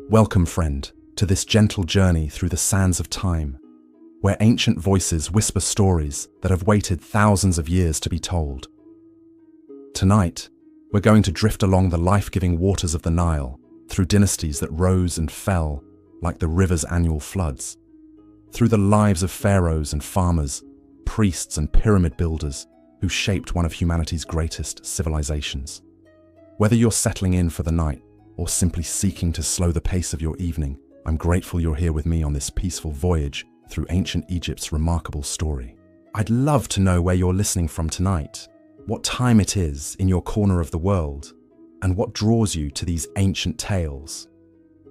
Welcome, friend, to this gentle journey through the sands of time, where ancient voices whisper stories that have waited thousands of years to be told. Tonight, we're going to drift along the life-giving waters of the Nile, through dynasties that rose and fell like the river's annual floods, through the lives of pharaohs and farmers, priests and pyramid builders who shaped one of humanity's greatest civilizations. Whether you're settling in for the night or simply seeking to slow the pace of your evening, I'm grateful you're here with me on this peaceful voyage through ancient Egypt's remarkable story. I'd love to know where you're listening from tonight, what time it is in your corner of the world, and what draws you to these ancient tales.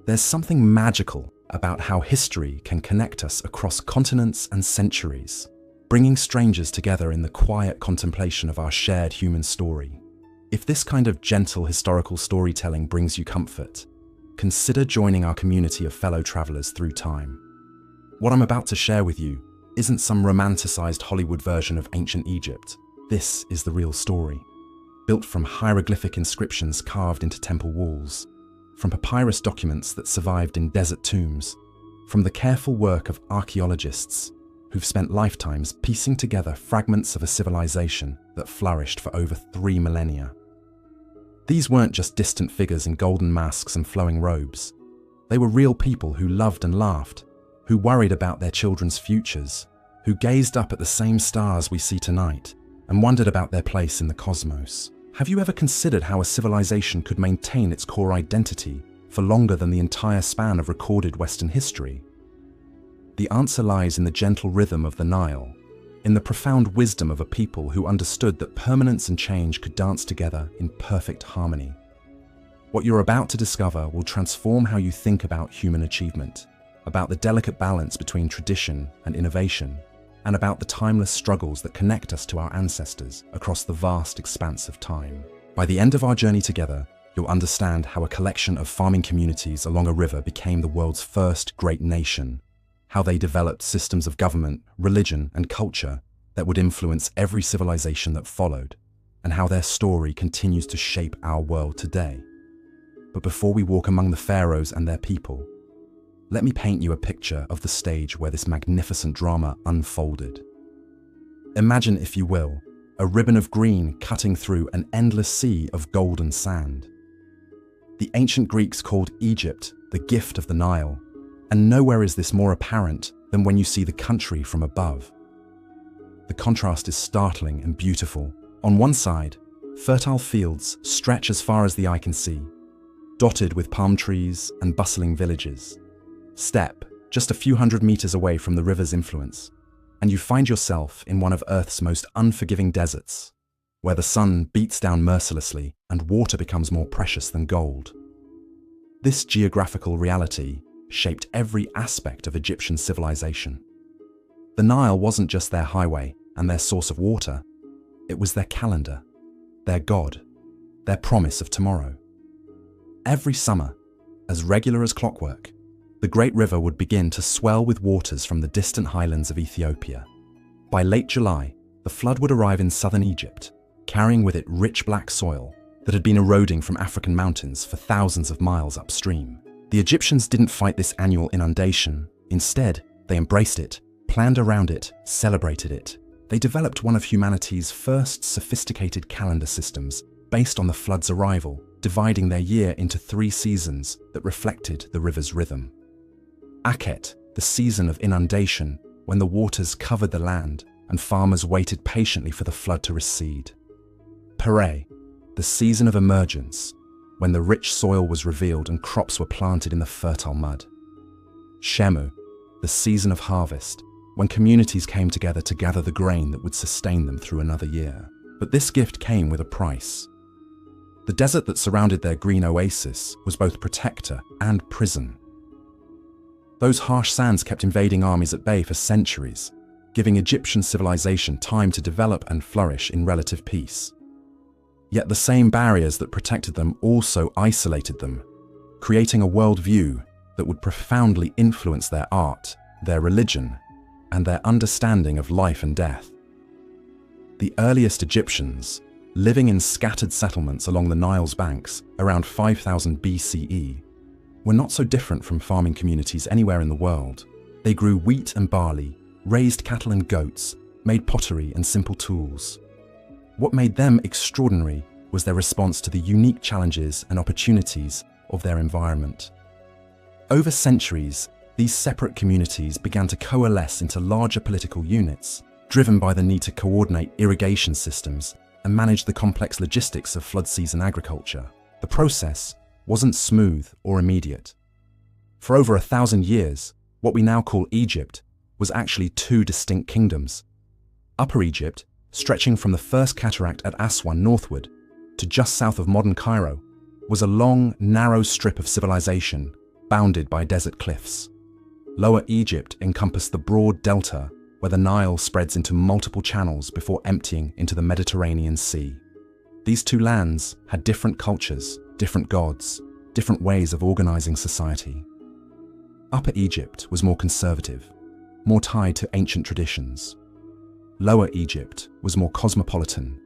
There's something magical about how history can connect us across continents and centuries, bringing strangers together in the quiet contemplation of our shared human story. If this kind of gentle historical storytelling brings you comfort, consider joining our community of fellow travelers through time. What I'm about to share with you isn't some romanticized Hollywood version of ancient Egypt. This is the real story, built from hieroglyphic inscriptions carved into temple walls, from papyrus documents that survived in desert tombs, from the careful work of archaeologists who've spent lifetimes piecing together fragments of a civilization that flourished for over 3 millennia. These weren't just distant figures in golden masks and flowing robes. They were real people who loved and laughed, who worried about their children's futures, who gazed up at the same stars we see tonight and wondered about their place in the cosmos. Have you ever considered how a civilization could maintain its core identity for longer than the entire span of recorded Western history? The answer lies in the gentle rhythm of the Nile, in the profound wisdom of a people who understood that permanence and change could dance together in perfect harmony. What you're about to discover will transform how you think about human achievement, about the delicate balance between tradition and innovation, and about the timeless struggles that connect us to our ancestors across the vast expanse of time. By the end of our journey together, you'll understand how a collection of farming communities along a river became the world's first great nation, how they developed systems of government, religion, and culture that would influence every civilization that followed, and how their story continues to shape our world today. But before we walk among the pharaohs and their people, let me paint you a picture of the stage where this magnificent drama unfolded. Imagine, if you will, a ribbon of green cutting through an endless sea of golden sand. The ancient Greeks called Egypt the gift of the Nile, and nowhere is this more apparent than when you see the country from above. The contrast is startling and beautiful. On one side, fertile fields stretch as far as the eye can see, dotted with palm trees and bustling villages. Step just a few hundred meters away from the river's influence, and you find yourself in one of Earth's most unforgiving deserts, where the sun beats down mercilessly and water becomes more precious than gold. This geographical reality shaped every aspect of Egyptian civilization. The Nile wasn't just their highway and their source of water, it was their calendar, their god, their promise of tomorrow. Every summer, as regular as clockwork, the great river would begin to swell with waters from the distant highlands of Ethiopia. By late July, the flood would arrive in southern Egypt, carrying with it rich black soil that had been eroding from African mountains for thousands of miles upstream. The Egyptians didn't fight this annual inundation. Instead, they embraced it, planned around it, celebrated it. They developed one of humanity's first sophisticated calendar systems based on the flood's arrival, dividing their year into 3 seasons that reflected the river's rhythm. Akhet, the season of inundation, when the waters covered the land and farmers waited patiently for the flood to recede. Pere, the season of emergence, when the rich soil was revealed and crops were planted in the fertile mud. Shemu, the season of harvest, when communities came together to gather the grain that would sustain them through another year. But this gift came with a price. The desert that surrounded their green oasis was both protector and prison. Those harsh sands kept invading armies at bay for centuries, giving Egyptian civilization time to develop and flourish in relative peace. Yet the same barriers that protected them also isolated them, creating a worldview that would profoundly influence their art, their religion, and their understanding of life and death. The earliest Egyptians, living in scattered settlements along the Nile's banks around 5000 BCE, were not so different from farming communities anywhere in the world. They grew wheat and barley, raised cattle and goats, made pottery and simple tools. What made them extraordinary was their response to the unique challenges and opportunities of their environment. Over centuries, these separate communities began to coalesce into larger political units, driven by the need to coordinate irrigation systems and manage the complex logistics of flood season agriculture. The process wasn't smooth or immediate. For over 1,000 years, what we now call Egypt was actually two distinct kingdoms. Upper Egypt, stretching from the first cataract at Aswan northward to just south of modern Cairo, was a long, narrow strip of civilization bounded by desert cliffs. Lower Egypt encompassed the broad delta where the Nile spreads into multiple channels before emptying into the Mediterranean Sea. These two lands had different cultures, different gods, different ways of organizing society. Upper Egypt was more conservative, more tied to ancient traditions. Lower Egypt was more cosmopolitan,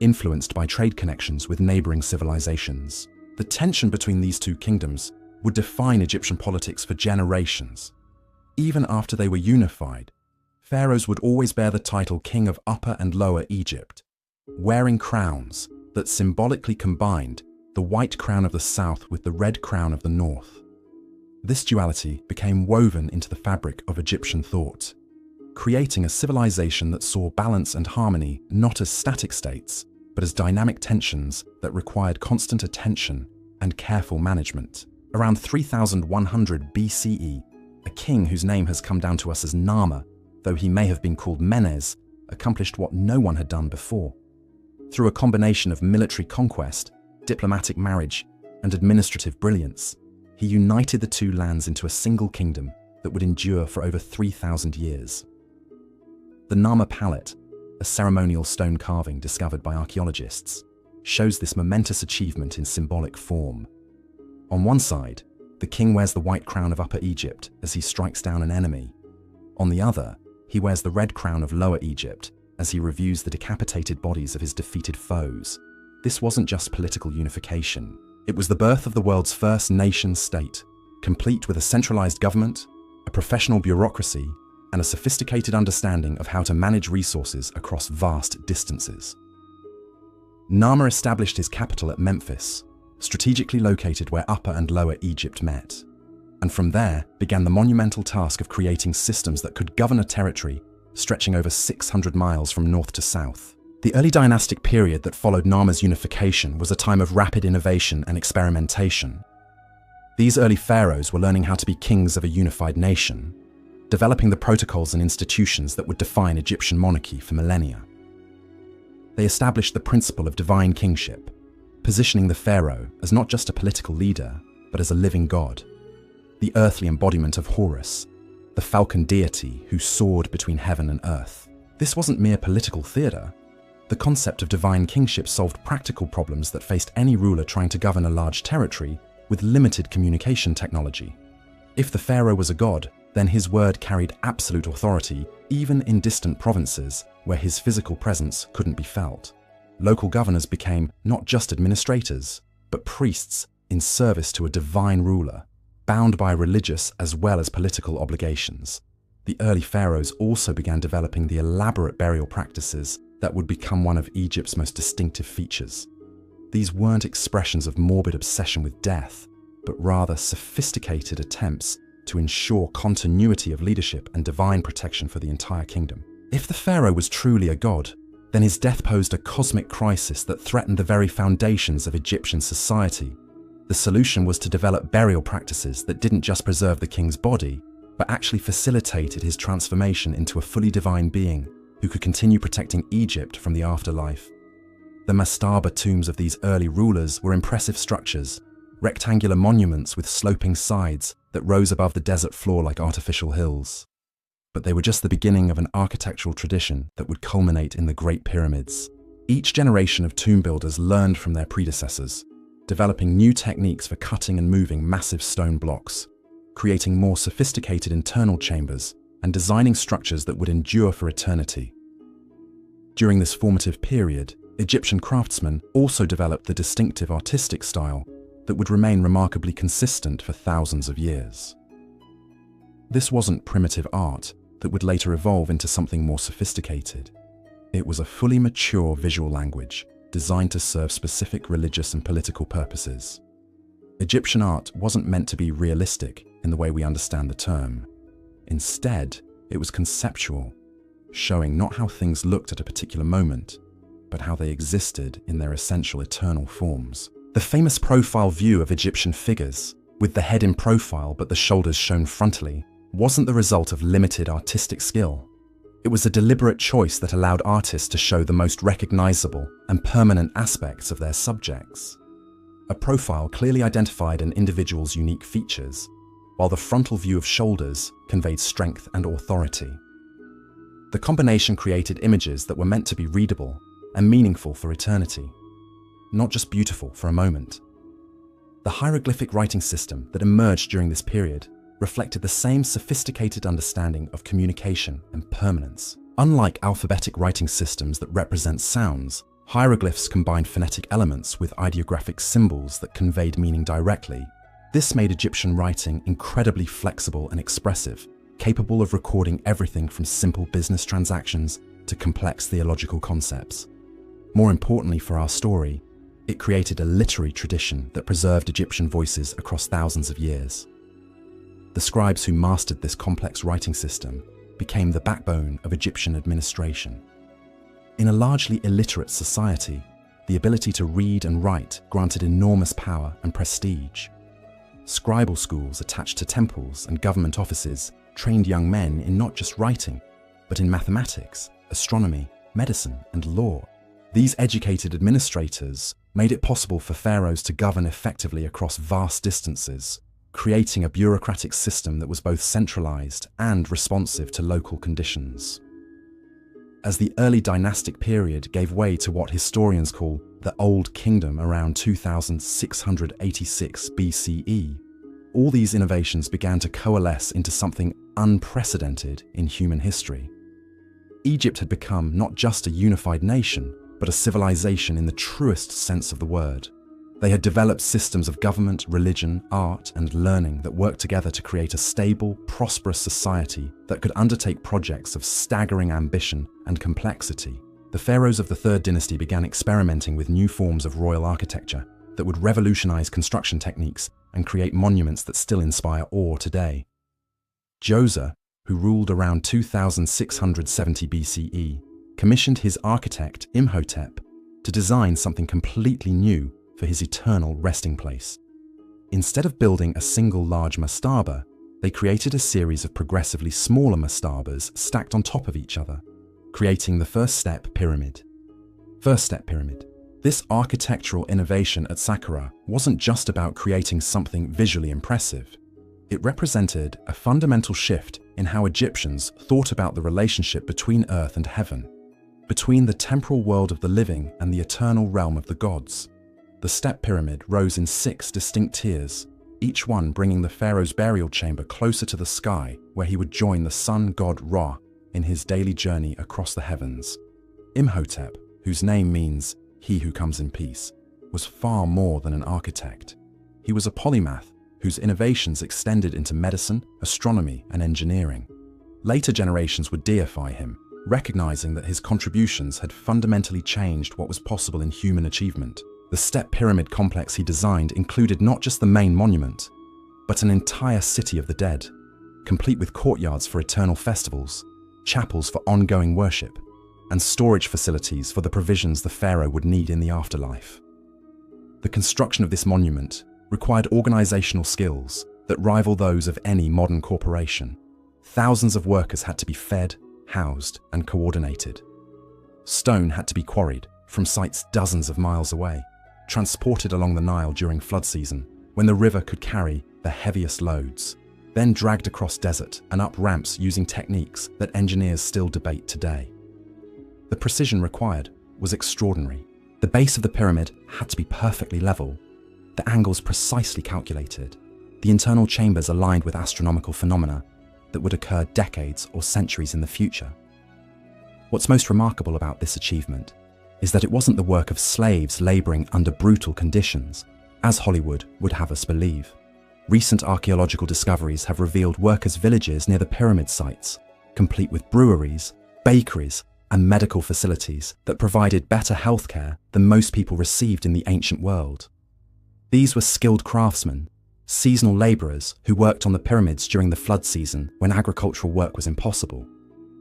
influenced by trade connections with neighboring civilizations. The tension between these two kingdoms would define Egyptian politics for generations. Even after they were unified, pharaohs would always bear the title King of Upper and Lower Egypt, wearing crowns that symbolically combined the white crown of the south with the red crown of the north. This duality became woven into the fabric of Egyptian thought, creating a civilization that saw balance and harmony not as static states, but as dynamic tensions that required constant attention and careful management. Around 3100 BCE, a king whose name has come down to us as Narmer, though he may have been called Menes, accomplished what no one had done before. Through a combination of military conquest, diplomatic marriage, and administrative brilliance, he united the two lands into a single kingdom that would endure for over 3,000 years. The Narmer palette, a ceremonial stone carving discovered by archaeologists, shows this momentous achievement in symbolic form. On one side, the king wears the white crown of Upper Egypt as he strikes down an enemy. On the other, he wears the red crown of Lower Egypt as he reviews the decapitated bodies of his defeated foes. This wasn't just political unification. It was the birth of the world's first nation-state, complete with a centralized government, a professional bureaucracy, and a sophisticated understanding of how to manage resources across vast distances. Narmer established his capital at Memphis, strategically located where Upper and Lower Egypt met. And from there began the monumental task of creating systems that could govern a territory stretching over 600 miles from north to south. The early dynastic period that followed Narmer's unification was a time of rapid innovation and experimentation. These early pharaohs were learning how to be kings of a unified nation, developing the protocols and institutions that would define Egyptian monarchy for millennia. They established the principle of divine kingship, positioning the pharaoh as not just a political leader, but as a living god, the earthly embodiment of Horus, the falcon deity who soared between heaven and earth. This wasn't mere political theatre. The concept of divine kingship solved practical problems that faced any ruler trying to govern a large territory with limited communication technology. If the pharaoh was a god, then his word carried absolute authority, even in distant provinces where his physical presence couldn't be felt. Local governors became not just administrators, but priests in service to a divine ruler, bound by religious as well as political obligations. The early pharaohs also began developing the elaborate burial practices that would become one of Egypt's most distinctive features. These weren't expressions of morbid obsession with death, but rather sophisticated attempts to ensure continuity of leadership and divine protection for the entire kingdom. If the pharaoh was truly a god, then his death posed a cosmic crisis that threatened the very foundations of Egyptian society. The solution was to develop burial practices that didn't just preserve the king's body, but actually facilitated his transformation into a fully divine being who could continue protecting Egypt from the afterlife. The mastaba tombs of these early rulers were impressive structures, rectangular monuments with sloping sides that rose above the desert floor like artificial hills. But they were just the beginning of an architectural tradition that would culminate in the Great Pyramids. Each generation of tomb builders learned from their predecessors, developing new techniques for cutting and moving massive stone blocks, creating more sophisticated internal chambers, and designing structures that would endure for eternity. During this formative period, Egyptian craftsmen also developed the distinctive artistic style that would remain remarkably consistent for thousands of years. This wasn't primitive art that would later evolve into something more sophisticated. It was a fully mature visual language designed to serve specific religious and political purposes. Egyptian art wasn't meant to be realistic in the way we understand the term. Instead, it was conceptual, showing not how things looked at a particular moment, but how they existed in their essential eternal forms. The famous profile view of Egyptian figures, with the head in profile but the shoulders shown frontally, wasn't the result of limited artistic skill. It was a deliberate choice that allowed artists to show the most recognizable and permanent aspects of their subjects. A profile clearly identified an individual's unique features, while the frontal view of shoulders conveyed strength and authority. The combination created images that were meant to be readable and meaningful for eternity, not just beautiful for a moment. The hieroglyphic writing system that emerged during this period reflected the same sophisticated understanding of communication and permanence. Unlike alphabetic writing systems that represent sounds, hieroglyphs combined phonetic elements with ideographic symbols that conveyed meaning directly. This made Egyptian writing incredibly flexible and expressive, capable of recording everything from simple business transactions to complex theological concepts. More importantly for our story, it created a literary tradition that preserved Egyptian voices across thousands of years. The scribes who mastered this complex writing system became the backbone of Egyptian administration. In a largely illiterate society, the ability to read and write granted enormous power and prestige. Scribal schools attached to temples and government offices trained young men in not just writing, but in mathematics, astronomy, medicine, and law. These educated administrators made it possible for pharaohs to govern effectively across vast distances, creating a bureaucratic system that was both centralized and responsive to local conditions. As the early dynastic period gave way to what historians call the Old Kingdom around 2686 BCE, all these innovations began to coalesce into something unprecedented in human history. Egypt had become not just a unified nation, but a civilization in the truest sense of the word. They had developed systems of government, religion, art, and learning that worked together to create a stable, prosperous society that could undertake projects of staggering ambition and complexity. The pharaohs of the Third Dynasty began experimenting with new forms of royal architecture that would revolutionize construction techniques and create monuments that still inspire awe today. Djoser, who ruled around 2670 BCE, commissioned his architect Imhotep to design something completely new for his eternal resting place. Instead of building a single large mastaba, they created a series of progressively smaller mastabas stacked on top of each other, creating the First Step Pyramid. First Step Pyramid. This architectural innovation at Saqqara wasn't just about creating something visually impressive. It represented a fundamental shift in how Egyptians thought about the relationship between earth and heaven, between the temporal world of the living and the eternal realm of the gods. The step pyramid rose in 6 distinct tiers, each one bringing the pharaoh's burial chamber closer to the sky, where he would join the sun god Ra in his daily journey across the heavens. Imhotep, whose name means "he who comes in peace," was far more than an architect. He was a polymath whose innovations extended into medicine, astronomy, and engineering. Later generations would deify him, recognizing that his contributions had fundamentally changed what was possible in human achievement. The step pyramid complex he designed included not just the main monument, but an entire city of the dead, complete with courtyards for eternal festivals, chapels for ongoing worship, and storage facilities for the provisions the pharaoh would need in the afterlife. The construction of this monument required organizational skills that rival those of any modern corporation. Thousands of workers had to be fed, housed, and coordinated. Stone had to be quarried from sites dozens of miles away, transported along the Nile during flood season, when the river could carry the heaviest loads, then dragged across desert and up ramps using techniques that engineers still debate today. The precision required was extraordinary. The base of the pyramid had to be perfectly level, the angles precisely calculated, the internal chambers aligned with astronomical phenomena that would occur decades or centuries in the future. What's most remarkable about this achievement is that it wasn't the work of slaves laboring under brutal conditions. as Hollywood would have us believe. Recent archaeological discoveries have revealed workers' villages near the pyramid sites, complete with breweries, bakeries, and medical facilities that provided better healthcare than most people received in the ancient world. These were skilled craftsmen, seasonal labourers who worked on the pyramids during the flood season when agricultural work was impossible,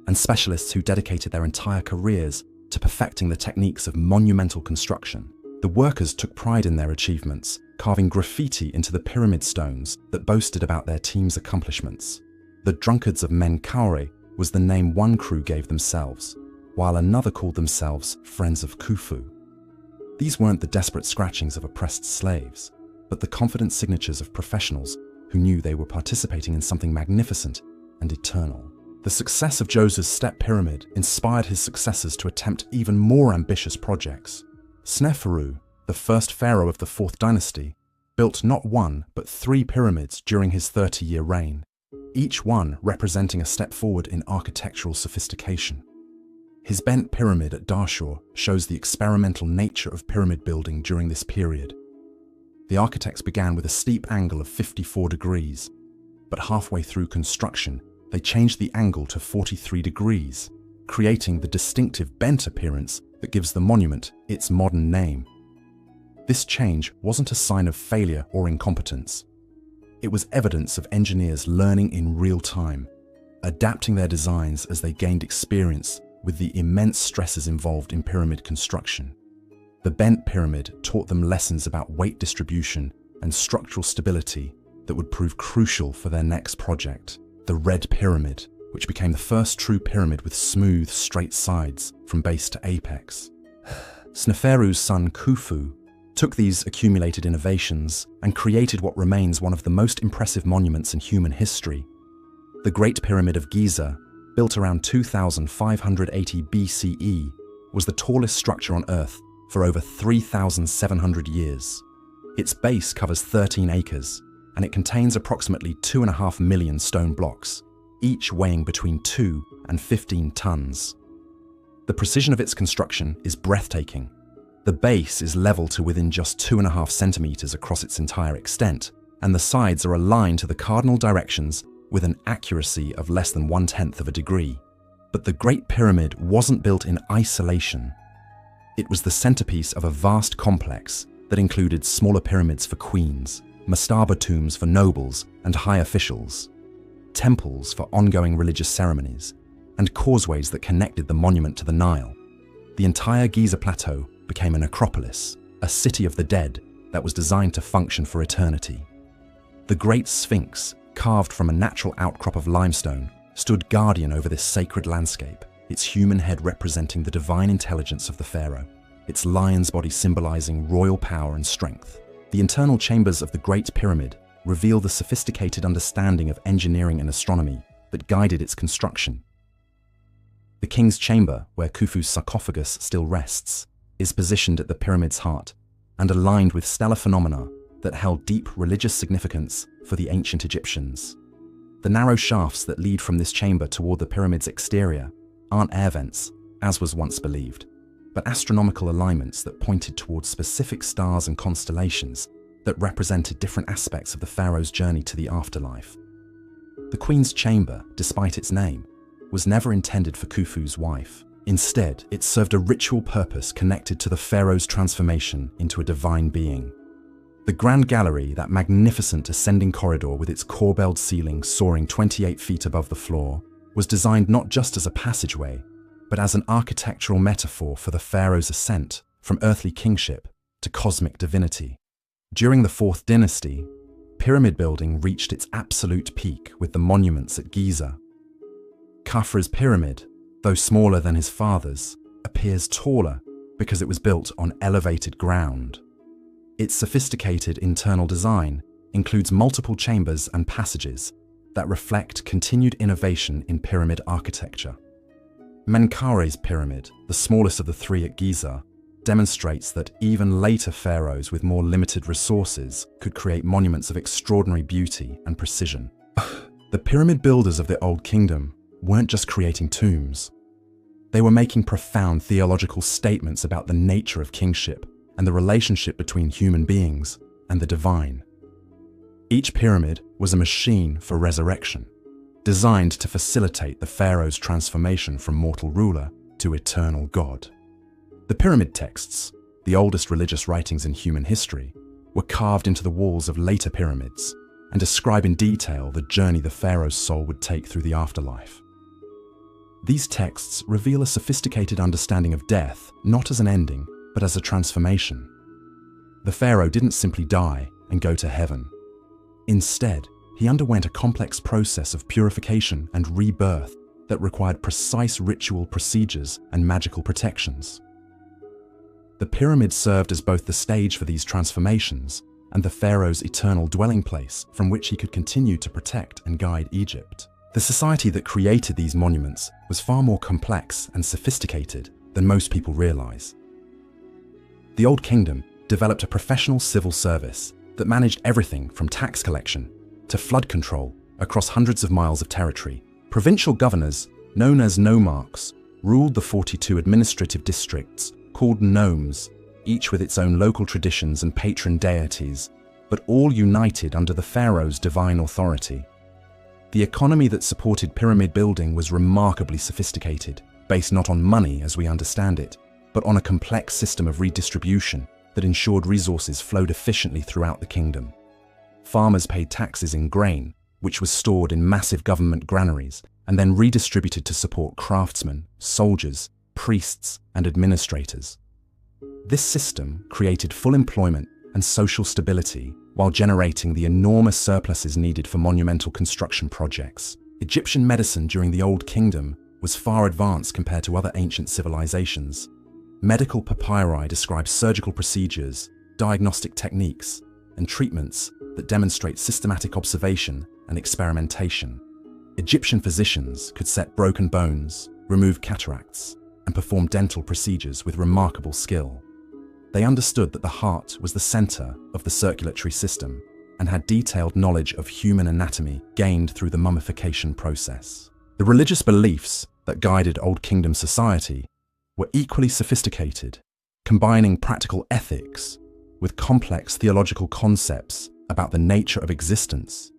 and specialists who dedicated their entire careers to perfecting the techniques of monumental construction. The workers took pride in their achievements, carving graffiti into the pyramid stones that boasted about their team's accomplishments. The Drunkards of Menkaure was the name one crew gave themselves, while another called themselves Friends of Khufu. These weren't the desperate scratchings of oppressed slaves, but the confident signatures of professionals who knew they were participating in something magnificent and eternal. The success of Djoser's step pyramid inspired his successors to attempt even more ambitious projects. Sneferu, the first pharaoh of the 4th dynasty, built not one but 3 pyramids during his 30-year reign, each one representing a step forward in architectural sophistication. His bent pyramid at Dahshur shows the experimental nature of pyramid building during this period. The architects began with a steep angle of 54 degrees, but halfway through construction, they changed the angle to 43 degrees, creating the distinctive bent appearance that gives the monument its modern name. This change wasn't a sign of failure or incompetence. It was evidence of engineers learning in real time, adapting their designs as they gained experience with the immense stresses involved in pyramid construction. The bent pyramid taught them lessons about weight distribution and structural stability that would prove crucial for their next project, the Red Pyramid, which became the first true pyramid with smooth, straight sides from base to apex. Sneferu's son Khufu took these accumulated innovations and created what remains one of the most impressive monuments in human history. The Great Pyramid of Giza, built around 2580 BCE, was the tallest structure on Earth for over 3,700 years. Its base covers 13 acres, and it contains approximately 2.5 million stone blocks, each weighing between 2 and 15 tons. The precision of its construction is breathtaking. The base is level to within just 2.5 centimeters across its entire extent, and the sides are aligned to the cardinal directions with an accuracy of less than 1/10 of a degree. But the Great Pyramid wasn't built in isolation. It was the centerpiece of a vast complex that included smaller pyramids for queens, mastaba tombs for nobles and high officials, temples for ongoing religious ceremonies, and causeways that connected the monument to the Nile. The entire Giza Plateau became a necropolis, a city of the dead that was designed to function for eternity. The Great Sphinx, carved from a natural outcrop of limestone, stood guardian over this sacred landscape, its human head representing the divine intelligence of the pharaoh, its lion's body symbolizing royal power and strength. The internal chambers of the Great Pyramid reveal the sophisticated understanding of engineering and astronomy that guided its construction. The king's chamber, where Khufu's sarcophagus still rests, is positioned at the pyramid's heart and aligned with stellar phenomena that held deep religious significance for the ancient Egyptians. The narrow shafts that lead from this chamber toward the pyramid's exterior aren't air vents, as was once believed, but astronomical alignments that pointed towards specific stars and constellations that represented different aspects of the pharaoh's journey to the afterlife. The queen's chamber, despite its name, was never intended for Khufu's wife. Instead, it served a ritual purpose connected to the pharaoh's transformation into a divine being. The Grand Gallery, that magnificent ascending corridor with its corbelled ceiling soaring 28 feet above the floor, was designed not just as a passageway, but as an architectural metaphor for the pharaoh's ascent from earthly kingship to cosmic divinity. During the 4th dynasty, pyramid building reached its absolute peak with the monuments at Giza. Khafre's pyramid, though smaller than his father's, appears taller because it was built on elevated ground. Its sophisticated internal design includes multiple chambers and passages that reflect continued innovation in pyramid architecture. Menkaure's pyramid, the smallest of the 3 at Giza, demonstrates that even later pharaohs with more limited resources could create monuments of extraordinary beauty and precision. The pyramid builders of the Old Kingdom weren't just creating tombs. They were making profound theological statements about the nature of kingship and the relationship between human beings and the divine. Each pyramid was a machine for resurrection, designed to facilitate the pharaoh's transformation from mortal ruler to eternal god. The pyramid texts, the oldest religious writings in human history, were carved into the walls of later pyramids and describe in detail the journey the pharaoh's soul would take through the afterlife. These texts reveal a sophisticated understanding of death, not as an ending, but as a transformation. The pharaoh didn't simply die and go to heaven. Instead, he underwent a complex process of purification and rebirth that required precise ritual procedures and magical protections. The pyramid served as both the stage for these transformations and the pharaoh's eternal dwelling place from which he could continue to protect and guide Egypt. The society that created these monuments was far more complex and sophisticated than most people realize. The Old Kingdom developed a professional civil service that managed everything from tax collection to flood control across hundreds of miles of territory. Provincial governors, known as nomarchs, ruled the 42 administrative districts called nomes, each with its own local traditions and patron deities, but all united under the pharaoh's divine authority. The economy that supported pyramid building was remarkably sophisticated, based not on money as we understand it, but on a complex system of redistribution that ensured resources flowed efficiently throughout the kingdom. Farmers paid taxes in grain, which was stored in massive government granaries and then redistributed to support craftsmen, soldiers, priests, and administrators. This system created full employment and social stability while generating the enormous surpluses needed for monumental construction projects. Egyptian medicine during the Old Kingdom was far advanced compared to other ancient civilizations. Medical papyri describe surgical procedures, diagnostic techniques, and treatments that demonstrate systematic observation and experimentation. Egyptian physicians could set broken bones, remove cataracts, and perform dental procedures with remarkable skill. They understood that the heart was the center of the circulatory system and had detailed knowledge of human anatomy gained through the mummification process. The religious beliefs that guided Old Kingdom society were equally sophisticated, combining practical ethics with complex theological concepts about the nature of existence.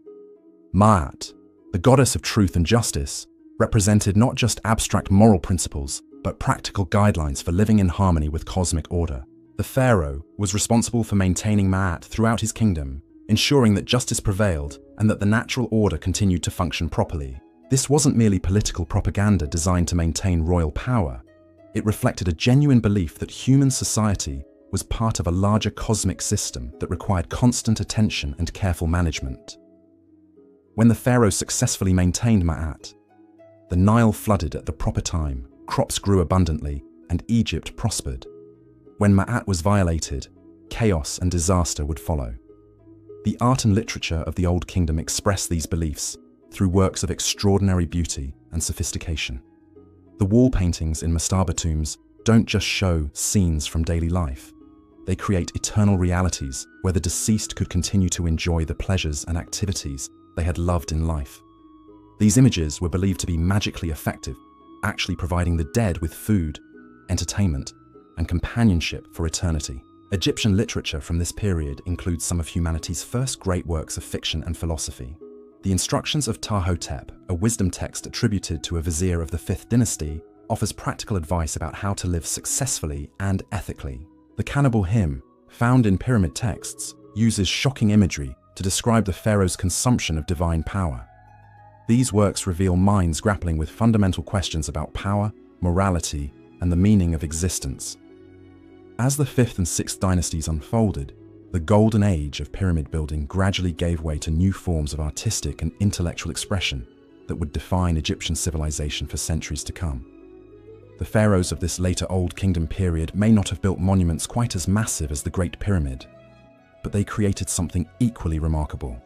Ma'at, the goddess of truth and justice, represented not just abstract moral principles, but practical guidelines for living in harmony with cosmic order. The pharaoh was responsible for maintaining Ma'at throughout his kingdom, ensuring that justice prevailed and that the natural order continued to function properly. This wasn't merely political propaganda designed to maintain royal power. It reflected a genuine belief that human society was part of a larger cosmic system that required constant attention and careful management. When the pharaoh successfully maintained Ma'at, the Nile flooded at the proper time, crops grew abundantly, and Egypt prospered. When Ma'at was violated, chaos and disaster would follow. The art and literature of the Old Kingdom express these beliefs through works of extraordinary beauty and sophistication. The wall paintings in mastaba tombs don't just show scenes from daily life. They create eternal realities where the deceased could continue to enjoy the pleasures and activities they had loved in life. These images were believed to be magically effective, actually providing the dead with food, entertainment, and companionship for eternity. Egyptian literature from this period includes some of humanity's first great works of fiction and philosophy. The Instructions of Ptah-hotep, a wisdom text attributed to a vizier of the 5th dynasty, offers practical advice about how to live successfully and ethically. The Cannibal Hymn, found in pyramid texts, uses shocking imagery to describe the pharaoh's consumption of divine power. These works reveal minds grappling with fundamental questions about power, morality, and the meaning of existence. As the 5th and 6th dynasties unfolded, the golden age of pyramid building gradually gave way to new forms of artistic and intellectual expression that would define Egyptian civilization for centuries to come. The pharaohs of this later Old Kingdom period may not have built monuments quite as massive as the Great Pyramid, but they created something equally remarkable: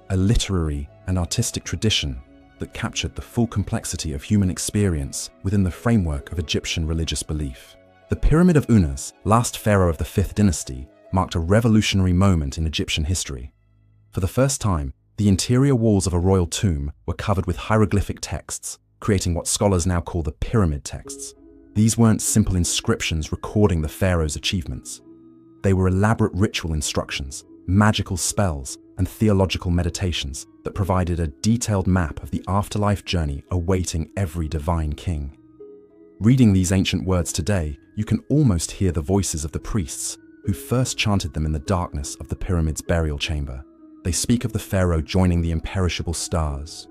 a literary and artistic tradition that captured the full complexity of human experience within the framework of Egyptian religious belief. The Pyramid of Unas, last pharaoh of the 5th dynasty, marked a revolutionary moment in Egyptian history. For the first time, the interior walls of a royal tomb were covered with hieroglyphic texts, creating what scholars now call the pyramid texts. These weren't simple inscriptions recording the pharaoh's achievements. They were elaborate ritual instructions, magical spells, and theological meditations that provided a detailed map of the afterlife journey awaiting every divine king. Reading these ancient words today, you can almost hear the voices of the priests who first chanted them in the darkness of the pyramid's burial chamber. They speak of the pharaoh joining the imperishable stars,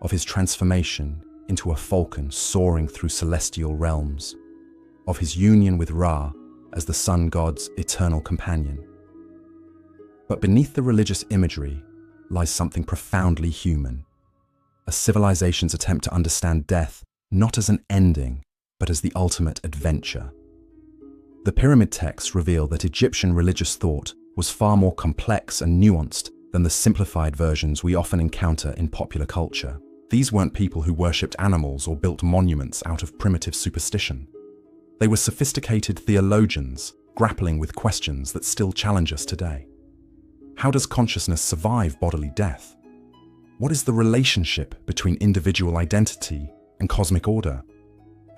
of his transformation into a falcon soaring through celestial realms, of his union with Ra as the sun god's eternal companion. But beneath the religious imagery lies something profoundly human, a civilization's attempt to understand death not as an ending, but as the ultimate adventure. The pyramid texts reveal that Egyptian religious thought was far more complex and nuanced than the simplified versions we often encounter in popular culture. These weren't people who worshipped animals or built monuments out of primitive superstition. They were sophisticated theologians grappling with questions that still challenge us today. How does consciousness survive bodily death? What is the relationship between individual identity and cosmic order?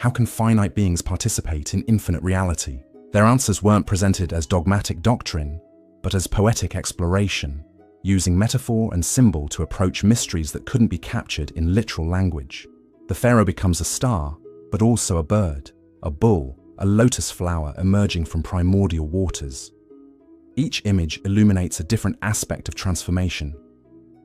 How can finite beings participate in infinite reality? Their answers weren't presented as dogmatic doctrine, but as poetic exploration, using metaphor and symbol to approach mysteries that couldn't be captured in literal language. The pharaoh becomes a star, but also a bird, a bull, a lotus flower emerging from primordial waters. Each image illuminates a different aspect of transformation,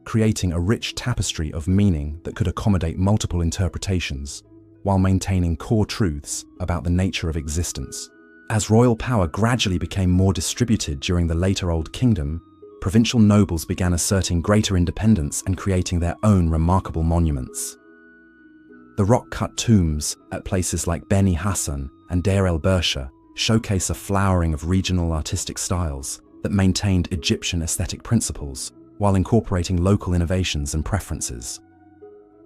creating a rich tapestry of meaning that could accommodate multiple interpretations, while maintaining core truths about the nature of existence. As royal power gradually became more distributed during the later Old Kingdom, provincial nobles began asserting greater independence and creating their own remarkable monuments. The rock-cut tombs at places like Beni Hassan and Deir el-Bersha showcase a flowering of regional artistic styles that maintained Egyptian aesthetic principles while incorporating local innovations and preferences.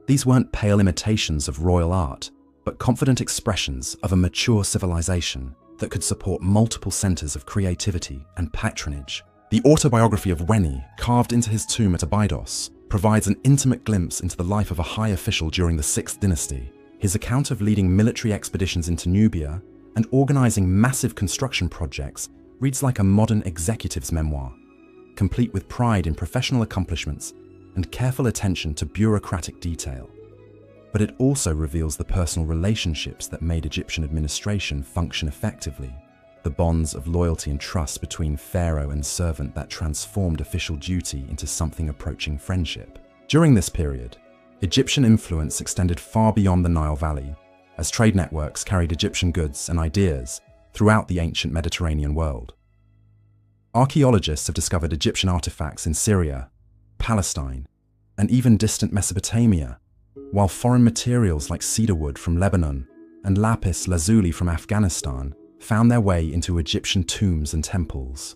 These weren't pale imitations of royal art, but confident expressions of a mature civilization that could support multiple centers of creativity and patronage. The autobiography of Weni, carved into his tomb at Abydos, provides an intimate glimpse into the life of a high official during the 6th dynasty. His account of leading military expeditions into Nubia and organizing massive construction projects reads like a modern executive's memoir, complete with pride in professional accomplishments and careful attention to bureaucratic detail. But it also reveals the personal relationships that made Egyptian administration function effectively, the bonds of loyalty and trust between pharaoh and servant that transformed official duty into something approaching friendship. During this period, Egyptian influence extended far beyond the Nile Valley, as trade networks carried Egyptian goods and ideas throughout the ancient Mediterranean world. Archaeologists have discovered Egyptian artifacts in Syria, Palestine, and even distant Mesopotamia, while foreign materials like cedar wood from Lebanon and lapis lazuli from Afghanistan found their way into Egyptian tombs and temples.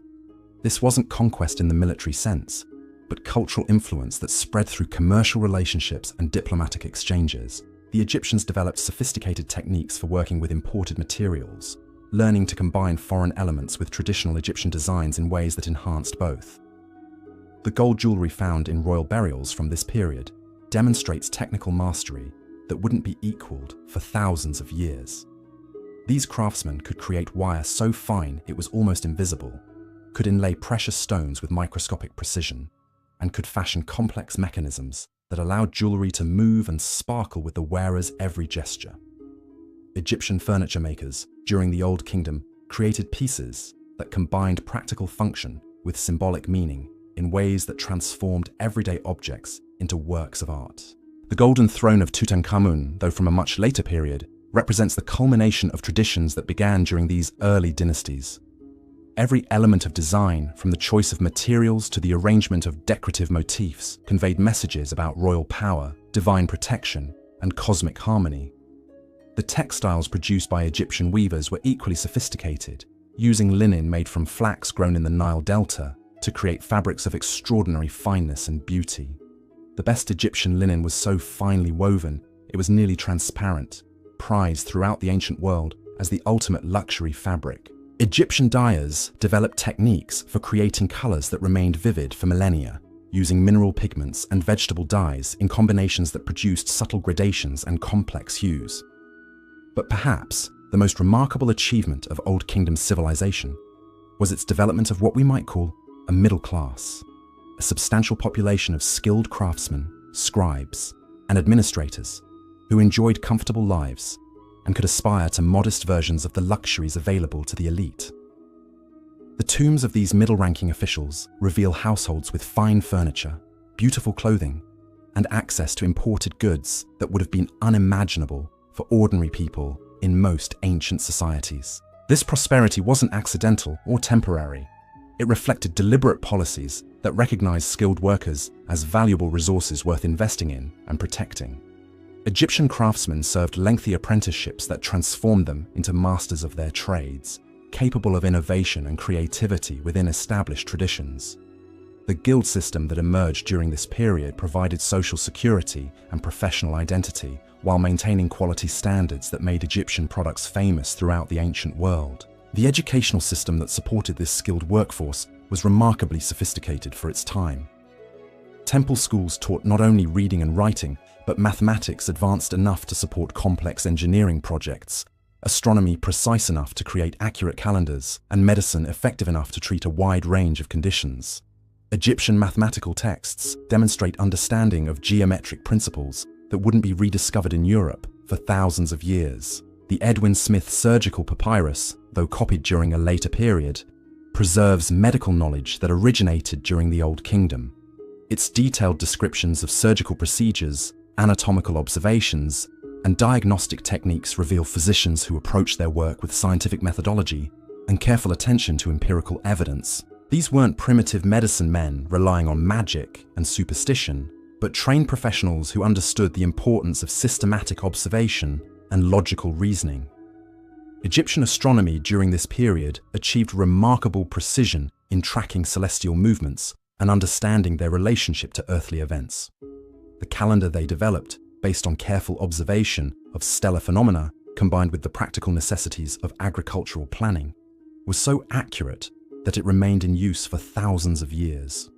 This wasn't conquest in the military sense, but cultural influence that spread through commercial relationships and diplomatic exchanges. The Egyptians developed sophisticated techniques for working with imported materials, learning to combine foreign elements with traditional Egyptian designs in ways that enhanced both. The gold jewelry found in royal burials from this period demonstrates technical mastery that wouldn't be equaled for thousands of years. These craftsmen could create wire so fine it was almost invisible, could inlay precious stones with microscopic precision, and could fashion complex mechanisms that allowed jewelry to move and sparkle with the wearer's every gesture. Egyptian furniture makers during the Old Kingdom created pieces that combined practical function with symbolic meaning in ways that transformed everyday objects into works of art. The golden throne of Tutankhamun, though from a much later period, represents the culmination of traditions that began during these early dynasties. Every element of design, from the choice of materials to the arrangement of decorative motifs, conveyed messages about royal power, divine protection, and cosmic harmony. The textiles produced by Egyptian weavers were equally sophisticated, using linen made from flax grown in the Nile Delta to create fabrics of extraordinary fineness and beauty. The best Egyptian linen was so finely woven, it was nearly transparent, prized throughout the ancient world as the ultimate luxury fabric. Egyptian dyers developed techniques for creating colors that remained vivid for millennia, using mineral pigments and vegetable dyes in combinations that produced subtle gradations and complex hues. But perhaps the most remarkable achievement of Old Kingdom civilization was its development of what we might call a a middle class, a substantial population of skilled craftsmen, scribes, and administrators who enjoyed comfortable lives and could aspire to modest versions of the luxuries available to the elite. The tombs of these middle-ranking officials reveal households with fine furniture, beautiful clothing, and access to imported goods that would have been unimaginable for ordinary people in most ancient societies. This prosperity wasn't accidental or temporary. It reflected deliberate policies that recognized skilled workers as valuable resources worth investing in and protecting. Egyptian craftsmen served lengthy apprenticeships that transformed them into masters of their trades, capable of innovation and creativity within established traditions. The guild system that emerged during this period provided social security and professional identity while maintaining quality standards that made Egyptian products famous throughout the ancient world. The educational system that supported this skilled workforce was remarkably sophisticated for its time. Temple schools taught not only reading and writing, but mathematics advanced enough to support complex engineering projects, astronomy precise enough to create accurate calendars, and medicine effective enough to treat a wide range of conditions. Egyptian mathematical texts demonstrate understanding of geometric principles that wouldn't be rediscovered in Europe for thousands of years. The Edwin Smith surgical papyrus, though copied during a later period, preserves medical knowledge that originated during the Old Kingdom. Its detailed descriptions of surgical procedures, anatomical observations, and diagnostic techniques reveal physicians who approach their work with scientific methodology and careful attention to empirical evidence. These weren't primitive medicine men relying on magic and superstition, but trained professionals who understood the importance of systematic observation and logical reasoning. Egyptian astronomy during this period achieved remarkable precision in tracking celestial movements and understanding their relationship to earthly events. The calendar they developed, based on careful observation of stellar phenomena combined with the practical necessities of agricultural planning, was so accurate that it remained in use for thousands of years.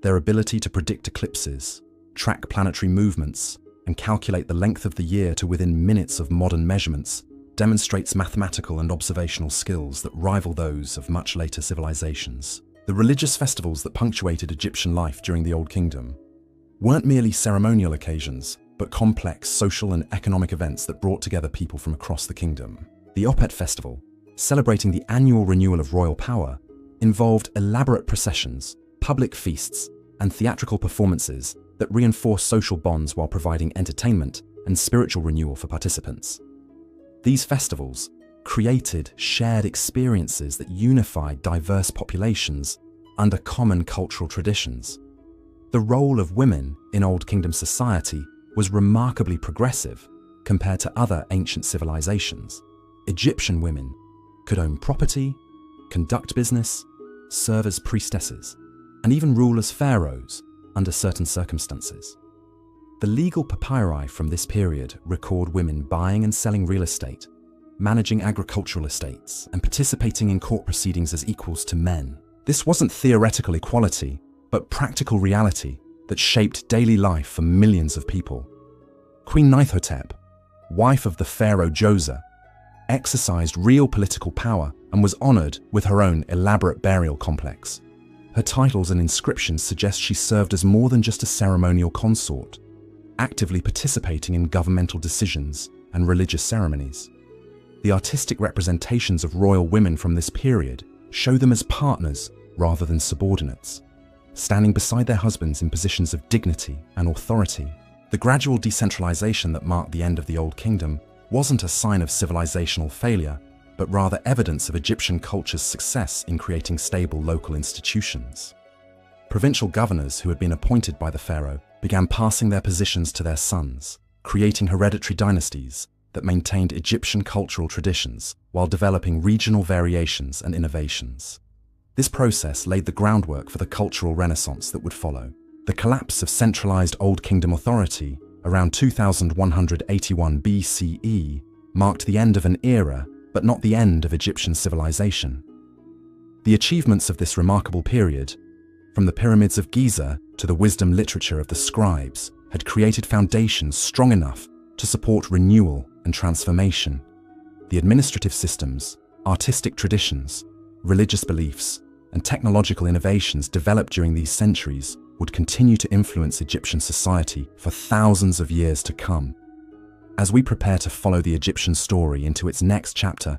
Their ability to predict eclipses, track planetary movements, and calculate the length of the year to within minutes of modern measurements demonstrates mathematical and observational skills that rival those of much later civilizations. The religious festivals that punctuated Egyptian life during the Old Kingdom weren't merely ceremonial occasions, but complex social and economic events that brought together people from across the kingdom. The Opet Festival, celebrating the annual renewal of royal power, involved elaborate processions, public feasts, and theatrical performances that reinforced social bonds while providing entertainment and spiritual renewal for participants. These festivals created shared experiences that unified diverse populations under common cultural traditions. The role of women in Old Kingdom society was remarkably progressive compared to other ancient civilizations. Egyptian women could own property, conduct business, serve as priestesses, and even rule as pharaohs under certain circumstances. The legal papyri from this period record women buying and selling real estate, managing agricultural estates, and participating in court proceedings as equals to men. This wasn't theoretical equality, but practical reality that shaped daily life for millions of people. Queen Neithotep, wife of the pharaoh Djoser, exercised real political power and was honored with her own elaborate burial complex. Her titles and inscriptions suggest she served as more than just a ceremonial consort, actively participating in governmental decisions and religious ceremonies. The artistic representations of royal women from this period show them as partners rather than subordinates, standing beside their husbands in positions of dignity and authority. The gradual decentralization that marked the end of the Old Kingdom wasn't a sign of civilizational failure, but rather evidence of Egyptian culture's success in creating stable local institutions. Provincial governors who had been appointed by the pharaoh began passing their positions to their sons, creating hereditary dynasties that maintained Egyptian cultural traditions while developing regional variations and innovations. This process laid the groundwork for the cultural renaissance that would follow. The collapse of centralized Old Kingdom authority around 2181 BCE marked the end of an era, but not the end of Egyptian civilization. The achievements of this remarkable period, from the pyramids of Giza to the wisdom literature of the scribes, had created foundations strong enough to support renewal and transformation. The administrative systems, artistic traditions, religious beliefs, and technological innovations developed during these centuries would continue to influence Egyptian society for thousands of years to come. As we prepare to follow the Egyptian story into its next chapter,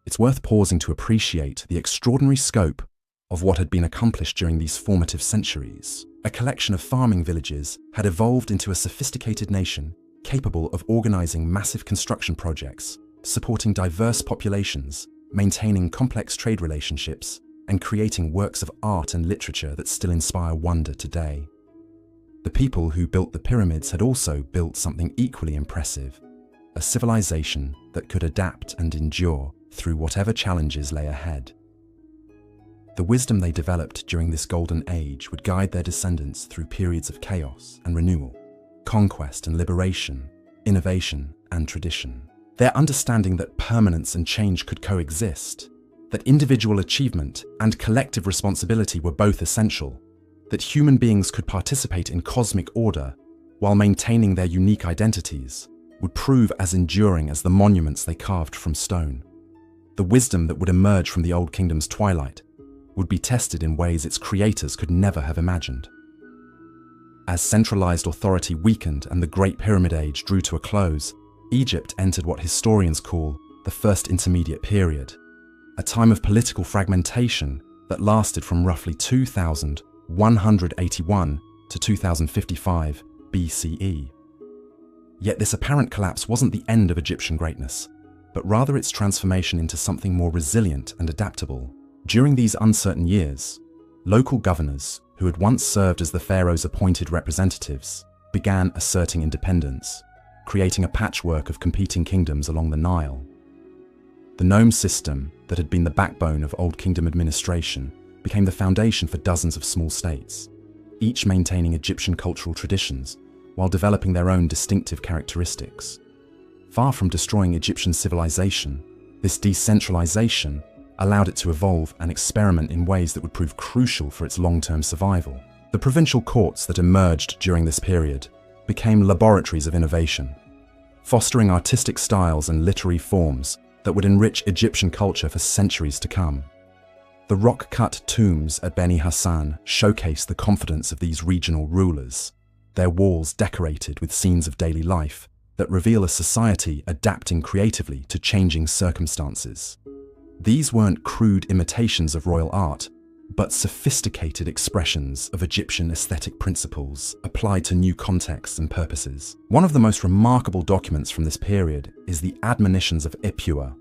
it's worth pausing to appreciate the extraordinary scope of what had been accomplished during these formative centuries. A collection of farming villages had evolved into a sophisticated nation capable of organizing massive construction projects, supporting diverse populations, maintaining complex trade relationships, and creating works of art and literature that still inspire wonder today. The people who built the pyramids had also built something equally impressive, a civilization that could adapt and endure through whatever challenges lay ahead. The wisdom they developed during this golden age would guide their descendants through periods of chaos and renewal, conquest and liberation, innovation and tradition. Their understanding that permanence and change could coexist, that individual achievement and collective responsibility were both essential, that human beings could participate in cosmic order while maintaining their unique identities, would prove as enduring as the monuments they carved from stone. The wisdom that would emerge from the Old Kingdom's twilight would be tested in ways its creators could never have imagined. As centralized authority weakened and the Great Pyramid Age drew to a close, Egypt entered what historians call the First Intermediate Period, a time of political fragmentation that lasted from roughly 2181 to 2055 BCE. Yet this apparent collapse wasn't the end of Egyptian greatness, but rather its transformation into something more resilient and adaptable. During these uncertain years, local governors, who had once served as the pharaoh's appointed representatives, began asserting independence, creating a patchwork of competing kingdoms along the Nile. The nome system that had been the backbone of Old Kingdom administration became the foundation for dozens of small states, each maintaining Egyptian cultural traditions while developing their own distinctive characteristics. Far from destroying Egyptian civilization, this decentralization allowed it to evolve and experiment in ways that would prove crucial for its long-term survival. The provincial courts that emerged during this period became laboratories of innovation, fostering artistic styles and literary forms that would enrich Egyptian culture for centuries to come. The rock-cut tombs at Beni Hassan showcase the confidence of these regional rulers, their walls decorated with scenes of daily life that reveal a society adapting creatively to changing circumstances. These weren't crude imitations of royal art, but sophisticated expressions of Egyptian aesthetic principles applied to new contexts and purposes. One of the most remarkable documents from this period is the Admonitions of Ipuwer,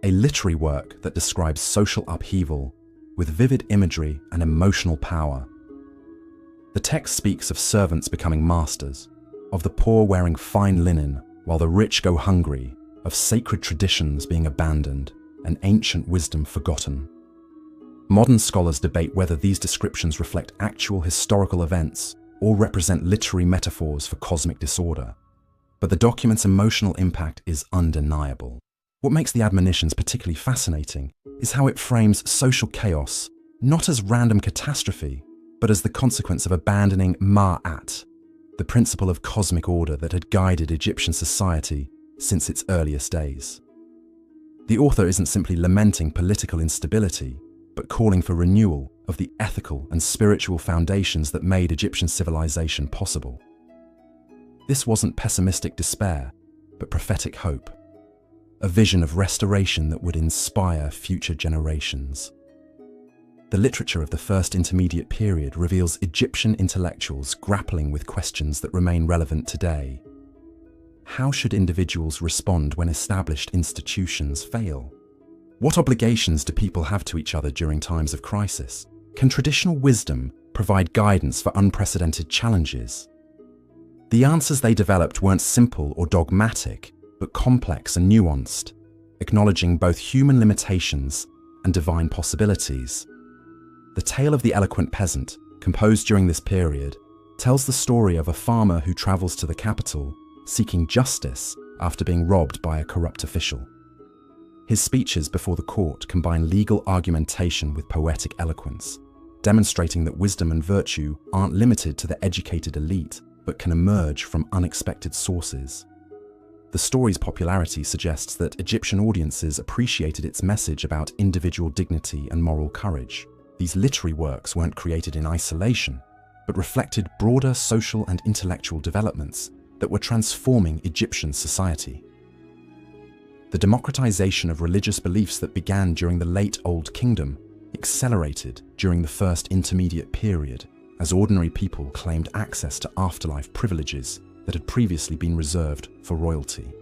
a literary work that describes social upheaval with vivid imagery and emotional power. The text speaks of servants becoming masters, of the poor wearing fine linen while the rich go hungry, of sacred traditions being abandoned, and ancient wisdom forgotten. Modern scholars debate whether these descriptions reflect actual historical events or represent literary metaphors for cosmic disorder, but the document's emotional impact is undeniable. What makes the Admonitions particularly fascinating is how it frames social chaos not as random catastrophe, but as the consequence of abandoning Ma'at, the principle of cosmic order that had guided Egyptian society since its earliest days. The author isn't simply lamenting political instability, but calling for renewal of the ethical and spiritual foundations that made Egyptian civilization possible. This wasn't pessimistic despair, but prophetic hope, a vision of restoration that would inspire future generations. The literature of the First Intermediate Period reveals Egyptian intellectuals grappling with questions that remain relevant today. How should individuals respond when established institutions fail? What obligations do people have to each other during times of crisis? Can traditional wisdom provide guidance for unprecedented challenges? The answers they developed weren't simple or dogmatic, but complex and nuanced, acknowledging both human limitations and divine possibilities. The Tale of the Eloquent Peasant, composed during this period, tells the story of a farmer who travels to the capital seeking justice after being robbed by a corrupt official. His speeches before the court combine legal argumentation with poetic eloquence, demonstrating that wisdom and virtue aren't limited to the educated elite, but can emerge from unexpected sources. The story's popularity suggests that Egyptian audiences appreciated its message about individual dignity and moral courage. These literary works weren't created in isolation, but reflected broader social and intellectual developments that were transforming Egyptian society. The democratization of religious beliefs that began during the late Old Kingdom accelerated during the First Intermediate Period, as ordinary people claimed access to afterlife privileges that had previously been reserved for royalty.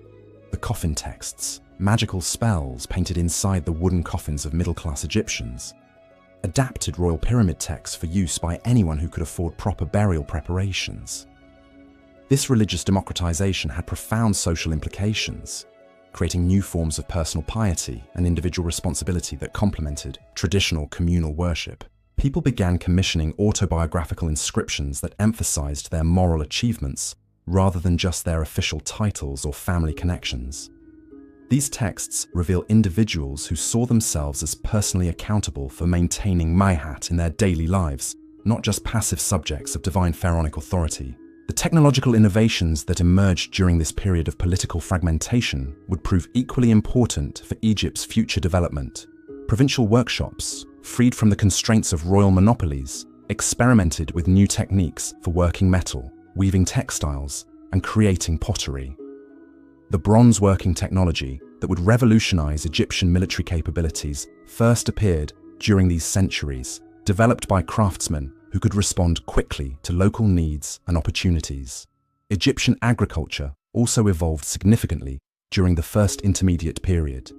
The coffin texts, magical spells painted inside the wooden coffins of middle-class Egyptians, adapted royal pyramid texts for use by anyone who could afford proper burial preparations. This religious democratization had profound social implications, creating new forms of personal piety and individual responsibility that complemented traditional communal worship. People began commissioning autobiographical inscriptions that emphasized their moral achievements rather than just their official titles or family connections. These texts reveal individuals who saw themselves as personally accountable for maintaining Mayhat in their daily lives, not just passive subjects of divine pharaonic authority. The technological innovations that emerged during this period of political fragmentation would prove equally important for Egypt's future development. Provincial workshops, freed from the constraints of royal monopolies, experimented with new techniques for working metal, weaving textiles, and creating pottery. The bronze working technology that would revolutionize Egyptian military capabilities first appeared during these centuries, developed by craftsmen who could respond quickly to local needs and opportunities. Egyptian agriculture also evolved significantly during the First Intermediate Period,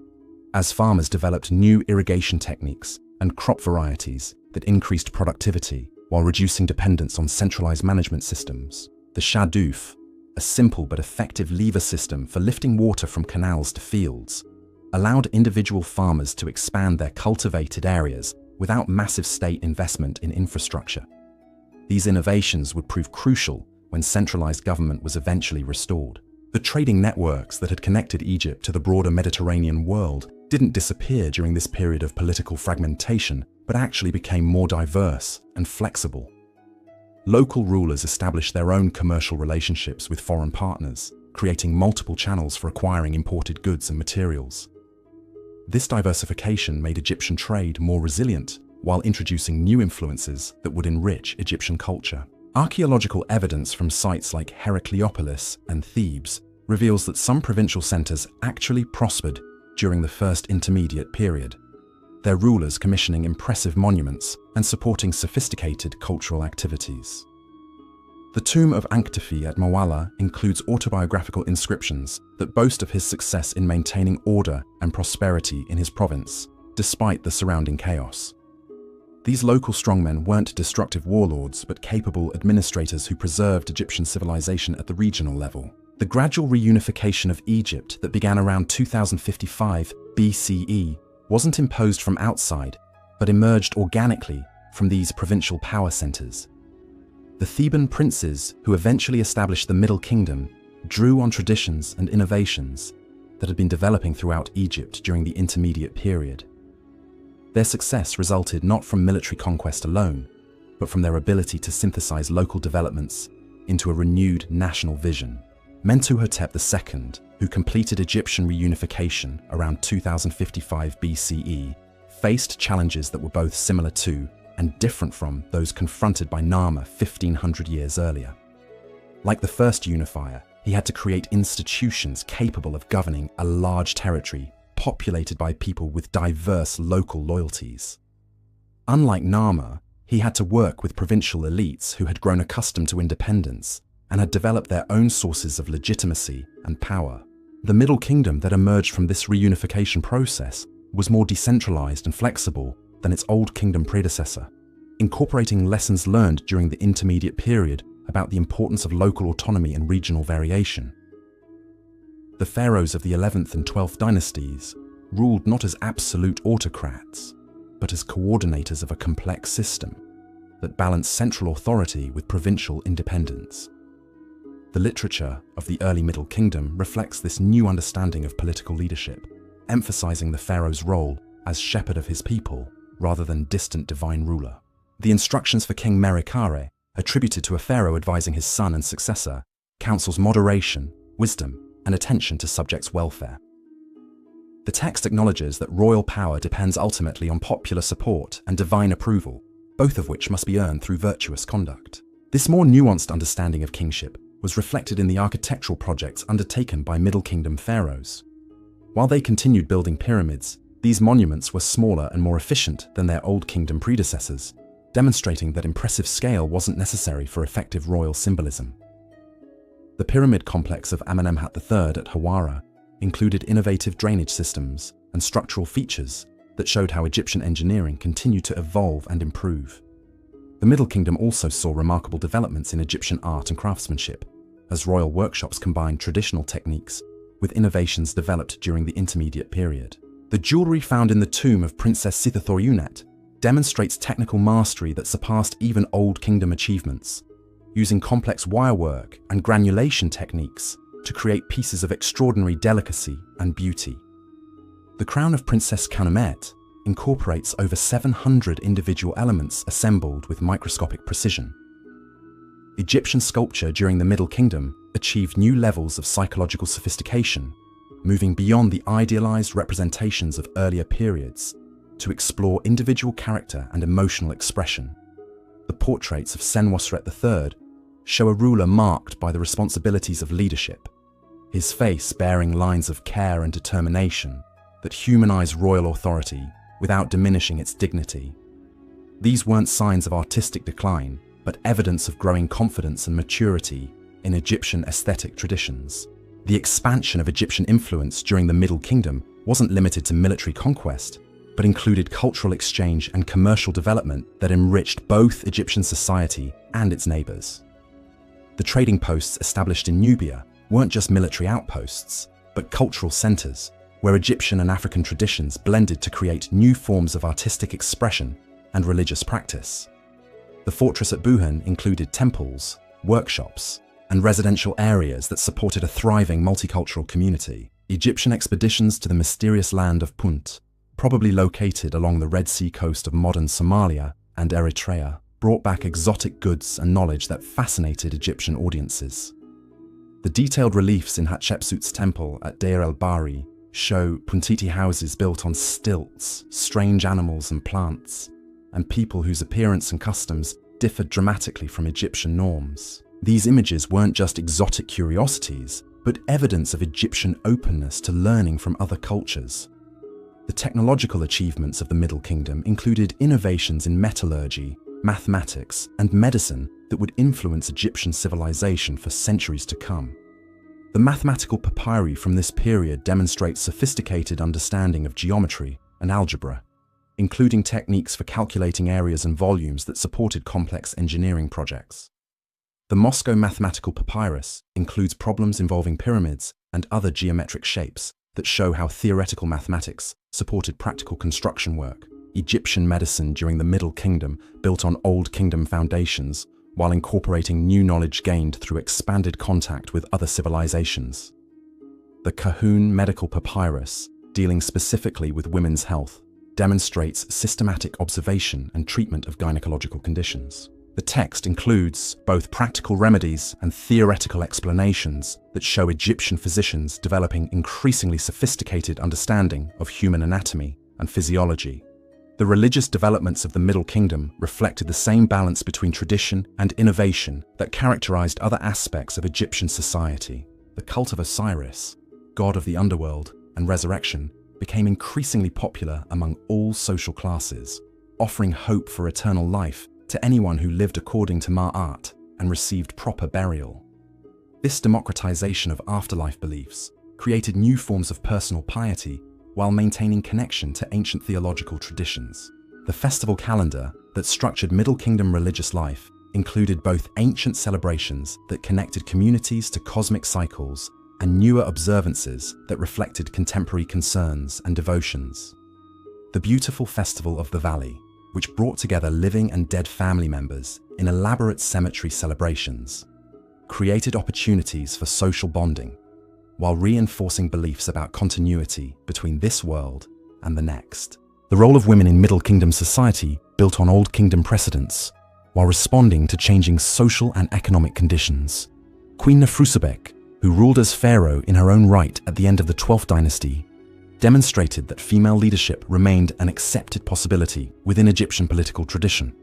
as farmers developed new irrigation techniques and crop varieties that increased productivity while reducing dependence on centralized management systems. The Shadoof, a simple but effective lever system for lifting water from canals to fields, allowed individual farmers to expand their cultivated areas without massive state investment in infrastructure. These innovations would prove crucial when centralized government was eventually restored. The trading networks that had connected Egypt to the broader Mediterranean world didn't disappear during this period of political fragmentation, but actually became more diverse and flexible. Local rulers established their own commercial relationships with foreign partners, creating multiple channels for acquiring imported goods and materials. This diversification made Egyptian trade more resilient, while introducing new influences that would enrich Egyptian culture. Archaeological evidence from sites like Heracleopolis and Thebes reveals that some provincial centers actually prospered during the First Intermediate Period, their rulers commissioning impressive monuments and supporting sophisticated cultural activities. The tomb of Anktefi at Mawala includes autobiographical inscriptions that boast of his success in maintaining order and prosperity in his province, despite the surrounding chaos. These local strongmen weren't destructive warlords, but capable administrators who preserved Egyptian civilization at the regional level. The gradual reunification of Egypt that began around 2055 BCE wasn't imposed from outside, but emerged organically from these provincial power centers. The Theban princes, who eventually established the Middle Kingdom, drew on traditions and innovations that had been developing throughout Egypt during the Intermediate Period. Their success resulted not from military conquest alone, but from their ability to synthesize local developments into a renewed national vision. Mentuhotep II, who completed Egyptian reunification around 2055 BCE, faced challenges that were both similar to and different from those confronted by Narmer 1500 years earlier. Like the first unifier, he had to create institutions capable of governing a large territory populated by people with diverse local loyalties. Unlike Narmer, he had to work with provincial elites who had grown accustomed to independence and had developed their own sources of legitimacy and power. The Middle Kingdom that emerged from this reunification process was more decentralized and flexible than its Old Kingdom predecessor, incorporating lessons learned during the Intermediate Period about the importance of local autonomy and regional variation. The pharaohs of the 11th and 12th dynasties ruled not as absolute autocrats, but as coordinators of a complex system that balanced central authority with provincial independence. The literature of the early Middle Kingdom reflects this new understanding of political leadership, emphasizing the pharaoh's role as shepherd of his people rather than distant divine ruler. The instructions for King Merikare, attributed to a pharaoh advising his son and successor, counsels moderation, wisdom, and attention to subjects' welfare. The text acknowledges that royal power depends ultimately on popular support and divine approval, both of which must be earned through virtuous conduct. This more nuanced understanding of kingship was reflected in the architectural projects undertaken by Middle Kingdom pharaohs. While they continued building pyramids, these monuments were smaller and more efficient than their Old Kingdom predecessors, demonstrating that impressive scale wasn't necessary for effective royal symbolism. The pyramid complex of Amenemhat III at Hawara included innovative drainage systems and structural features that showed how Egyptian engineering continued to evolve and improve. The Middle Kingdom also saw remarkable developments in Egyptian art and craftsmanship, as royal workshops combined traditional techniques with innovations developed during the intermediate period. The jewelry found in the tomb of Princess Sithathoryunet demonstrates technical mastery that surpassed even Old Kingdom achievements, using complex wirework and granulation techniques to create pieces of extraordinary delicacy and beauty. The crown of Princess Khanumet incorporates over 700 individual elements assembled with microscopic precision. Egyptian sculpture during the Middle Kingdom achieved new levels of psychological sophistication, moving beyond the idealized representations of earlier periods to explore individual character and emotional expression. The portraits of Senwosret III show a ruler marked by the responsibilities of leadership, his face bearing lines of care and determination that humanize royal authority without diminishing its dignity. These weren't signs of artistic decline, but evidence of growing confidence and maturity in Egyptian aesthetic traditions. The expansion of Egyptian influence during the Middle Kingdom wasn't limited to military conquest, but included cultural exchange and commercial development that enriched both Egyptian society and its neighbors. The trading posts established in Nubia weren't just military outposts, but cultural centers, where Egyptian and African traditions blended to create new forms of artistic expression and religious practice. The fortress at Buhan included temples, workshops, and residential areas that supported a thriving multicultural community. Egyptian expeditions to the mysterious land of Punt, probably located along the Red Sea coast of modern Somalia and Eritrea, brought back exotic goods and knowledge that fascinated Egyptian audiences. The detailed reliefs in Hatshepsut's temple at Deir el-Bahri show Puntiti houses built on stilts, strange animals and plants, and people whose appearance and customs differed dramatically from Egyptian norms. These images weren't just exotic curiosities, but evidence of Egyptian openness to learning from other cultures. The technological achievements of the Middle Kingdom included innovations in metallurgy, mathematics, and medicine that would influence Egyptian civilization for centuries to come. The mathematical papyri from this period demonstrate sophisticated understanding of geometry and algebra, including techniques for calculating areas and volumes that supported complex engineering projects. The Moscow Mathematical Papyrus includes problems involving pyramids and other geometric shapes that show how theoretical mathematics supported practical construction work. Egyptian medicine during the Middle Kingdom built on Old Kingdom foundations while incorporating new knowledge gained through expanded contact with other civilizations. The Kahun Medical Papyrus, dealing specifically with women's health, demonstrates systematic observation and treatment of gynecological conditions. The text includes both practical remedies and theoretical explanations that show Egyptian physicians developing increasingly sophisticated understanding of human anatomy and physiology. The religious developments of the Middle Kingdom reflected the same balance between tradition and innovation that characterized other aspects of Egyptian society. The cult of Osiris, god of the underworld and resurrection, became increasingly popular among all social classes, offering hope for eternal life to anyone who lived according to Ma'at and received proper burial. This democratization of afterlife beliefs created new forms of personal piety while maintaining connection to ancient theological traditions. The festival calendar that structured Middle Kingdom religious life included both ancient celebrations that connected communities to cosmic cycles and newer observances that reflected contemporary concerns and devotions. The beautiful Festival of the Valley, which brought together living and dead family members in elaborate cemetery celebrations, created opportunities for social bonding, while reinforcing beliefs about continuity between this world and the next. The role of women in Middle Kingdom society built on Old Kingdom precedents, while responding to changing social and economic conditions. Queen Nefrusobek, who ruled as pharaoh in her own right at the end of the 12th dynasty, demonstrated that female leadership remained an accepted possibility within Egyptian political tradition.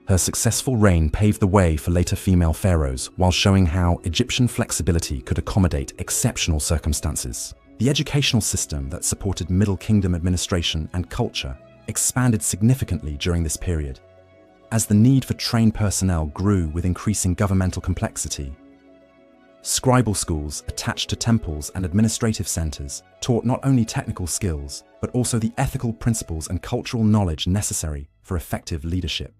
Her successful reign paved the way for later female pharaohs while showing how Egyptian flexibility could accommodate exceptional circumstances. The educational system that supported Middle Kingdom administration and culture expanded significantly during this period. As the need for trained personnel grew with increasing governmental complexity, scribal schools attached to temples and administrative centers taught not only technical skills, but also the ethical principles and cultural knowledge necessary for effective leadership.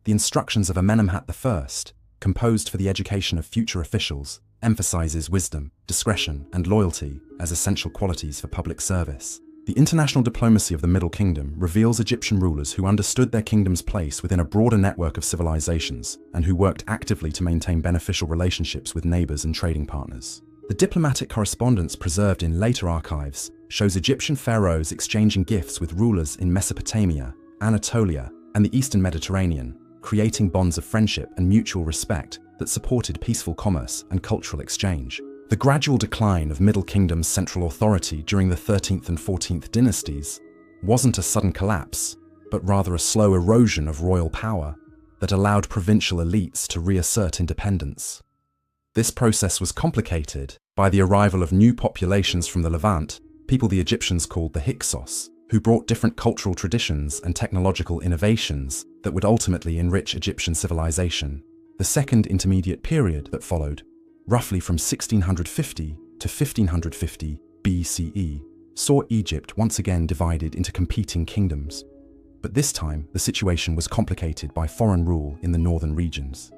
The instructions of Amenemhat I, composed for the education of future officials, emphasizes wisdom, discretion, and loyalty as essential qualities for public service. The international diplomacy of the Middle Kingdom reveals Egyptian rulers who understood their kingdom's place within a broader network of civilizations and who worked actively to maintain beneficial relationships with neighbors and trading partners. The diplomatic correspondence preserved in later archives shows Egyptian pharaohs exchanging gifts with rulers in Mesopotamia, Anatolia, and the Eastern Mediterranean, creating bonds of friendship and mutual respect that supported peaceful commerce and cultural exchange. The gradual decline of Middle Kingdom's central authority during the 13th and 14th dynasties wasn't a sudden collapse, but rather a slow erosion of royal power that allowed provincial elites to reassert independence. This process was complicated by the arrival of new populations from the Levant, people the Egyptians called the Hyksos, who brought different cultural traditions and technological innovations that would ultimately enrich Egyptian civilization. The second intermediate period that followed, roughly from 1650 to 1550 BCE, saw Egypt once again divided into competing kingdoms. But this time, the situation was complicated by foreign rule in the northern regions.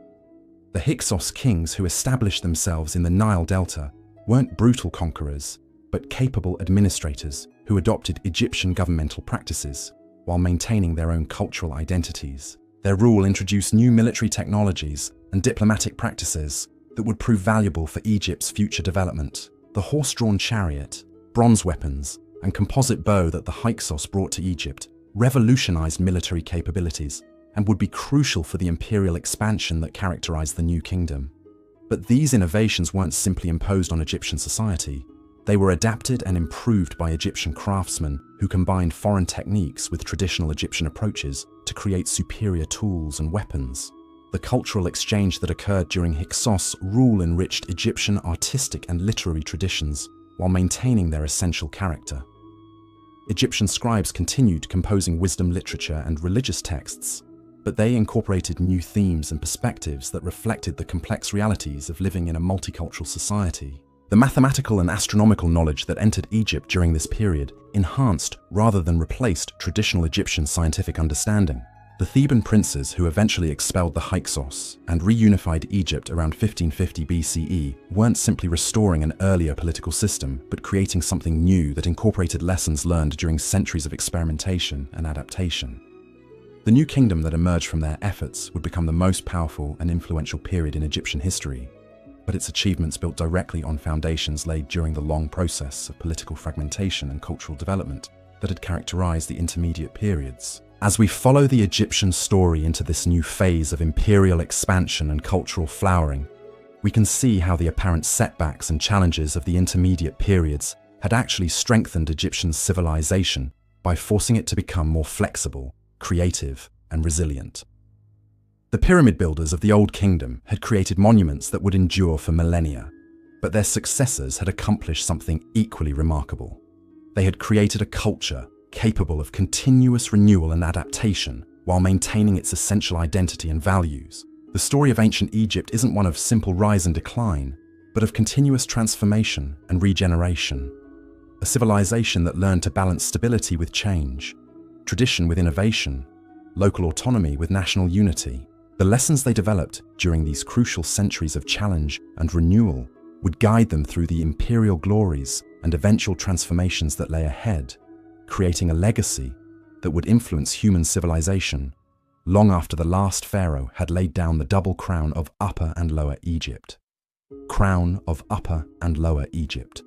The Hyksos kings who established themselves in the Nile Delta weren't brutal conquerors, but capable administrators who adopted Egyptian governmental practices while maintaining their own cultural identities. Their rule introduced new military technologies and diplomatic practices that would prove valuable for Egypt's future development. The horse-drawn chariot, bronze weapons, and composite bow that the Hyksos brought to Egypt revolutionized military capabilities and would be crucial for the imperial expansion that characterized the new kingdom. But these innovations weren't simply imposed on Egyptian society. They were adapted and improved by Egyptian craftsmen who combined foreign techniques with traditional Egyptian approaches to create superior tools and weapons. The cultural exchange that occurred during Hyksos rule enriched Egyptian artistic and literary traditions while maintaining their essential character. Egyptian scribes continued composing wisdom literature and religious texts, but they incorporated new themes and perspectives that reflected the complex realities of living in a multicultural society. The mathematical and astronomical knowledge that entered Egypt during this period enhanced rather than replaced traditional Egyptian scientific understanding. The Theban princes who eventually expelled the Hyksos and reunified Egypt around 1550 BCE weren't simply restoring an earlier political system, but creating something new that incorporated lessons learned during centuries of experimentation and adaptation. The new kingdom that emerged from their efforts would become the most powerful and influential period in Egyptian history, but its achievements built directly on foundations laid during the long process of political fragmentation and cultural development that had characterized the intermediate periods. As we follow the Egyptian story into this new phase of imperial expansion and cultural flowering, we can see how the apparent setbacks and challenges of the intermediate periods had actually strengthened Egyptian civilization by forcing it to become more flexible, creative, and resilient. The pyramid builders of the Old Kingdom had created monuments that would endure for millennia, but their successors had accomplished something equally remarkable. They had created a culture capable of continuous renewal and adaptation while maintaining its essential identity and values. The story of ancient Egypt isn't one of simple rise and decline, but of continuous transformation and regeneration. A civilization that learned to balance stability with change, tradition with innovation, local autonomy with national unity. The lessons they developed during these crucial centuries of challenge and renewal would guide them through the imperial glories and eventual transformations that lay ahead, creating a legacy that would influence human civilization long after the last pharaoh had laid down the double crown of Upper and Lower Egypt. Crown of Upper and Lower Egypt.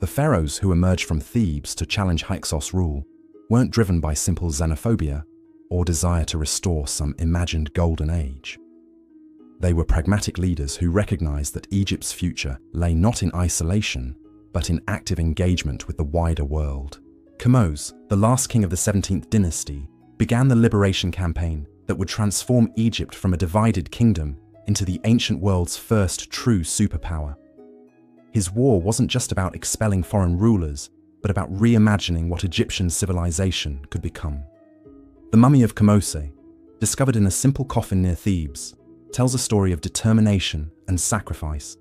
The pharaohs who emerged from Thebes to challenge Hyksos rule weren't driven by simple xenophobia or desire to restore some imagined golden age. They were pragmatic leaders who recognized that Egypt's future lay not in isolation, but in active engagement with the wider world. Kamose, the last king of the 17th dynasty, began the liberation campaign that would transform Egypt from a divided kingdom into the ancient world's first true superpower. His war wasn't just about expelling foreign rulers, but about reimagining what Egyptian civilization could become. The mummy of Kamose, discovered in a simple coffin near Thebes, tells a story of determination and sacrifice.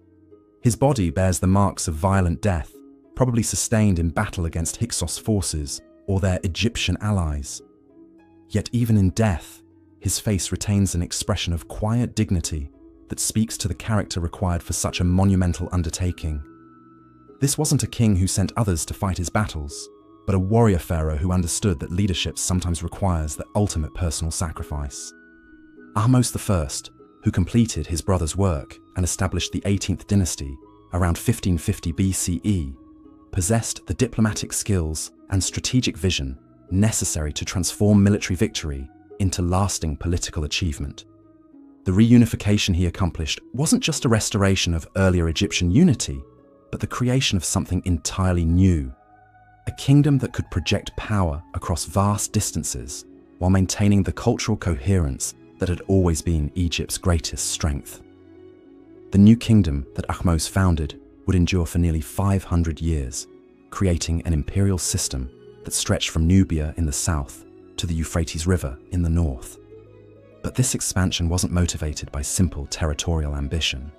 His body bears the marks of violent death, probably sustained in battle against Hyksos forces or their Egyptian allies. Yet even in death, his face retains an expression of quiet dignity that speaks to the character required for such a monumental undertaking. This wasn't a king who sent others to fight his battles, but a warrior pharaoh who understood that leadership sometimes requires the ultimate personal sacrifice. Ahmose I, who completed his brother's work and established the 18th dynasty around 1550 BCE, possessed the diplomatic skills and strategic vision necessary to transform military victory into lasting political achievement. The reunification he accomplished wasn't just a restoration of earlier Egyptian unity, but the creation of something entirely new, a kingdom that could project power across vast distances while maintaining the cultural coherence that had always been Egypt's greatest strength. The new kingdom that Ahmose founded would endure for nearly 500 years, creating an imperial system that stretched from Nubia in the south to the Euphrates River in the north. But this expansion wasn't motivated by simple territorial ambition.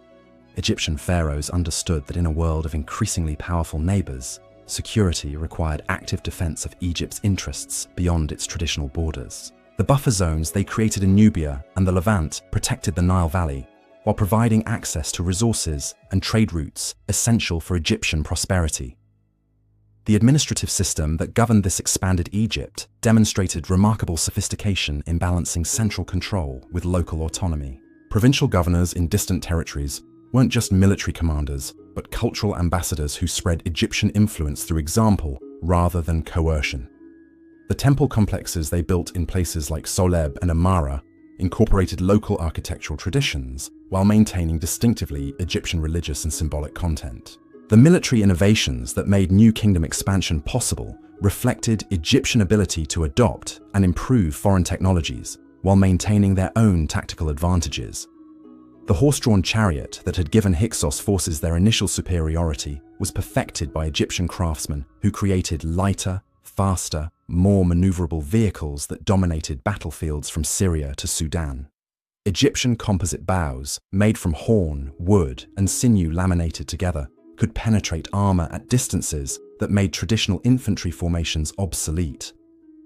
Egyptian pharaohs understood that in a world of increasingly powerful neighbors, security required active defense of Egypt's interests beyond its traditional borders. The buffer zones they created in Nubia and the Levant protected the Nile Valley, while providing access to resources and trade routes essential for Egyptian prosperity. The administrative system that governed this expanded Egypt demonstrated remarkable sophistication in balancing central control with local autonomy. Provincial governors in distant territories weren't just military commanders, but cultural ambassadors who spread Egyptian influence through example rather than coercion. The temple complexes they built in places like Soleb and Amara incorporated local architectural traditions while maintaining distinctively Egyptian religious and symbolic content. The military innovations that made New Kingdom expansion possible reflected Egyptian ability to adopt and improve foreign technologies while maintaining their own tactical advantages. The horse-drawn chariot that had given Hyksos forces their initial superiority was perfected by Egyptian craftsmen who created lighter, faster, more maneuverable vehicles that dominated battlefields from Syria to Sudan. Egyptian composite bows, made from horn, wood, and sinew laminated together, could penetrate armor at distances that made traditional infantry formations obsolete.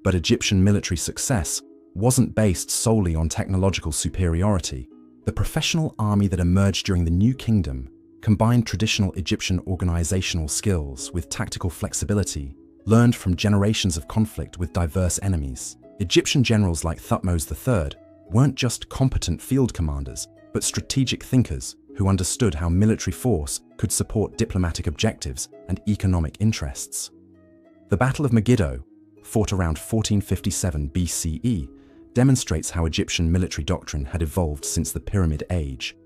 But Egyptian military success wasn't based solely on technological superiority. The professional army that emerged during the New Kingdom combined traditional Egyptian organizational skills with tactical flexibility learned from generations of conflict with diverse enemies. Egyptian generals like Thutmose III weren't just competent field commanders, but strategic thinkers who understood how military force could support diplomatic objectives and economic interests. The Battle of Megiddo, fought around 1457 BCE, demonstrates how Egyptian military doctrine had evolved since the Pyramid Age.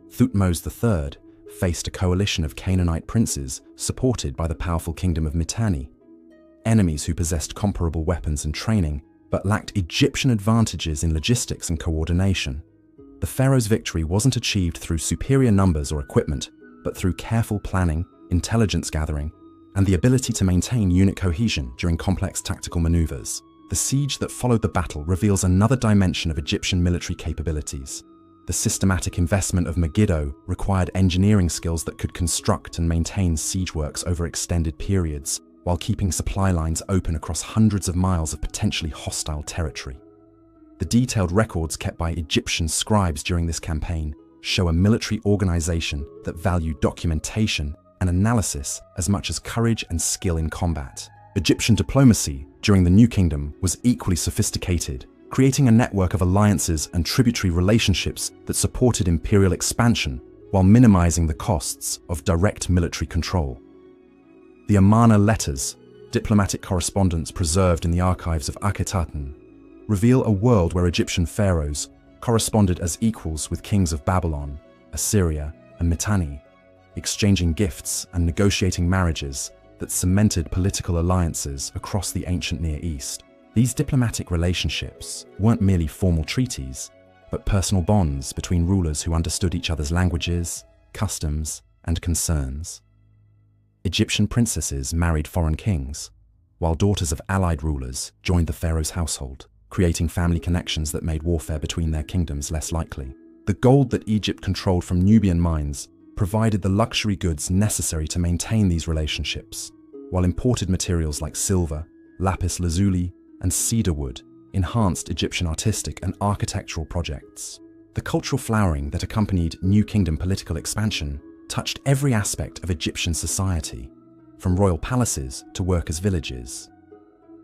Thutmose III faced a coalition of Canaanite princes supported by the powerful kingdom of Mitanni, enemies who possessed comparable weapons and training, but lacked Egyptian advantages in logistics and coordination. The pharaoh's victory wasn't achieved through superior numbers or equipment, but through careful planning, intelligence gathering, and the ability to maintain unit cohesion during complex tactical maneuvers. The siege that followed the battle reveals another dimension of Egyptian military capabilities. The systematic investment of Megiddo required engineering skills that could construct and maintain siege works over extended periods, while keeping supply lines open across hundreds of miles of potentially hostile territory. The detailed records kept by Egyptian scribes during this campaign show a military organization that valued documentation and analysis as much as courage and skill in combat. Egyptian diplomacy during the New Kingdom was equally sophisticated, creating a network of alliances and tributary relationships that supported imperial expansion while minimizing the costs of direct military control. The Amarna letters, diplomatic correspondence preserved in the archives of Akhetaten, reveal a world where Egyptian pharaohs corresponded as equals with kings of Babylon, Assyria, and Mitanni, exchanging gifts and negotiating marriages that cemented political alliances across the ancient Near East. These diplomatic relationships weren't merely formal treaties, but personal bonds between rulers who understood each other's languages, customs, and concerns. Egyptian princesses married foreign kings, while daughters of allied rulers joined the pharaoh's household, creating family connections that made warfare between their kingdoms less likely. The gold that Egypt controlled from Nubian mines provided the luxury goods necessary to maintain these relationships, while imported materials like silver, lapis lazuli, and cedar wood enhanced Egyptian artistic and architectural projects. The cultural flowering that accompanied New Kingdom political expansion touched every aspect of Egyptian society, from royal palaces to workers' villages.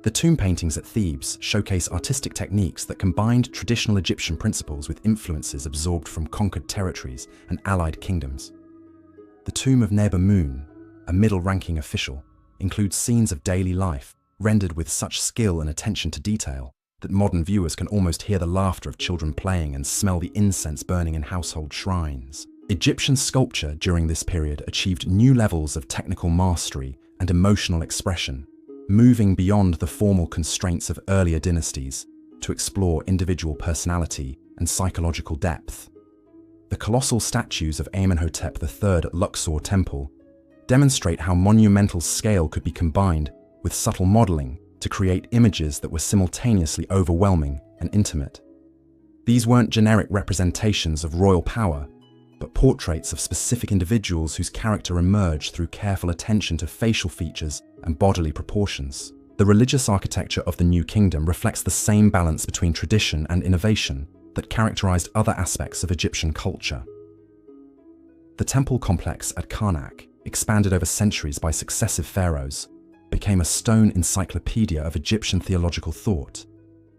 The tomb paintings at Thebes showcase artistic techniques that combined traditional Egyptian principles with influences absorbed from conquered territories and allied kingdoms. The tomb of Nebumun, a middle-ranking official, includes scenes of daily life rendered with such skill and attention to detail that modern viewers can almost hear the laughter of children playing and smell the incense burning in household shrines. Egyptian sculpture during this period achieved new levels of technical mastery and emotional expression, moving beyond the formal constraints of earlier dynasties to explore individual personality and psychological depth. The colossal statues of Amenhotep III at Luxor Temple demonstrate how monumental scale could be combined with subtle modeling to create images that were simultaneously overwhelming and intimate. These weren't generic representations of royal power, but portraits of specific individuals whose character emerged through careful attention to facial features and bodily proportions. The religious architecture of the New Kingdom reflects the same balance between tradition and innovation that characterized other aspects of Egyptian culture. The temple complex at Karnak, expanded over centuries by successive pharaohs, became a stone encyclopedia of Egyptian theological thought,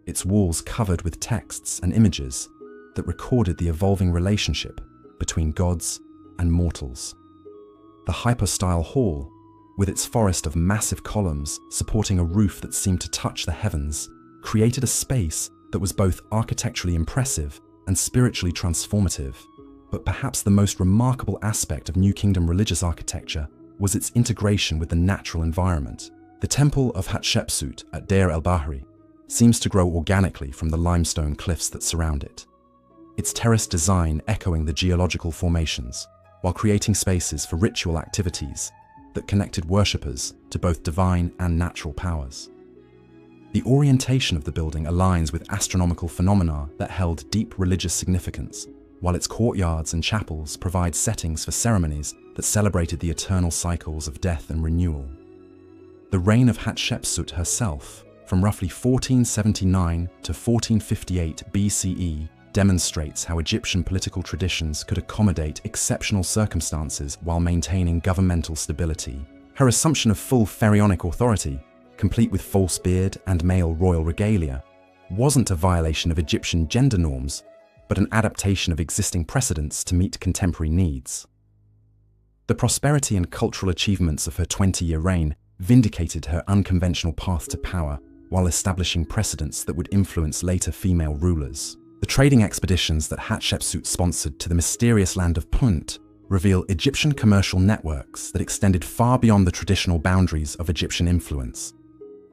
its walls covered with texts and images that recorded the evolving relationship between gods and mortals. The hypostyle hall, with its forest of massive columns supporting a roof that seemed to touch the heavens, created a space that was both architecturally impressive and spiritually transformative. But perhaps the most remarkable aspect of New Kingdom religious architecture was its integration with the natural environment. The Temple of Hatshepsut at Deir el-Bahri seems to grow organically from the limestone cliffs that surround it, its terraced design echoing the geological formations, while creating spaces for ritual activities that connected worshippers to both divine and natural powers. The orientation of the building aligns with astronomical phenomena that held deep religious significance, while its courtyards and chapels provide settings for ceremonies that celebrated the eternal cycles of death and renewal. The reign of Hatshepsut herself, from roughly 1479 to 1458 BCE, demonstrates how Egyptian political traditions could accommodate exceptional circumstances while maintaining governmental stability. Her assumption of full pharaonic authority, complete with false beard and male royal regalia, wasn't a violation of Egyptian gender norms, but an adaptation of existing precedents to meet contemporary needs. The prosperity and cultural achievements of her 20-year reign vindicated her unconventional path to power while establishing precedents that would influence later female rulers. The trading expeditions that Hatshepsut sponsored to the mysterious land of Punt reveal Egyptian commercial networks that extended far beyond the traditional boundaries of Egyptian influence.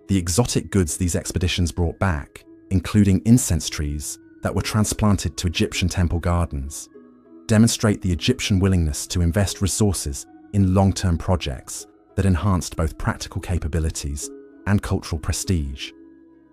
The exotic goods these expeditions brought back, including incense trees that were transplanted to Egyptian temple gardens, demonstrate the Egyptian willingness to invest resources in long-term projects that enhanced both practical capabilities and cultural prestige.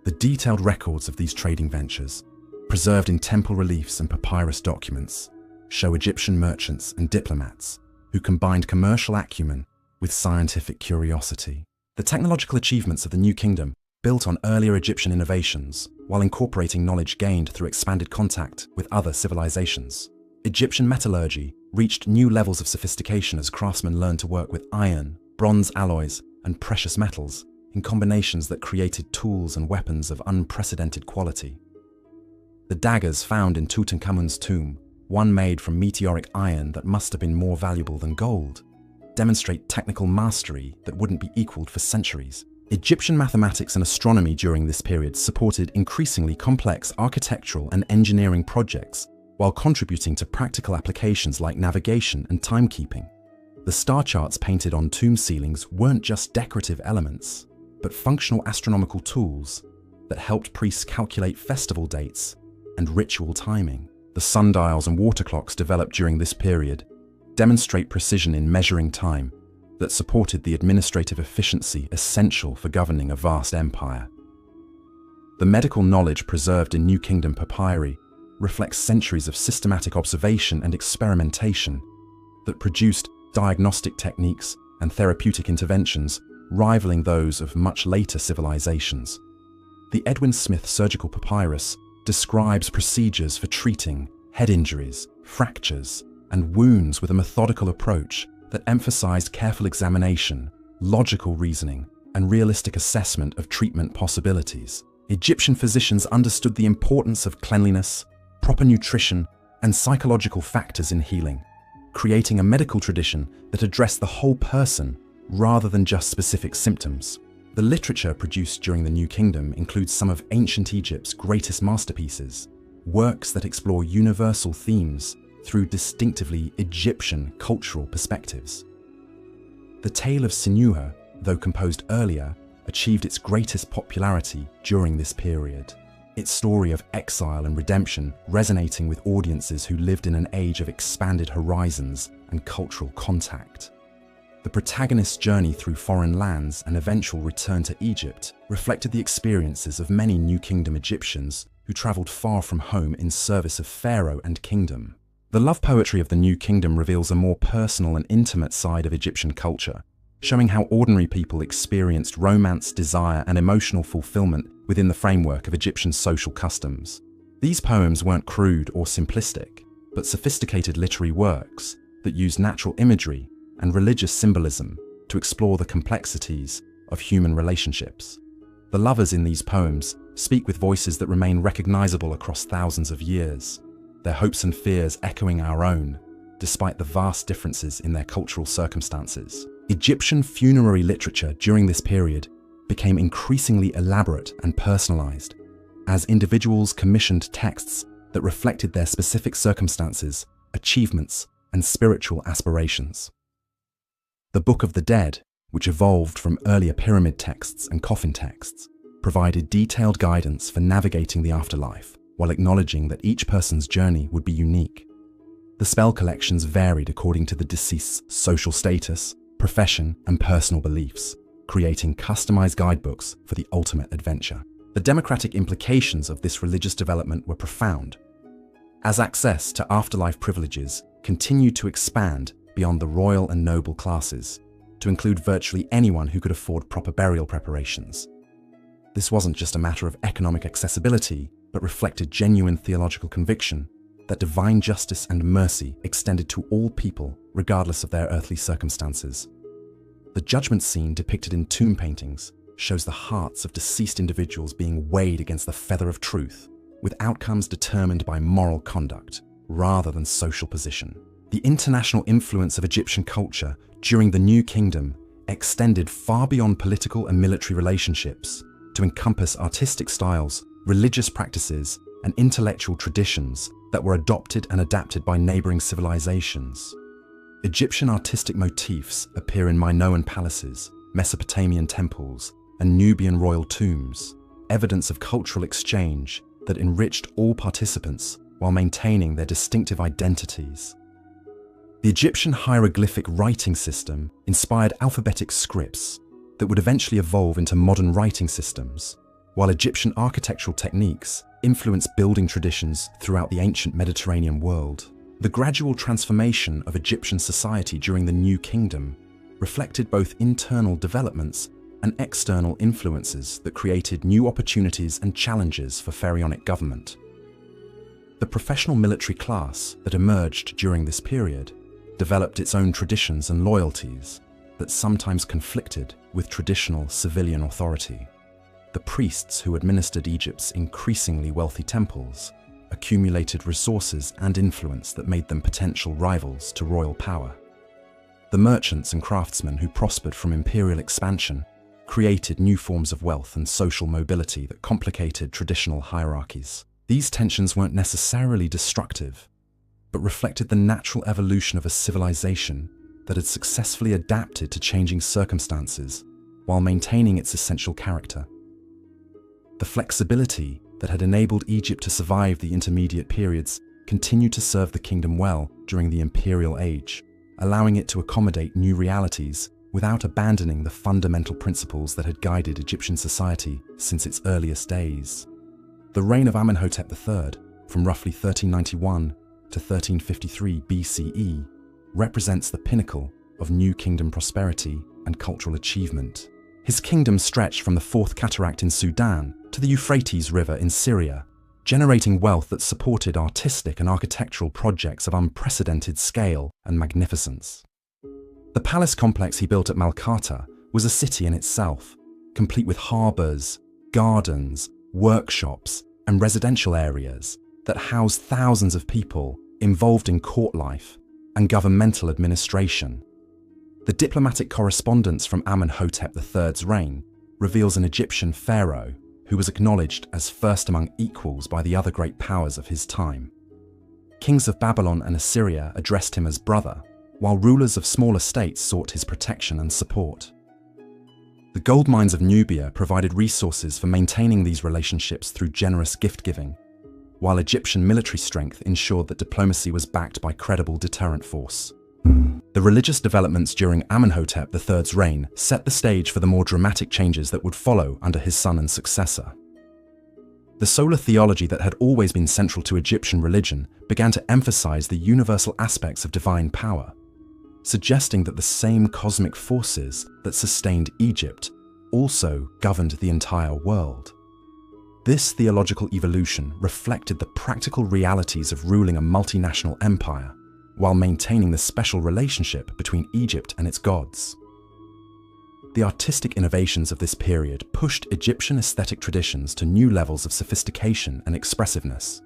The detailed records of these trading ventures, preserved in temple reliefs and papyrus documents, show Egyptian merchants and diplomats who combined commercial acumen with scientific curiosity. The technological achievements of the New Kingdom built on earlier Egyptian innovations while incorporating knowledge gained through expanded contact with other civilizations. Egyptian metallurgy reached new levels of sophistication as craftsmen learned to work with iron, bronze alloys, and precious metals in combinations that created tools and weapons of unprecedented quality. The daggers found in Tutankhamun's tomb, one made from meteoric iron that must have been more valuable than gold, demonstrate technical mastery that wouldn't be equaled for centuries. Egyptian mathematics and astronomy during this period supported increasingly complex architectural and engineering projects while contributing to practical applications like navigation and timekeeping. The star charts painted on tomb ceilings weren't just decorative elements, but functional astronomical tools that helped priests calculate festival dates and ritual timing. The sundials and water clocks developed during this period demonstrate precision in measuring time that supported the administrative efficiency essential for governing a vast empire. The medical knowledge preserved in New Kingdom papyri reflects centuries of systematic observation and experimentation that produced diagnostic techniques and therapeutic interventions rivaling those of much later civilizations. The Edwin Smith Surgical Papyrus describes procedures for treating head injuries, fractures, and wounds with a methodical approach that emphasized careful examination, logical reasoning, and realistic assessment of treatment possibilities. Egyptian physicians understood the importance of cleanliness, proper nutrition, and psychological factors in healing, creating a medical tradition that addressed the whole person rather than just specific symptoms. The literature produced during the New Kingdom includes some of ancient Egypt's greatest masterpieces, works that explore universal themes through distinctively Egyptian cultural perspectives. The Tale of Sinuhe, though composed earlier, achieved its greatest popularity during this period. Its story of exile and redemption resonating with audiences who lived in an age of expanded horizons and cultural contact. The protagonist's journey through foreign lands and eventual return to Egypt reflected the experiences of many New Kingdom Egyptians who traveled far from home in service of Pharaoh and kingdom. The love poetry of the New Kingdom reveals a more personal and intimate side of Egyptian culture, showing how ordinary people experienced romance, desire, and emotional fulfillment within the framework of Egyptian social customs. These poems weren't crude or simplistic, but sophisticated literary works that used natural imagery and religious symbolism to explore the complexities of human relationships. The lovers in these poems speak with voices that remain recognizable across thousands of years, their hopes and fears echoing our own, despite the vast differences in their cultural circumstances. Egyptian funerary literature during this period became increasingly elaborate and personalized, as individuals commissioned texts that reflected their specific circumstances, achievements, and spiritual aspirations. The Book of the Dead, which evolved from earlier pyramid texts and coffin texts, provided detailed guidance for navigating the afterlife, while acknowledging that each person's journey would be unique. The spell collections varied according to the deceased's social status, profession, and personal beliefs, creating customized guidebooks for the ultimate adventure. The democratic implications of this religious development were profound, as access to afterlife privileges continued to expand beyond the royal and noble classes, to include virtually anyone who could afford proper burial preparations. This wasn't just a matter of economic accessibility, but reflected genuine theological conviction that divine justice and mercy extended to all people, regardless of their earthly circumstances. The judgment scene depicted in tomb paintings shows the hearts of deceased individuals being weighed against the feather of truth, with outcomes determined by moral conduct rather than social position. The international influence of Egyptian culture during the New Kingdom extended far beyond political and military relationships to encompass artistic styles, religious practices, and intellectual traditions that were adopted and adapted by neighboring civilizations. Egyptian artistic motifs appear in Minoan palaces, Mesopotamian temples, and Nubian royal tombs, evidence of cultural exchange that enriched all participants while maintaining their distinctive identities. The Egyptian hieroglyphic writing system inspired alphabetic scripts that would eventually evolve into modern writing systems, while Egyptian architectural techniques influenced building traditions throughout the ancient Mediterranean world. The gradual transformation of Egyptian society during the New Kingdom reflected both internal developments and external influences that created new opportunities and challenges for pharaonic government. The professional military class that emerged during this period developed its own traditions and loyalties that sometimes conflicted with traditional civilian authority. The priests who administered Egypt's increasingly wealthy temples accumulated resources and influence that made them potential rivals to royal power. The merchants and craftsmen who prospered from imperial expansion created new forms of wealth and social mobility that complicated traditional hierarchies. These tensions weren't necessarily destructive, but reflected the natural evolution of a civilization that had successfully adapted to changing circumstances while maintaining its essential character. The flexibility that had enabled Egypt to survive the intermediate periods continued to serve the kingdom well during the imperial age, allowing it to accommodate new realities without abandoning the fundamental principles that had guided Egyptian society since its earliest days. The reign of Amenhotep III, from roughly 1391 to 1353 BCE, represents the pinnacle of New Kingdom prosperity and cultural achievement. His kingdom stretched from the Fourth Cataract in Sudan to the Euphrates River in Syria, generating wealth that supported artistic and architectural projects of unprecedented scale and magnificence. The palace complex he built at Malkata was a city in itself, complete with harbours, gardens, workshops, and residential areas that housed thousands of people involved in court life and governmental administration. The diplomatic correspondence from Amenhotep III's reign reveals an Egyptian pharaoh who was acknowledged as first among equals by the other great powers of his time. Kings of Babylon and Assyria addressed him as brother, while rulers of smaller states sought his protection and support. The gold mines of Nubia provided resources for maintaining these relationships through generous gift-giving, while Egyptian military strength ensured that diplomacy was backed by credible deterrent force. The religious developments during Amenhotep III's reign set the stage for the more dramatic changes that would follow under his son and successor. The solar theology that had always been central to Egyptian religion began to emphasize the universal aspects of divine power, suggesting that the same cosmic forces that sustained Egypt also governed the entire world. This theological evolution reflected the practical realities of ruling a multinational empire, while maintaining the special relationship between Egypt and its gods. The artistic innovations of this period pushed Egyptian aesthetic traditions to new levels of sophistication and expressiveness.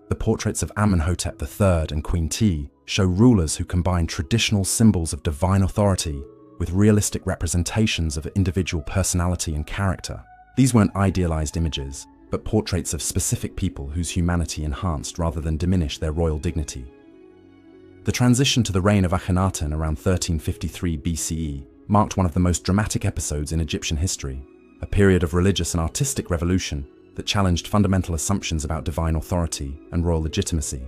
The portraits of Amenhotep III and Queen Tiye show rulers who combined traditional symbols of divine authority with realistic representations of individual personality and character. These weren't idealized images, but portraits of specific people whose humanity enhanced rather than diminished their royal dignity. The transition to the reign of Akhenaten around 1353 BCE marked one of the most dramatic episodes in Egyptian history, a period of religious and artistic revolution that challenged fundamental assumptions about divine authority and royal legitimacy.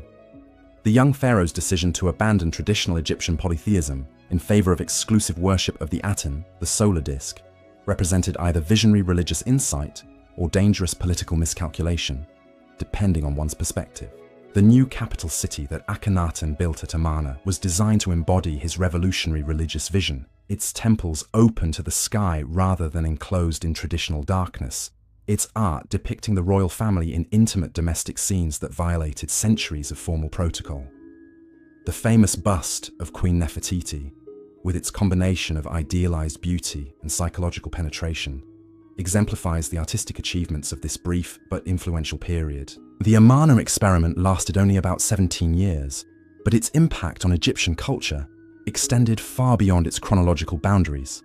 The young pharaoh's decision to abandon traditional Egyptian polytheism in favor of exclusive worship of the Aten, the solar disk, represented either visionary religious insight or dangerous political miscalculation, depending on one's perspective. The new capital city that Akhenaten built at Amarna was designed to embody his revolutionary religious vision, its temples open to the sky rather than enclosed in traditional darkness, its art depicting the royal family in intimate domestic scenes that violated centuries of formal protocol. The famous bust of Queen Nefertiti, with its combination of idealized beauty and psychological penetration, exemplifies the artistic achievements of this brief but influential period. The Amarna experiment lasted only about 17 years, but its impact on Egyptian culture extended far beyond its chronological boundaries.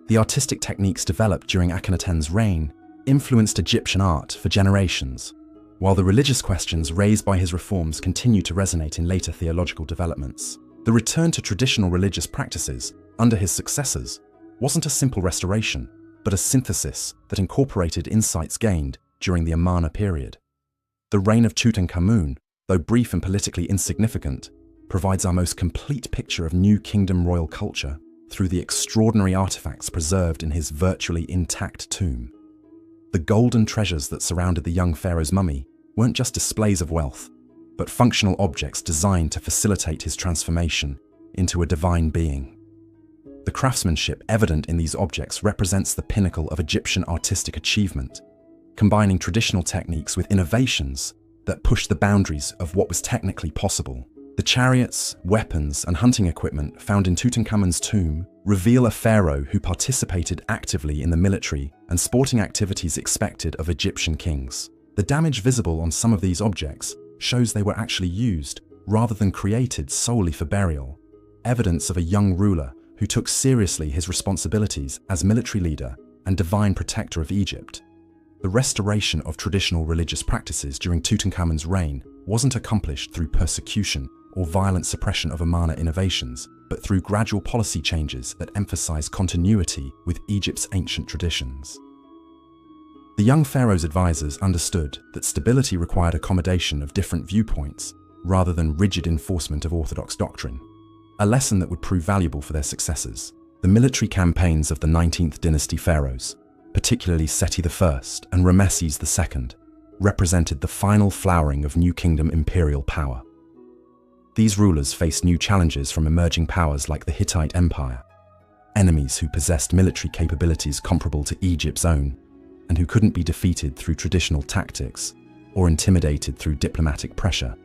The artistic techniques developed during Akhenaten's reign influenced Egyptian art for generations, while the religious questions raised by his reforms continued to resonate in later theological developments. The return to traditional religious practices under his successors wasn't a simple restoration, but a synthesis that incorporated insights gained during the Amarna period. The reign of Tutankhamun, though brief and politically insignificant, provides our most complete picture of New Kingdom royal culture through the extraordinary artifacts preserved in his virtually intact tomb. The golden treasures that surrounded the young pharaoh's mummy weren't just displays of wealth, but functional objects designed to facilitate his transformation into a divine being. The craftsmanship evident in these objects represents the pinnacle of Egyptian artistic achievement, combining traditional techniques with innovations that pushed the boundaries of what was technically possible. The chariots, weapons, and hunting equipment found in Tutankhamun's tomb reveal a pharaoh who participated actively in the military and sporting activities expected of Egyptian kings. The damage visible on some of these objects shows they were actually used rather than created solely for burial, evidence of a young ruler who took seriously his responsibilities as military leader and divine protector of Egypt. The restoration of traditional religious practices during Tutankhamun's reign wasn't accomplished through persecution or violent suppression of Amarna innovations, but through gradual policy changes that emphasize continuity with Egypt's ancient traditions. The young pharaoh's advisors understood that stability required accommodation of different viewpoints rather than rigid enforcement of orthodox doctrine, a lesson that would prove valuable for their successors. The military campaigns of the 19th dynasty pharaohs, particularly Seti I and Ramesses II, represented the final flowering of New Kingdom imperial power. These rulers faced new challenges from emerging powers like the Hittite Empire, enemies who possessed military capabilities comparable to Egypt's own, and who couldn't be defeated through traditional tactics or intimidated through diplomatic pressure.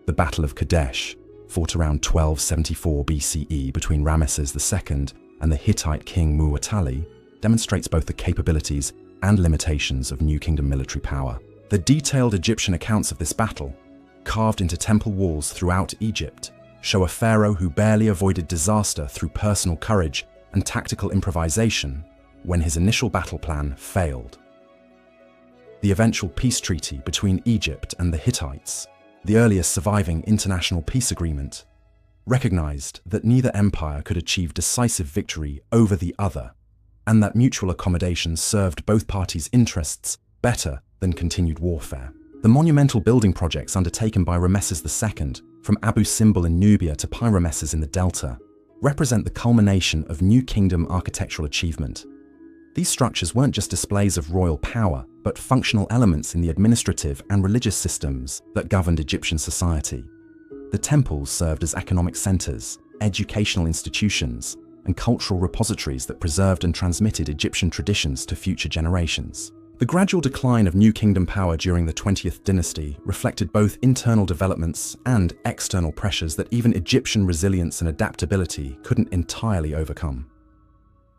The Battle of Kadesh, fought around 1274 BCE between Ramesses II and the Hittite king Muwatalli, demonstrates both the capabilities and limitations of New Kingdom military power. The detailed Egyptian accounts of this battle, carved into temple walls throughout Egypt, show a pharaoh who barely avoided disaster through personal courage and tactical improvisation when his initial battle plan failed. The eventual peace treaty between Egypt and the Hittites, the earliest surviving international peace agreement, recognized that neither empire could achieve decisive victory over the other, and that mutual accommodation served both parties' interests better than continued warfare. The monumental building projects undertaken by Ramesses II, from Abu Simbel in Nubia to Pi-Ramesses in the Delta, represent the culmination of New Kingdom architectural achievement. These structures weren't just displays of royal power, but functional elements in the administrative and religious systems that governed Egyptian society. The temples served as economic centers, educational institutions, and cultural repositories that preserved and transmitted Egyptian traditions to future generations. The gradual decline of New Kingdom power during the 20th dynasty reflected both internal developments and external pressures that even Egyptian resilience and adaptability couldn't entirely overcome.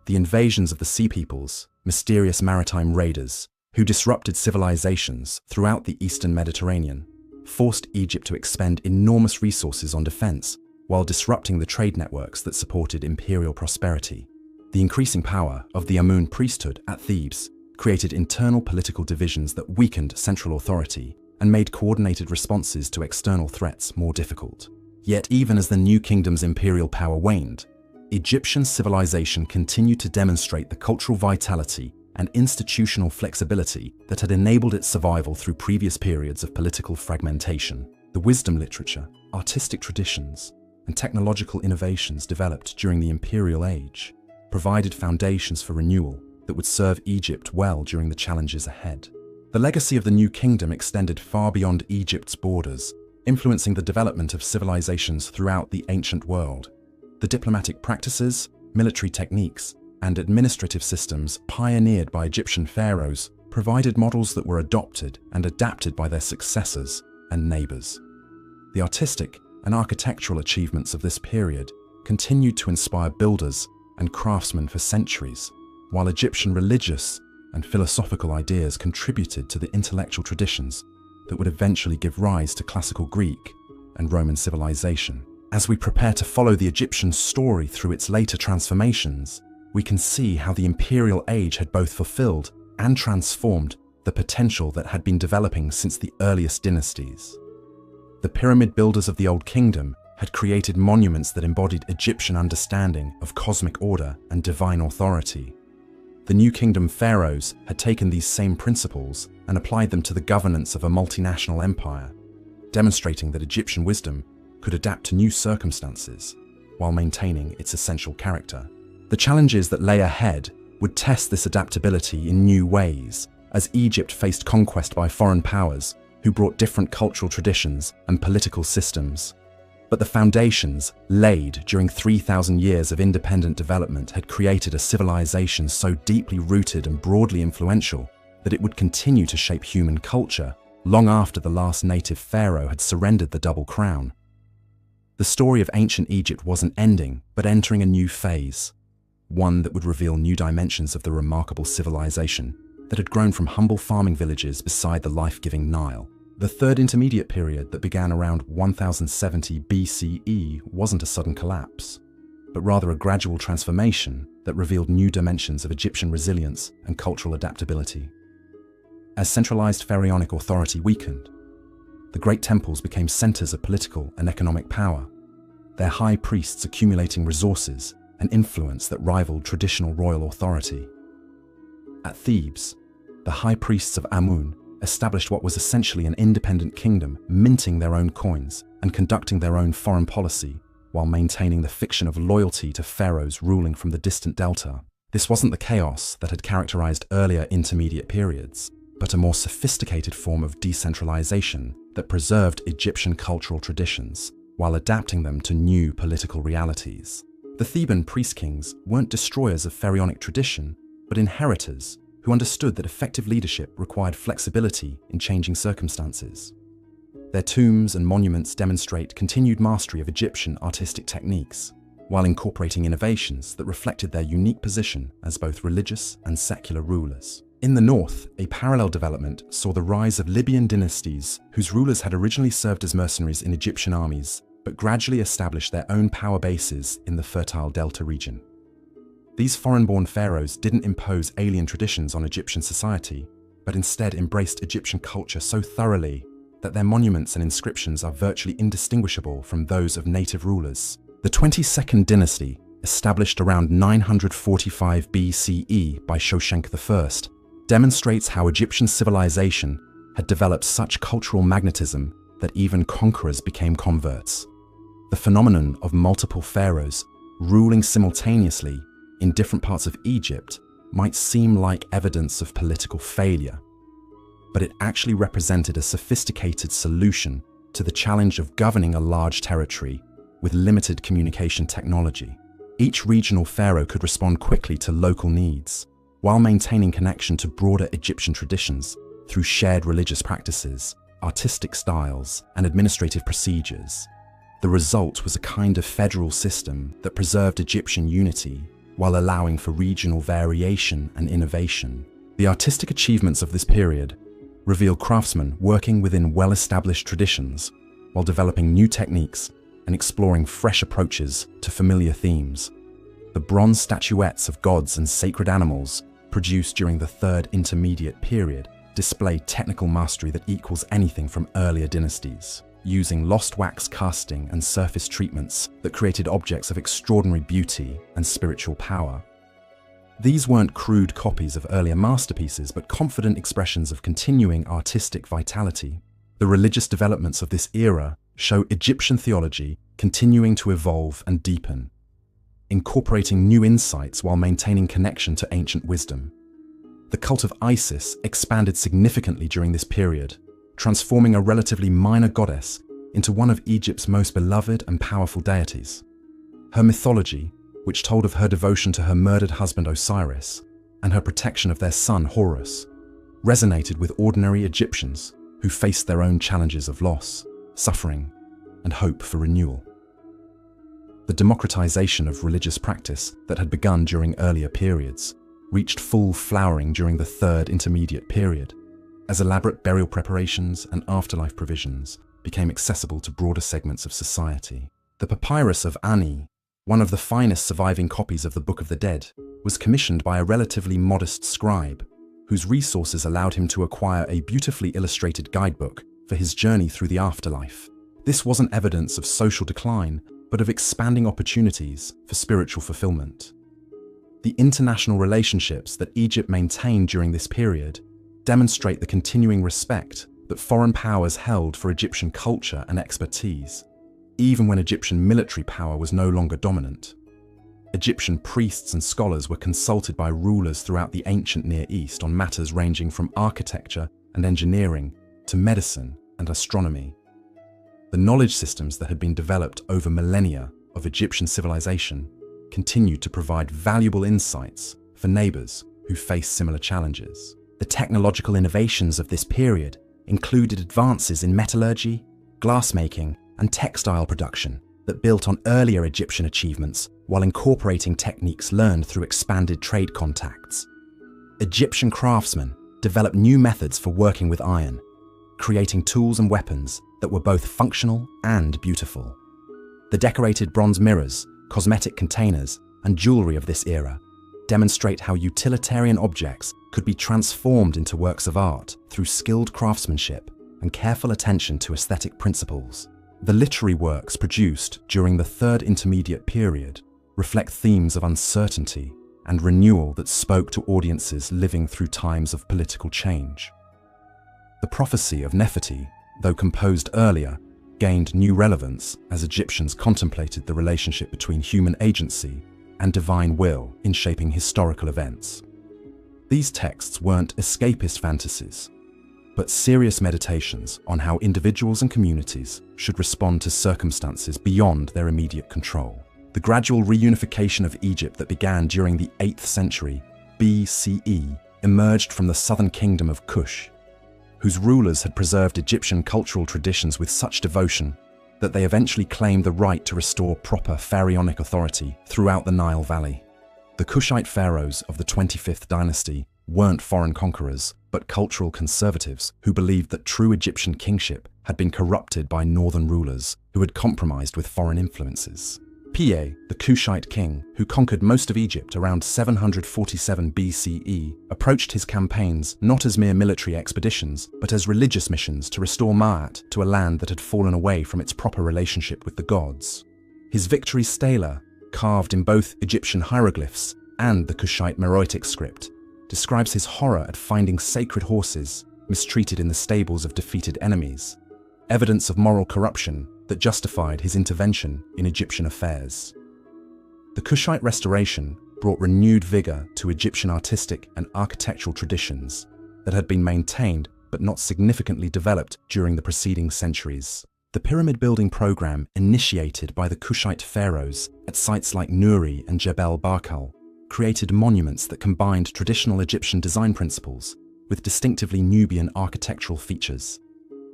The invasions of the Sea Peoples, mysterious maritime raiders, who disrupted civilizations throughout the Eastern Mediterranean, forced Egypt to expend enormous resources on defense while disrupting the trade networks that supported imperial prosperity. The increasing power of the Amun priesthood at Thebes created internal political divisions that weakened central authority and made coordinated responses to external threats more difficult. Yet even as the New Kingdom's imperial power waned, Egyptian civilization continued to demonstrate the cultural vitality and institutional flexibility that had enabled its survival through previous periods of political fragmentation. The wisdom literature, artistic traditions, and technological innovations developed during the imperial age provided foundations for renewal that would serve Egypt well during the challenges ahead. The legacy of the New Kingdom extended far beyond Egypt's borders, influencing the development of civilizations throughout the ancient world. The diplomatic practices, military techniques, and administrative systems pioneered by Egyptian pharaohs provided models that were adopted and adapted by their successors and neighbors. The artistic and architectural achievements of this period continued to inspire builders and craftsmen for centuries, while Egyptian religious and philosophical ideas contributed to the intellectual traditions that would eventually give rise to classical Greek and Roman civilization. As we prepare to follow the Egyptian story through its later transformations, we can see how the imperial age had both fulfilled and transformed the potential that had been developing since the earliest dynasties. The pyramid builders of the Old Kingdom had created monuments that embodied Egyptian understanding of cosmic order and divine authority. The New Kingdom pharaohs had taken these same principles and applied them to the governance of a multinational empire, demonstrating that Egyptian wisdom could adapt to new circumstances while maintaining its essential character. The challenges that lay ahead would test this adaptability in new ways, as Egypt faced conquest by foreign powers who brought different cultural traditions and political systems. But the foundations laid during 3,000 years of independent development had created a civilization so deeply rooted and broadly influential that it would continue to shape human culture long after the last native pharaoh had surrendered the double crown. The story of ancient Egypt wasn't ending, but entering a new phase, one that would reveal new dimensions of the remarkable civilization that had grown from humble farming villages beside the life-giving Nile. The Third Intermediate Period that began around 1070 BCE wasn't a sudden collapse. but rather a gradual transformation that revealed new dimensions of Egyptian resilience and cultural adaptability. As centralized pharaonic authority weakened, the great temples became centers of political and economic power, their high priests accumulating resources and influence that rivaled traditional royal authority. At Thebes, the high priests of Amun established what was essentially an independent kingdom, minting their own coins and conducting their own foreign policy while maintaining the fiction of loyalty to pharaohs ruling from the distant delta. This wasn't the chaos that had characterized earlier intermediate periods, but a more sophisticated form of decentralization that preserved Egyptian cultural traditions while adapting them to new political realities. The Theban priest-kings weren't destroyers of pharaonic tradition, but inheritors who understood that effective leadership required flexibility in changing circumstances. Their tombs and monuments demonstrate continued mastery of Egyptian artistic techniques, while incorporating innovations that reflected their unique position as both religious and secular rulers. In the north, a parallel development saw the rise of Libyan dynasties whose rulers had originally served as mercenaries in Egyptian armies, but gradually established their own power bases in the fertile Delta region. These foreign-born pharaohs didn't impose alien traditions on Egyptian society, but instead embraced Egyptian culture so thoroughly that their monuments and inscriptions are virtually indistinguishable from those of native rulers. The 22nd dynasty, established around 945 BCE by Shoshenq I, demonstrates how Egyptian civilization had developed such cultural magnetism that even conquerors became converts. The phenomenon of multiple pharaohs ruling simultaneously in different parts of Egypt might seem like evidence of political failure, but it actually represented a sophisticated solution to the challenge of governing a large territory with limited communication technology. Each regional pharaoh could respond quickly to local needs, while maintaining connection to broader Egyptian traditions through shared religious practices, artistic styles, and administrative procedures. The result was a kind of federal system that preserved Egyptian unity while allowing for regional variation and innovation. The artistic achievements of this period reveal craftsmen working within well-established traditions while developing new techniques and exploring fresh approaches to familiar themes. The bronze statuettes of gods and sacred animals produced during the Third Intermediate Period display technical mastery that equals anything from earlier dynasties, using lost wax casting and surface treatments that created objects of extraordinary beauty and spiritual power. These weren't crude copies of earlier masterpieces, but confident expressions of continuing artistic vitality. The religious developments of this era show Egyptian theology continuing to evolve and deepen, incorporating new insights while maintaining connection to ancient wisdom. The cult of Isis expanded significantly during this period, transforming a relatively minor goddess into one of Egypt's most beloved and powerful deities. Her mythology, which told of her devotion to her murdered husband Osiris and her protection of their son Horus, resonated with ordinary Egyptians who faced their own challenges of loss, suffering, and hope for renewal. The democratization of religious practice that had begun during earlier periods reached full flowering during the Third Intermediate Period, as elaborate burial preparations and afterlife provisions became accessible to broader segments of society. The Papyrus of Ani, one of the finest surviving copies of the Book of the Dead, was commissioned by a relatively modest scribe, whose resources allowed him to acquire a beautifully illustrated guidebook for his journey through the afterlife. This wasn't evidence of social decline, but of expanding opportunities for spiritual fulfillment. The international relationships that Egypt maintained during this period demonstrate the continuing respect that foreign powers held for Egyptian culture and expertise, even when Egyptian military power was no longer dominant. Egyptian priests and scholars were consulted by rulers throughout the ancient Near East on matters ranging from architecture and engineering to medicine and astronomy. The knowledge systems that had been developed over millennia of Egyptian civilization continued to provide valuable insights for neighbors who faced similar challenges. The technological innovations of this period included advances in metallurgy, glassmaking, and textile production that built on earlier Egyptian achievements while incorporating techniques learned through expanded trade contacts. Egyptian craftsmen developed new methods for working with iron, creating tools and weapons that were both functional and beautiful. The decorated bronze mirrors cosmetic containers, and jewelry of this era demonstrate how utilitarian objects could be transformed into works of art through skilled craftsmanship and careful attention to aesthetic principles. The literary works produced during the Third Intermediate Period reflect themes of uncertainty and renewal that spoke to audiences living through times of political change. The prophecy of Nefertiti, though composed earlier, gained new relevance as Egyptians contemplated the relationship between human agency and divine will in shaping historical events. These texts weren't escapist fantasies, but serious meditations on how individuals and communities should respond to circumstances beyond their immediate control. The gradual reunification of Egypt that began during the 8th century BCE emerged from the southern kingdom of Kush, whose rulers had preserved Egyptian cultural traditions with such devotion that they eventually claimed the right to restore proper pharaonic authority throughout the Nile Valley. The Kushite pharaohs of the 25th dynasty weren't foreign conquerors, but cultural conservatives who believed that true Egyptian kingship had been corrupted by northern rulers who had compromised with foreign influences. Piye, the Kushite king, who conquered most of Egypt around 747 BCE, approached his campaigns not as mere military expeditions, but as religious missions to restore Ma'at to a land that had fallen away from its proper relationship with the gods. His victory stela, carved in both Egyptian hieroglyphs and the Kushite Meroitic script, describes his horror at finding sacred horses mistreated in the stables of defeated enemies, evidence of moral corruption that justified his intervention in Egyptian affairs. The Kushite restoration brought renewed vigor to Egyptian artistic and architectural traditions that had been maintained but not significantly developed during the preceding centuries. The pyramid building program initiated by the Kushite pharaohs at sites like Nuri and Jebel Barkal created monuments that combined traditional Egyptian design principles with distinctively Nubian architectural features.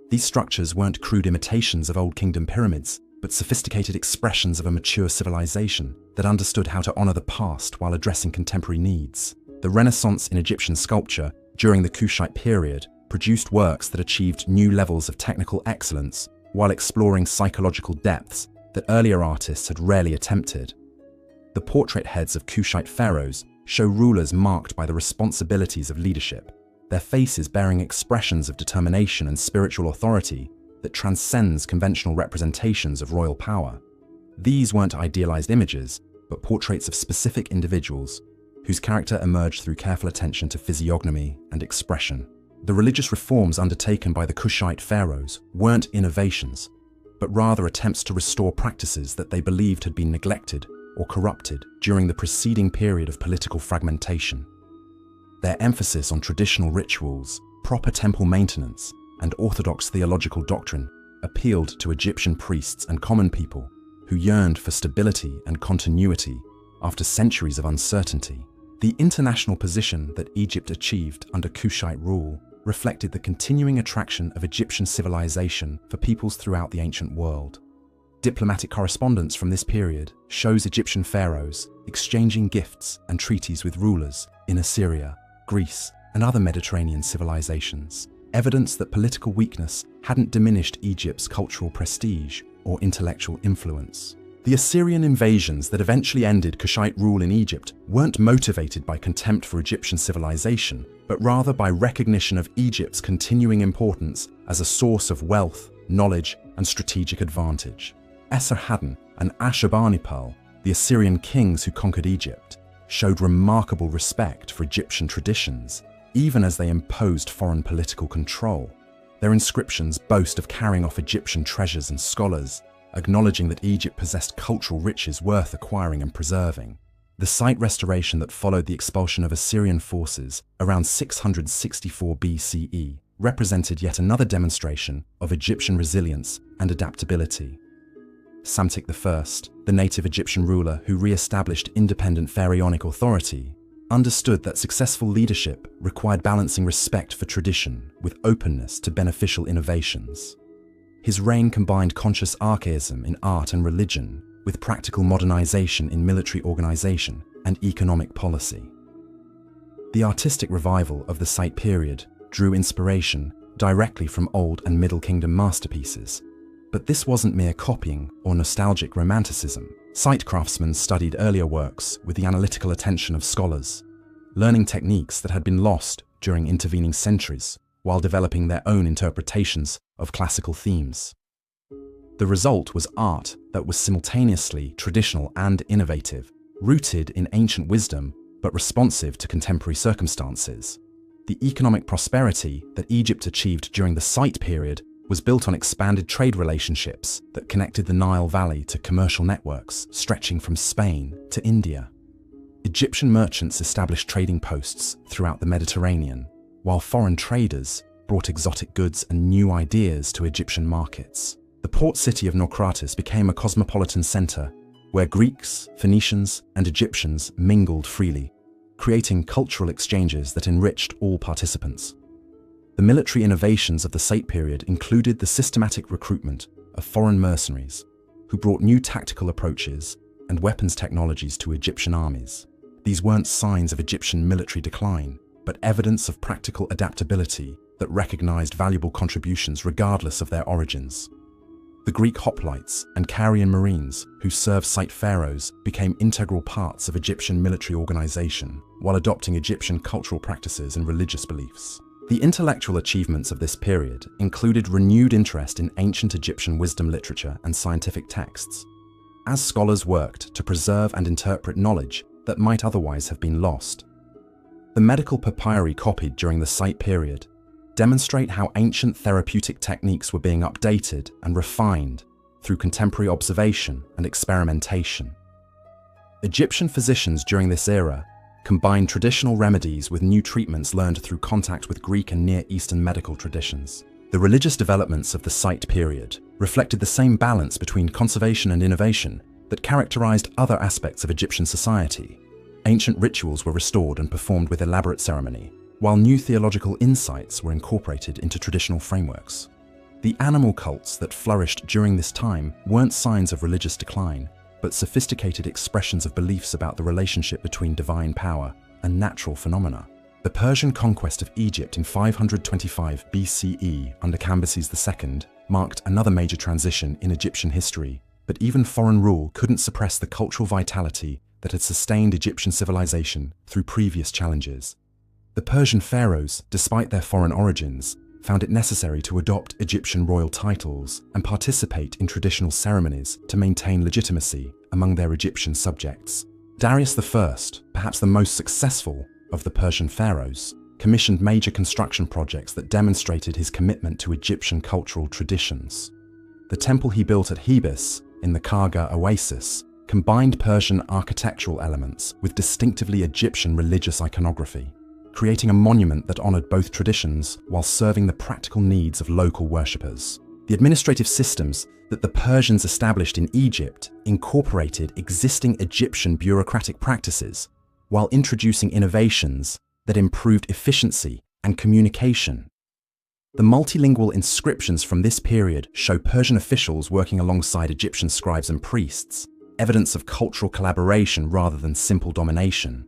These structures weren't crude imitations of Old Kingdom pyramids, but sophisticated expressions of a mature civilization that understood how to honor the past while addressing contemporary needs. The Renaissance in Egyptian sculpture during the Kushite period produced works that achieved new levels of technical excellence while exploring psychological depths that earlier artists had rarely attempted. The portrait heads of Kushite pharaohs show rulers marked by the responsibilities of leadership, their faces bearing expressions of determination and spiritual authority that transcends conventional representations of royal power. These weren't idealized images, but portraits of specific individuals whose character emerged through careful attention to physiognomy and expression. The religious reforms undertaken by the Kushite pharaohs weren't innovations, but rather attempts to restore practices that they believed had been neglected or corrupted during the preceding period of political fragmentation. Their emphasis on traditional rituals, proper temple maintenance, and orthodox theological doctrine appealed to Egyptian priests and common people who yearned for stability and continuity after centuries of uncertainty. The international position that Egypt achieved under Kushite rule reflected the continuing attraction of Egyptian civilization for peoples throughout the ancient world. Diplomatic correspondence from this period shows Egyptian pharaohs exchanging gifts and treaties with rulers in Assyria, Greece, and other Mediterranean civilizations, evidence that political weakness hadn't diminished Egypt's cultural prestige or intellectual influence. The Assyrian invasions that eventually ended Kushite rule in Egypt weren't motivated by contempt for Egyptian civilization, but rather by recognition of Egypt's continuing importance as a source of wealth, knowledge, and strategic advantage. Esarhaddon and Ashurbanipal, the Assyrian kings who conquered Egypt, showed remarkable respect for Egyptian traditions, even as they imposed foreign political control. Their inscriptions boast of carrying off Egyptian treasures and scholars, acknowledging that Egypt possessed cultural riches worth acquiring and preserving. The site restoration that followed the expulsion of Assyrian forces around 664 BCE represented yet another demonstration of Egyptian resilience and adaptability. Psamtik I, the native Egyptian ruler who re-established independent pharaonic authority, understood that successful leadership required balancing respect for tradition with openness to beneficial innovations. His reign combined conscious archaism in art and religion with practical modernization in military organization and economic policy. The artistic revival of the site period drew inspiration directly from Old and Middle Kingdom masterpieces, But this wasn't mere copying or nostalgic romanticism. Site craftsmen studied earlier works with the analytical attention of scholars, learning techniques that had been lost during intervening centuries while developing their own interpretations of classical themes. The result was art that was simultaneously traditional and innovative, rooted in ancient wisdom but responsive to contemporary circumstances. The economic prosperity that Egypt achieved during the Site period was built on expanded trade relationships that connected the Nile Valley to commercial networks stretching from Spain to India. Egyptian merchants established trading posts throughout the Mediterranean, while foreign traders brought exotic goods and new ideas to Egyptian markets. The port city of Naucratis became a cosmopolitan center where Greeks, Phoenicians, and Egyptians mingled freely, creating cultural exchanges that enriched all participants. The military innovations of the Sate period included the systematic recruitment of foreign mercenaries who brought new tactical approaches and weapons technologies to Egyptian armies. These weren't signs of Egyptian military decline, but evidence of practical adaptability that recognized valuable contributions regardless of their origins. The Greek hoplites and Carian marines who served Site pharaohs became integral parts of Egyptian military organization while adopting Egyptian cultural practices and religious beliefs. The intellectual achievements of this period included renewed interest in ancient Egyptian wisdom literature and scientific texts, as scholars worked to preserve and interpret knowledge that might otherwise have been lost. The medical papyri copied during the Site period demonstrate how ancient therapeutic techniques were being updated and refined through contemporary observation and experimentation. Egyptian physicians during this era combined traditional remedies with new treatments learned through contact with Greek and Near Eastern medical traditions. The religious developments of the Site period reflected the same balance between conservation and innovation that characterized other aspects of Egyptian society. Ancient rituals were restored and performed with elaborate ceremony, while new theological insights were incorporated into traditional frameworks. The animal cults that flourished during this time weren't signs of religious decline, but sophisticated expressions of beliefs about the relationship between divine power and natural phenomena. The Persian conquest of Egypt in 525 BCE under Cambyses II marked another major transition in Egyptian history, but even foreign rule couldn't suppress the cultural vitality that had sustained Egyptian civilization through previous challenges. The Persian pharaohs, despite their foreign origins, found it necessary to adopt Egyptian royal titles and participate in traditional ceremonies to maintain legitimacy among their Egyptian subjects. Darius I, perhaps the most successful of the Persian pharaohs, commissioned major construction projects that demonstrated his commitment to Egyptian cultural traditions. The temple he built at Hebes in the Karga Oasis combined Persian architectural elements with distinctively Egyptian religious iconography, creating a monument that honored both traditions while serving the practical needs of local worshippers. The administrative systems that the Persians established in Egypt incorporated existing Egyptian bureaucratic practices while introducing innovations that improved efficiency and communication. The multilingual inscriptions from this period show Persian officials working alongside Egyptian scribes and priests, evidence of cultural collaboration rather than simple domination.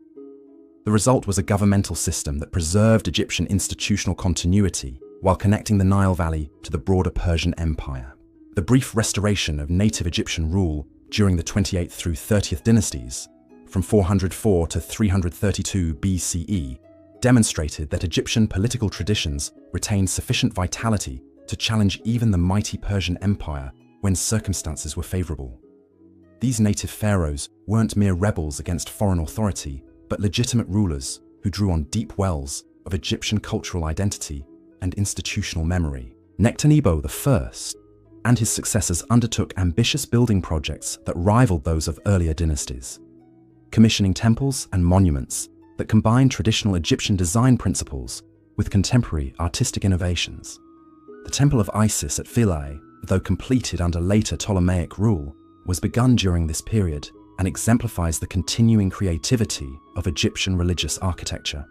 The result was a governmental system that preserved Egyptian institutional continuity while connecting the Nile Valley to the broader Persian Empire. The brief restoration of native Egyptian rule during the 28th through 30th dynasties, from 404 to 332 BCE, demonstrated that Egyptian political traditions retained sufficient vitality to challenge even the mighty Persian Empire when circumstances were favorable. These native pharaohs weren't mere rebels against foreign authority, but legitimate rulers who drew on deep wells of Egyptian cultural identity and institutional memory. Nectanebo I and his successors undertook ambitious building projects that rivaled those of earlier dynasties, commissioning temples and monuments that combined traditional Egyptian design principles with contemporary artistic innovations. The Temple of Isis at Philae, though completed under later Ptolemaic rule, was begun during this period and exemplifies the continuing creativity of Egyptian religious architecture.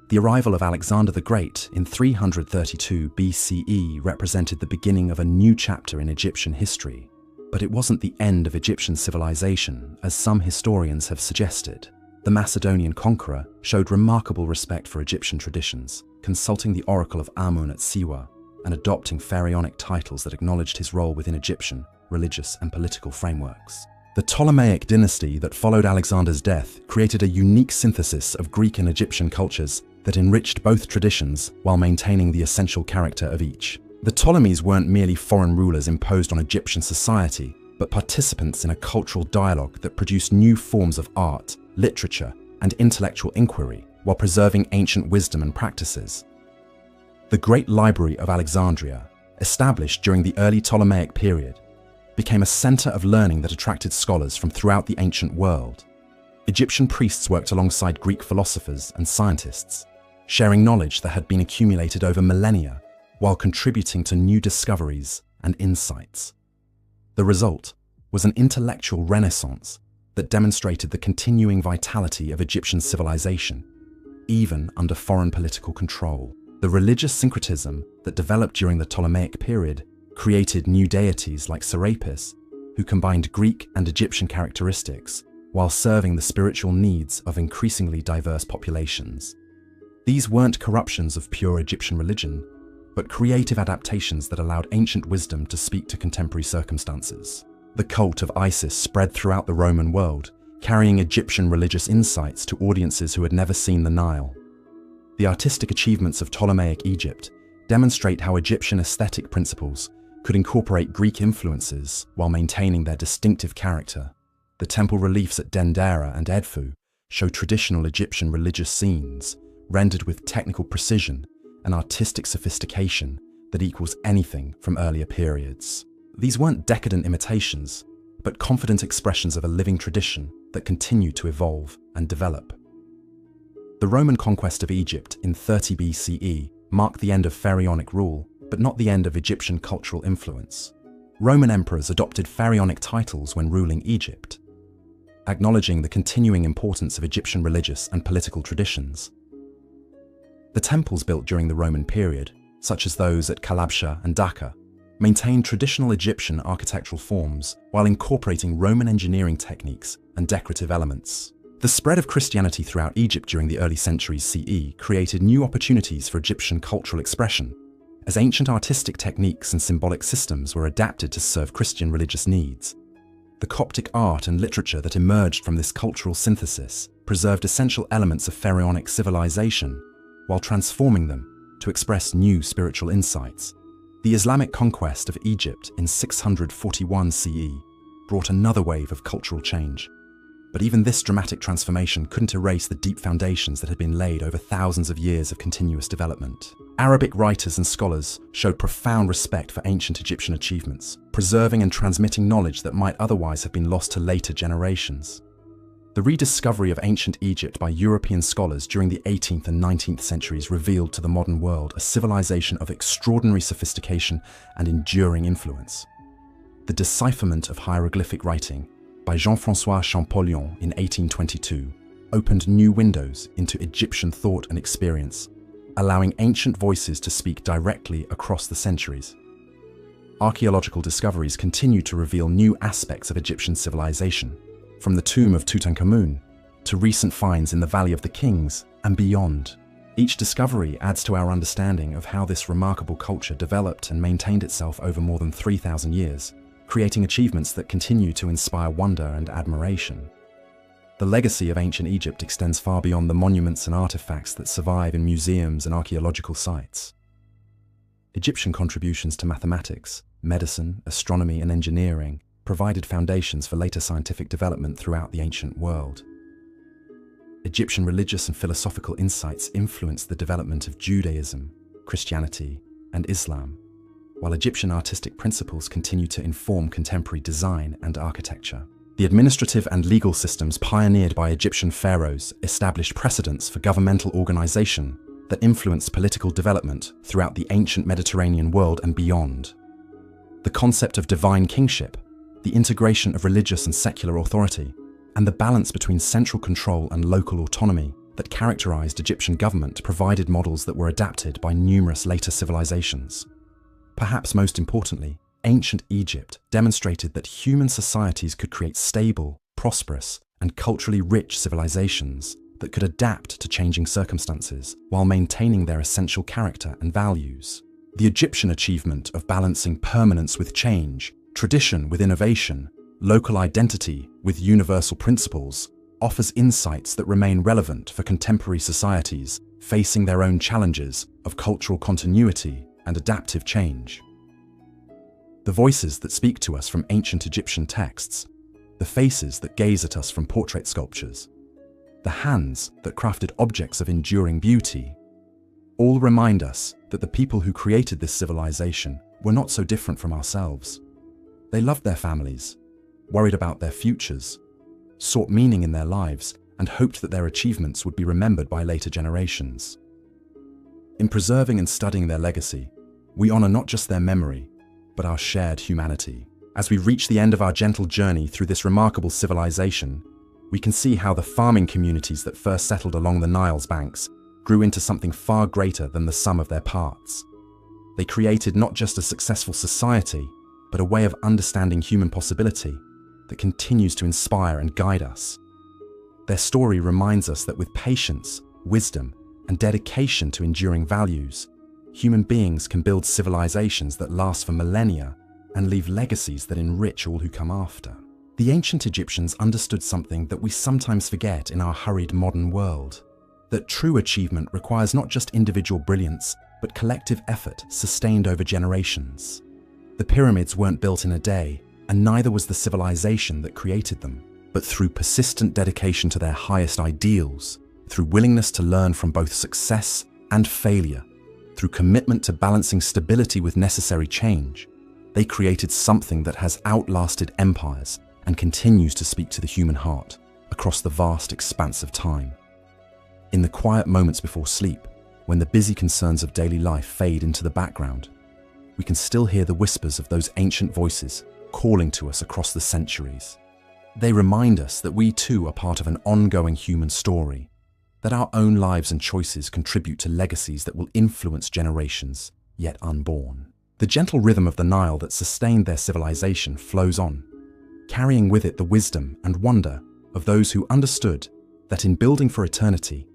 The arrival of Alexander the Great in 332 BCE represented the beginning of a new chapter in Egyptian history, but it wasn't the end of Egyptian civilization, as some historians have suggested. The Macedonian conqueror showed remarkable respect for Egyptian traditions, consulting the oracle of Amun at Siwa, and adopting pharaonic titles that acknowledged his role within Egyptian, religious, and political frameworks. The Ptolemaic dynasty that followed Alexander's death created a unique synthesis of Greek and Egyptian cultures that enriched both traditions while maintaining the essential character of each. The Ptolemies weren't merely foreign rulers imposed on Egyptian society, but participants in a cultural dialogue that produced new forms of art, literature, and intellectual inquiry while preserving ancient wisdom and practices. The Great Library of Alexandria, established during the early Ptolemaic period, became a center of learning that attracted scholars from throughout the ancient world. Egyptian priests worked alongside Greek philosophers and scientists, sharing knowledge that had been accumulated over millennia while contributing to new discoveries and insights. The result was an intellectual renaissance that demonstrated the continuing vitality of Egyptian civilization, even under foreign political control. The religious syncretism that developed during the Ptolemaic period created new deities like Serapis, who combined Greek and Egyptian characteristics while serving the spiritual needs of increasingly diverse populations. These weren't corruptions of pure Egyptian religion, but creative adaptations that allowed ancient wisdom to speak to contemporary circumstances. The cult of Isis spread throughout the Roman world, carrying Egyptian religious insights to audiences who had never seen the Nile. The artistic achievements of Ptolemaic Egypt demonstrate how Egyptian aesthetic principles could incorporate Greek influences while maintaining their distinctive character. The temple reliefs at Dendera and Edfu show traditional Egyptian religious scenes, rendered with technical precision and artistic sophistication that equals anything from earlier periods. These weren't decadent imitations, but confident expressions of a living tradition that continued to evolve and develop. The Roman conquest of Egypt in 30 BCE marked the end of pharaonic rule, but not the end of Egyptian cultural influence. Roman emperors adopted pharaonic titles when ruling Egypt, acknowledging the continuing importance of Egyptian religious and political traditions. The temples built during the Roman period, such as those at Kalabsha and Dhaka, maintained traditional Egyptian architectural forms while incorporating Roman engineering techniques and decorative elements. The spread of Christianity throughout Egypt during the early centuries CE created new opportunities for Egyptian cultural expression, as ancient artistic techniques and symbolic systems were adapted to serve Christian religious needs. The Coptic art and literature that emerged from this cultural synthesis preserved essential elements of pharaonic civilization while transforming them to express new spiritual insights. The Islamic conquest of Egypt in 641 CE brought another wave of cultural change. But even this dramatic transformation couldn't erase the deep foundations that had been laid over thousands of years of continuous development. Arabic writers and scholars showed profound respect for ancient Egyptian achievements, preserving and transmitting knowledge that might otherwise have been lost to later generations. The rediscovery of ancient Egypt by European scholars during the 18th and 19th centuries revealed to the modern world a civilization of extraordinary sophistication and enduring influence. The decipherment of hieroglyphic writing by Jean-François Champollion in 1822 opened new windows into Egyptian thought and experience, allowing ancient voices to speak directly across the centuries. Archaeological discoveries continue to reveal new aspects of Egyptian civilization, from the tomb of Tutankhamun to recent finds in the Valley of the Kings and beyond. Each discovery adds to our understanding of how this remarkable culture developed and maintained itself over more than 3,000 years, creating achievements that continue to inspire wonder and admiration. The legacy of ancient Egypt extends far beyond the monuments and artifacts that survive in museums and archaeological sites. Egyptian contributions to mathematics, medicine, astronomy, and engineering provided foundations for later scientific development throughout the ancient world. Egyptian religious and philosophical insights influenced the development of Judaism, Christianity, and Islam, while Egyptian artistic principles continue to inform contemporary design and architecture. The administrative and legal systems pioneered by Egyptian pharaohs established precedents for governmental organization that influenced political development throughout the ancient Mediterranean world and beyond. The concept of divine kingship, the integration of religious and secular authority, and the balance between central control and local autonomy that characterized Egyptian government provided models that were adapted by numerous later civilizations. Perhaps most importantly, ancient Egypt demonstrated that human societies could create stable, prosperous, and culturally rich civilizations that could adapt to changing circumstances while maintaining their essential character and values. The Egyptian achievement of balancing permanence with change, tradition with innovation, local identity with universal principles, offers insights that remain relevant for contemporary societies facing their own challenges of cultural continuity and adaptive change. The voices that speak to us from ancient Egyptian texts, the faces that gaze at us from portrait sculptures, the hands that crafted objects of enduring beauty, all remind us that the people who created this civilization were not so different from ourselves. They loved their families, worried about their futures, sought meaning in their lives, and hoped that their achievements would be remembered by later generations. In preserving and studying their legacy, we honor not just their memory, but our shared humanity. As we reach the end of our gentle journey through this remarkable civilization, we can see how the farming communities that first settled along the Nile's banks grew into something far greater than the sum of their parts. They created not just a successful society, but a way of understanding human possibility that continues to inspire and guide us. Their story reminds us that with patience, wisdom, and dedication to enduring values, human beings can build civilizations that last for millennia and leave legacies that enrich all who come after. The ancient Egyptians understood something that we sometimes forget in our hurried modern world: that true achievement requires not just individual brilliance, but collective effort sustained over generations. The pyramids weren't built in a day, and neither was the civilization that created them, but through persistent dedication to their highest ideals, through willingness to learn from both success and failure, through commitment to balancing stability with necessary change, they created something that has outlasted empires and continues to speak to the human heart across the vast expanse of time. In the quiet moments before sleep, when the busy concerns of daily life fade into the background, we can still hear the whispers of those ancient voices calling to us across the centuries. They remind us that we too are part of an ongoing human story, that our own lives and choices contribute to legacies that will influence generations yet unborn. The gentle rhythm of the Nile that sustained their civilization flows on, carrying with it the wisdom and wonder of those who understood that in building for eternity,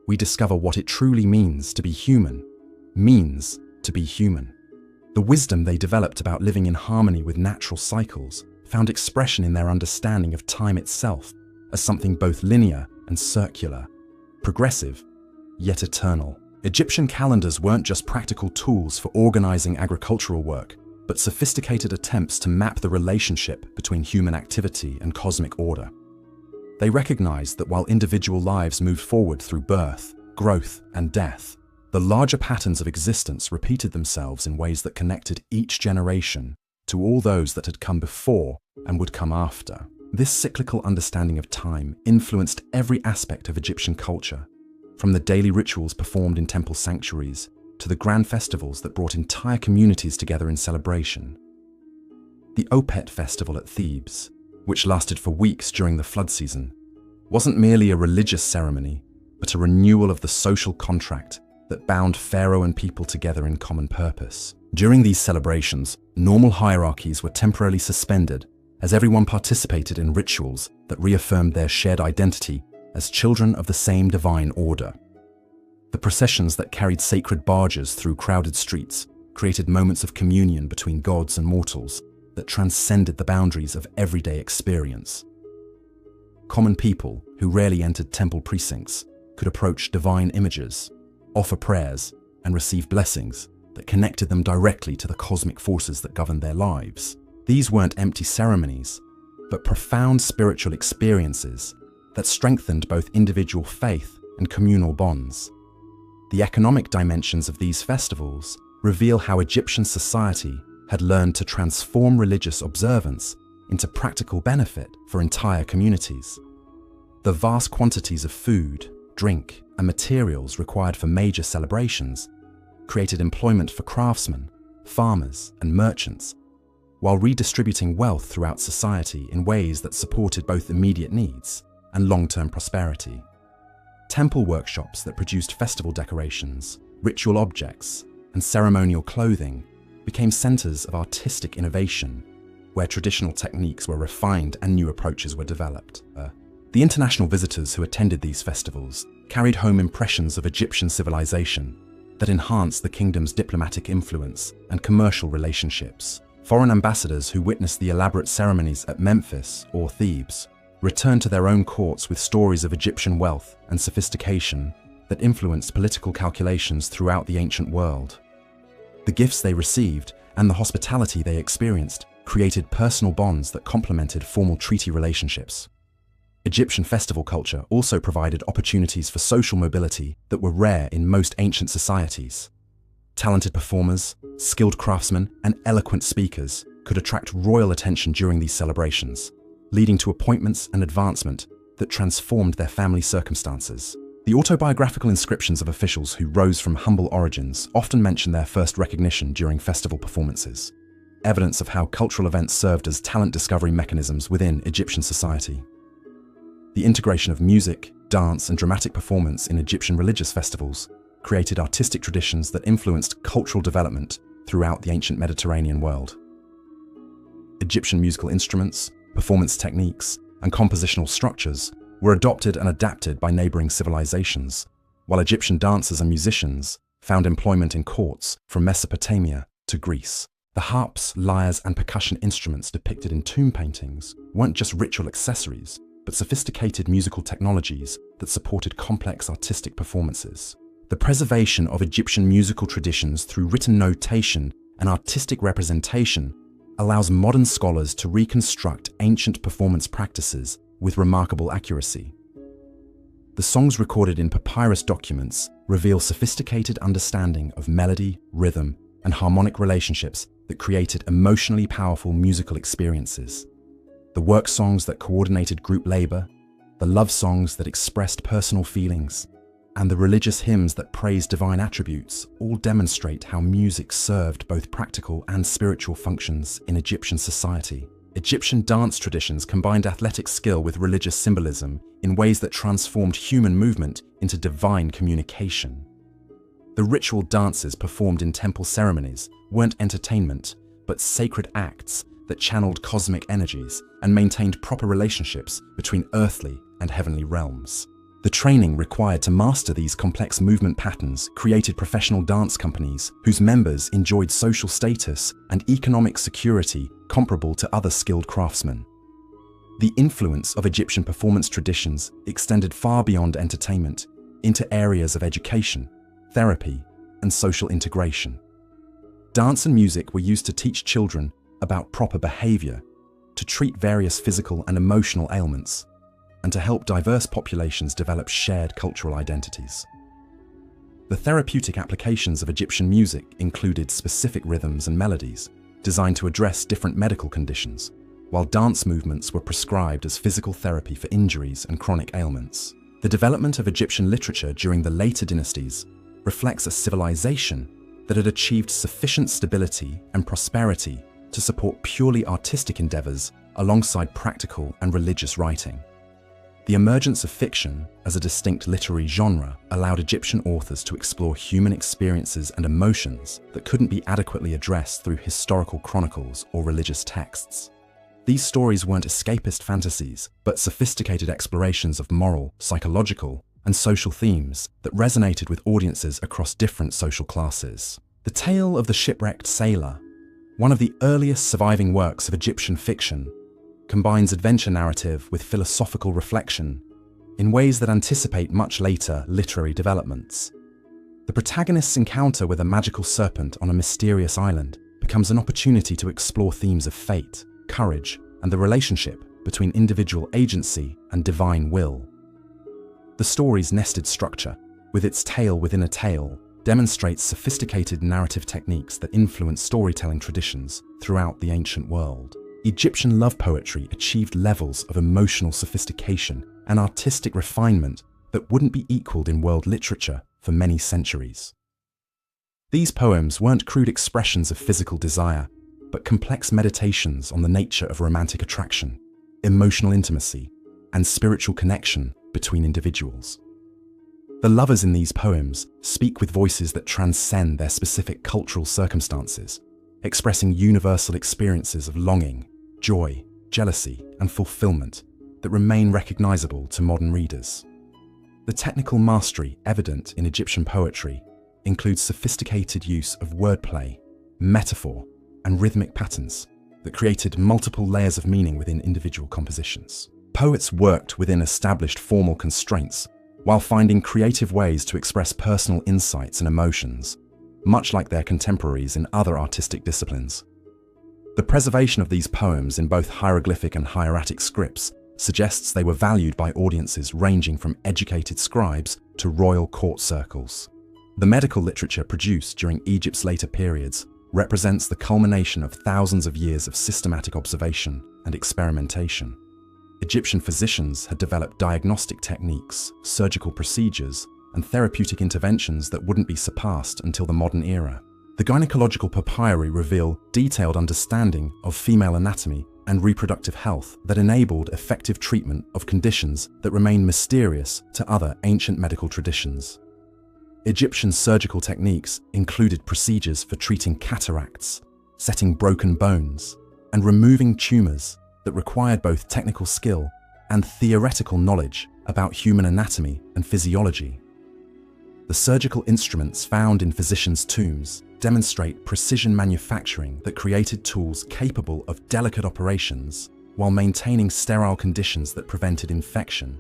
we discover what it truly means to be human, means to be human. The wisdom they developed about living in harmony with natural cycles found expression in their understanding of time itself as something both linear and circular, progressive, yet eternal. Egyptian calendars weren't just practical tools for organizing agricultural work, but sophisticated attempts to map the relationship between human activity and cosmic order. They recognized that while individual lives moved forward through birth, growth, and death, the larger patterns of existence repeated themselves in ways that connected each generation to all those that had come before and would come after. This cyclical understanding of time influenced every aspect of Egyptian culture, from the daily rituals performed in temple sanctuaries to the grand festivals that brought entire communities together in celebration. The Opet festival at Thebes, which lasted for weeks during the flood season, wasn't merely a religious ceremony, but a renewal of the social contract that bound Pharaoh and people together in common purpose. During these celebrations, normal hierarchies were temporarily suspended as everyone participated in rituals that reaffirmed their shared identity as children of the same divine order. The processions that carried sacred barges through crowded streets created moments of communion between gods and mortals that transcended the boundaries of everyday experience. Common people who rarely entered temple precincts could approach divine images, offer prayers, and receive blessings that connected them directly to the cosmic forces that governed their lives. These weren't empty ceremonies, but profound spiritual experiences that strengthened both individual faith and communal bonds. The economic dimensions of these festivals reveal how Egyptian society had learned to transform religious observance into practical benefit for entire communities. The vast quantities of food, drink, and materials required for major celebrations created employment for craftsmen, farmers, and merchants, while redistributing wealth throughout society in ways that supported both immediate needs and long-term prosperity. Temple workshops that produced festival decorations, ritual objects, and ceremonial clothing became centers of artistic innovation, where traditional techniques were refined and new approaches were developed. The international visitors who attended these festivals carried home impressions of Egyptian civilization that enhanced the kingdom's diplomatic influence and commercial relationships. Foreign ambassadors who witnessed the elaborate ceremonies at Memphis or Thebes returned to their own courts with stories of Egyptian wealth and sophistication that influenced political calculations throughout the ancient world. The gifts they received and the hospitality they experienced created personal bonds that complemented formal treaty relationships. Egyptian festival culture also provided opportunities for social mobility that were rare in most ancient societies. Talented performers, skilled craftsmen, and eloquent speakers could attract royal attention during these celebrations, leading to appointments and advancement that transformed their family circumstances. The autobiographical inscriptions of officials who rose from humble origins often mention their first recognition during festival performances, evidence of how cultural events served as talent discovery mechanisms within Egyptian society. The integration of music, dance, and dramatic performance in Egyptian religious festivals created artistic traditions that influenced cultural development throughout the ancient Mediterranean world. Egyptian musical instruments, performance techniques, and compositional structures were adopted and adapted by neighboring civilizations, while Egyptian dancers and musicians found employment in courts from Mesopotamia to Greece. The harps, lyres, and percussion instruments depicted in tomb paintings weren't just ritual accessories, but sophisticated musical technologies that supported complex artistic performances. The preservation of Egyptian musical traditions through written notation and artistic representation allows modern scholars to reconstruct ancient performance practices with remarkable accuracy. The songs recorded in papyrus documents reveal sophisticated understanding of melody, rhythm, and harmonic relationships that created emotionally powerful musical experiences. The work songs that coordinated group labor, the love songs that expressed personal feelings, and the religious hymns that praised divine attributes all demonstrate how music served both practical and spiritual functions in Egyptian society. Egyptian dance traditions combined athletic skill with religious symbolism in ways that transformed human movement into divine communication. The ritual dances performed in temple ceremonies weren't entertainment, but sacred acts that channeled cosmic energies and maintained proper relationships between earthly and heavenly realms. The training required to master these complex movement patterns created professional dance companies whose members enjoyed social status and economic security comparable to other skilled craftsmen. The influence of Egyptian performance traditions extended far beyond entertainment into areas of education, therapy, and social integration. Dance and music were used to teach children about proper behavior, to treat various physical and emotional ailments, and to help diverse populations develop shared cultural identities. The therapeutic applications of Egyptian music included specific rhythms and melodies designed to address different medical conditions, while dance movements were prescribed as physical therapy for injuries and chronic ailments. The development of Egyptian literature during the later dynasties reflects a civilization that had achieved sufficient stability and prosperity to support purely artistic endeavors alongside practical and religious writing. The emergence of fiction as a distinct literary genre allowed Egyptian authors to explore human experiences and emotions that couldn't be adequately addressed through historical chronicles or religious texts. These stories weren't escapist fantasies, but sophisticated explorations of moral, psychological, and social themes that resonated with audiences across different social classes. The Tale of the Shipwrecked Sailor, one of the earliest surviving works of Egyptian fiction, combines adventure narrative with philosophical reflection in ways that anticipate much later literary developments. The protagonist's encounter with a magical serpent on a mysterious island becomes an opportunity to explore themes of fate, courage, and the relationship between individual agency and divine will. The story's nested structure, with its tale within a tale, demonstrates sophisticated narrative techniques that influence storytelling traditions throughout the ancient world. Egyptian love poetry achieved levels of emotional sophistication and artistic refinement that wouldn't be equaled in world literature for many centuries. These poems weren't crude expressions of physical desire, but complex meditations on the nature of romantic attraction, emotional intimacy, and spiritual connection between individuals. The lovers in these poems speak with voices that transcend their specific cultural circumstances, expressing universal experiences of longing, joy, jealousy, and fulfillment that remain recognizable to modern readers. The technical mastery evident in Egyptian poetry includes sophisticated use of wordplay, metaphor, and rhythmic patterns that created multiple layers of meaning within individual compositions. Poets worked within established formal constraints while finding creative ways to express personal insights and emotions, much like their contemporaries in other artistic disciplines. The preservation of these poems in both hieroglyphic and hieratic scripts suggests they were valued by audiences ranging from educated scribes to royal court circles. The medical literature produced during Egypt's later periods represents the culmination of thousands of years of systematic observation and experimentation. Egyptian physicians had developed diagnostic techniques, surgical procedures, and therapeutic interventions that wouldn't be surpassed until the modern era. The gynecological papyri reveal detailed understanding of female anatomy and reproductive health that enabled effective treatment of conditions that remain mysterious to other ancient medical traditions. Egyptian surgical techniques included procedures for treating cataracts, setting broken bones, and removing tumors that required both technical skill and theoretical knowledge about human anatomy and physiology. The surgical instruments found in physicians' tombs demonstrate precision manufacturing that created tools capable of delicate operations while maintaining sterile conditions that prevented infection.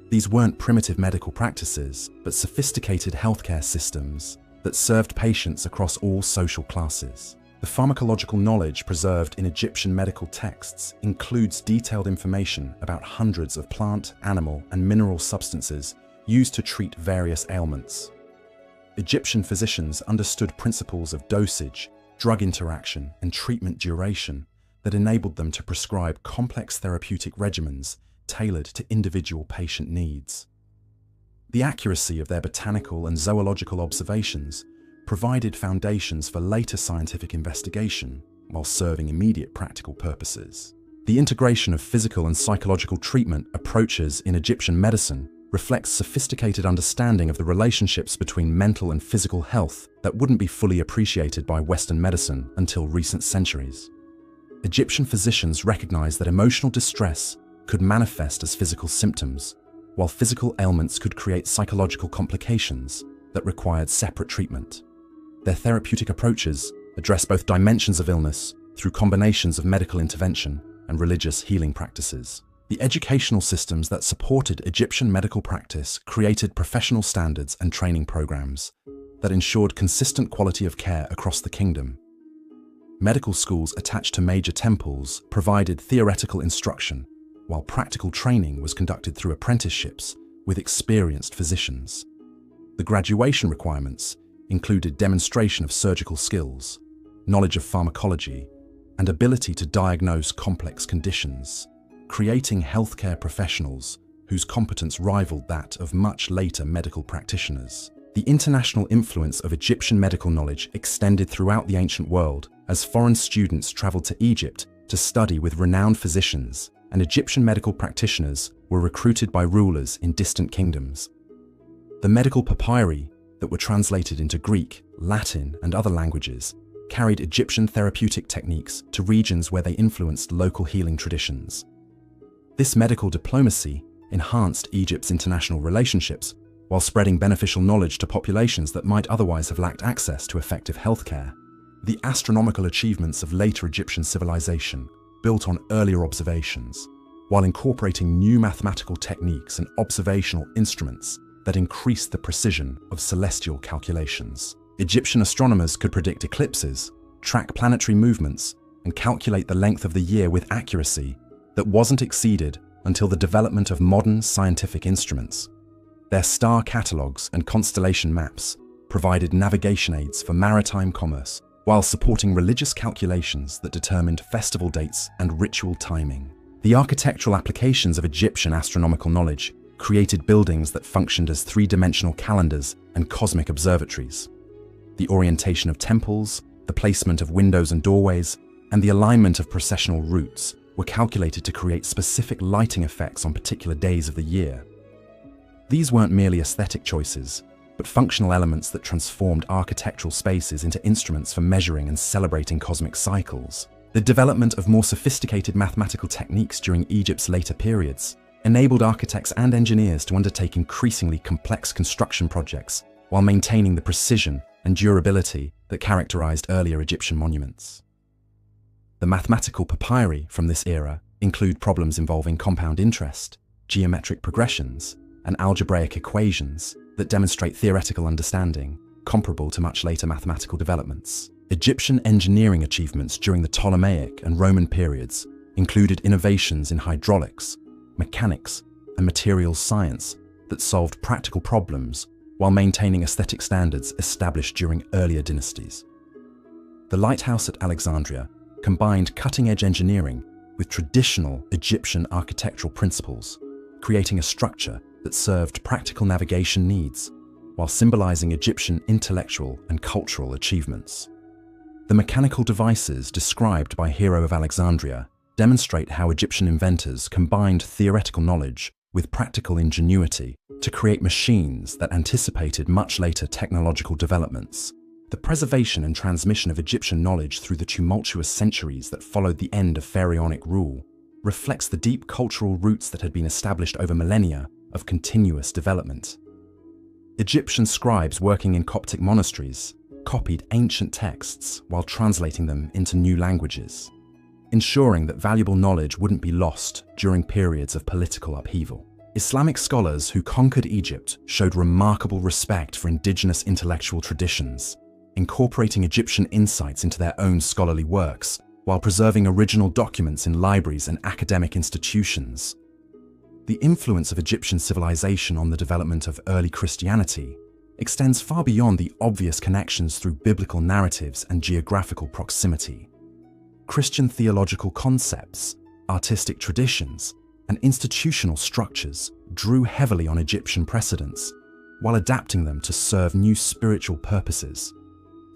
These weren't primitive medical practices, but sophisticated healthcare systems that served patients across all social classes. The pharmacological knowledge preserved in Egyptian medical texts includes detailed information about hundreds of plant, animal, and mineral substances used to treat various ailments. Egyptian physicians understood principles of dosage, drug interaction, and treatment duration that enabled them to prescribe complex therapeutic regimens tailored to individual patient needs. The accuracy of their botanical and zoological observations provided foundations for later scientific investigation while serving immediate practical purposes. The integration of physical and psychological treatment approaches in Egyptian medicine reflects sophisticated understanding of the relationships between mental and physical health that wouldn't be fully appreciated by Western medicine until recent centuries. Egyptian physicians recognized that emotional distress could manifest as physical symptoms, while physical ailments could create psychological complications that required separate treatment. Their therapeutic approaches address both dimensions of illness through combinations of medical intervention and religious healing practices. The educational systems that supported Egyptian medical practice created professional standards and training programs that ensured consistent quality of care across the kingdom. Medical schools attached to major temples provided theoretical instruction, while practical training was conducted through apprenticeships with experienced physicians. The graduation requirements included demonstration of surgical skills, knowledge of pharmacology, and ability to diagnose complex conditions, creating healthcare professionals whose competence rivaled that of much later medical practitioners. The international influence of Egyptian medical knowledge extended throughout the ancient world as foreign students traveled to Egypt to study with renowned physicians, and Egyptian medical practitioners were recruited by rulers in distant kingdoms. The medical papyri that were translated into Greek, Latin, and other languages carried Egyptian therapeutic techniques to regions where they influenced local healing traditions. This medical diplomacy enhanced Egypt's international relationships while spreading beneficial knowledge to populations that might otherwise have lacked access to effective healthcare. The astronomical achievements of later Egyptian civilization built on earlier observations, while incorporating new mathematical techniques and observational instruments that increased the precision of celestial calculations. Egyptian astronomers could predict eclipses, track planetary movements, and calculate the length of the year with accuracy that wasn't exceeded until the development of modern scientific instruments. Their star catalogues and constellation maps provided navigation aids for maritime commerce, while supporting religious calculations that determined festival dates and ritual timing. The architectural applications of Egyptian astronomical knowledge created buildings that functioned as three-dimensional calendars and cosmic observatories. The orientation of temples, the placement of windows and doorways, and the alignment of processional routes were calculated to create specific lighting effects on particular days of the year. These weren't merely aesthetic choices, but functional elements that transformed architectural spaces into instruments for measuring and celebrating cosmic cycles. The development of more sophisticated mathematical techniques during Egypt's later periods enabled architects and engineers to undertake increasingly complex construction projects while maintaining the precision and durability that characterized earlier Egyptian monuments. The mathematical papyri from this era include problems involving compound interest, geometric progressions, and algebraic equations that demonstrate theoretical understanding comparable to much later mathematical developments. Egyptian engineering achievements during the Ptolemaic and Roman periods included innovations in hydraulics, mechanics, and materials science that solved practical problems while maintaining aesthetic standards established during earlier dynasties. The lighthouse at Alexandria combined cutting-edge engineering with traditional Egyptian architectural principles, creating a structure that served practical navigation needs while symbolizing Egyptian intellectual and cultural achievements. The mechanical devices described by Hero of Alexandria demonstrate how Egyptian inventors combined theoretical knowledge with practical ingenuity to create machines that anticipated much later technological developments. The preservation and transmission of Egyptian knowledge through the tumultuous centuries that followed the end of pharaonic rule reflects the deep cultural roots that had been established over millennia of continuous development. Egyptian scribes working in Coptic monasteries copied ancient texts while translating them into new languages, ensuring that valuable knowledge wouldn't be lost during periods of political upheaval. Islamic scholars who conquered Egypt showed remarkable respect for indigenous intellectual traditions, incorporating Egyptian insights into their own scholarly works while preserving original documents in libraries and academic institutions. The influence of Egyptian civilization on the development of early Christianity extends far beyond the obvious connections through biblical narratives and geographical proximity. Christian theological concepts, artistic traditions, and institutional structures drew heavily on Egyptian precedents, while adapting them to serve new spiritual purposes.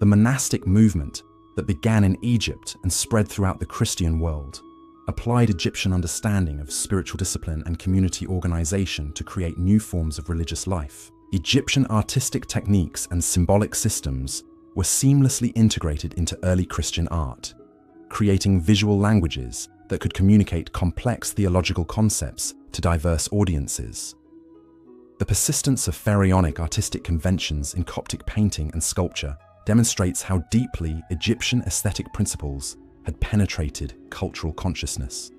The monastic movement that began in Egypt and spread throughout the Christian world applied Egyptian understanding of spiritual discipline and community organization to create new forms of religious life. Egyptian artistic techniques and symbolic systems were seamlessly integrated into early Christian art, creating visual languages that could communicate complex theological concepts to diverse audiences. The persistence of pharaonic artistic conventions in Coptic painting and sculpture demonstrates how deeply Egyptian aesthetic principles had penetrated cultural consciousness.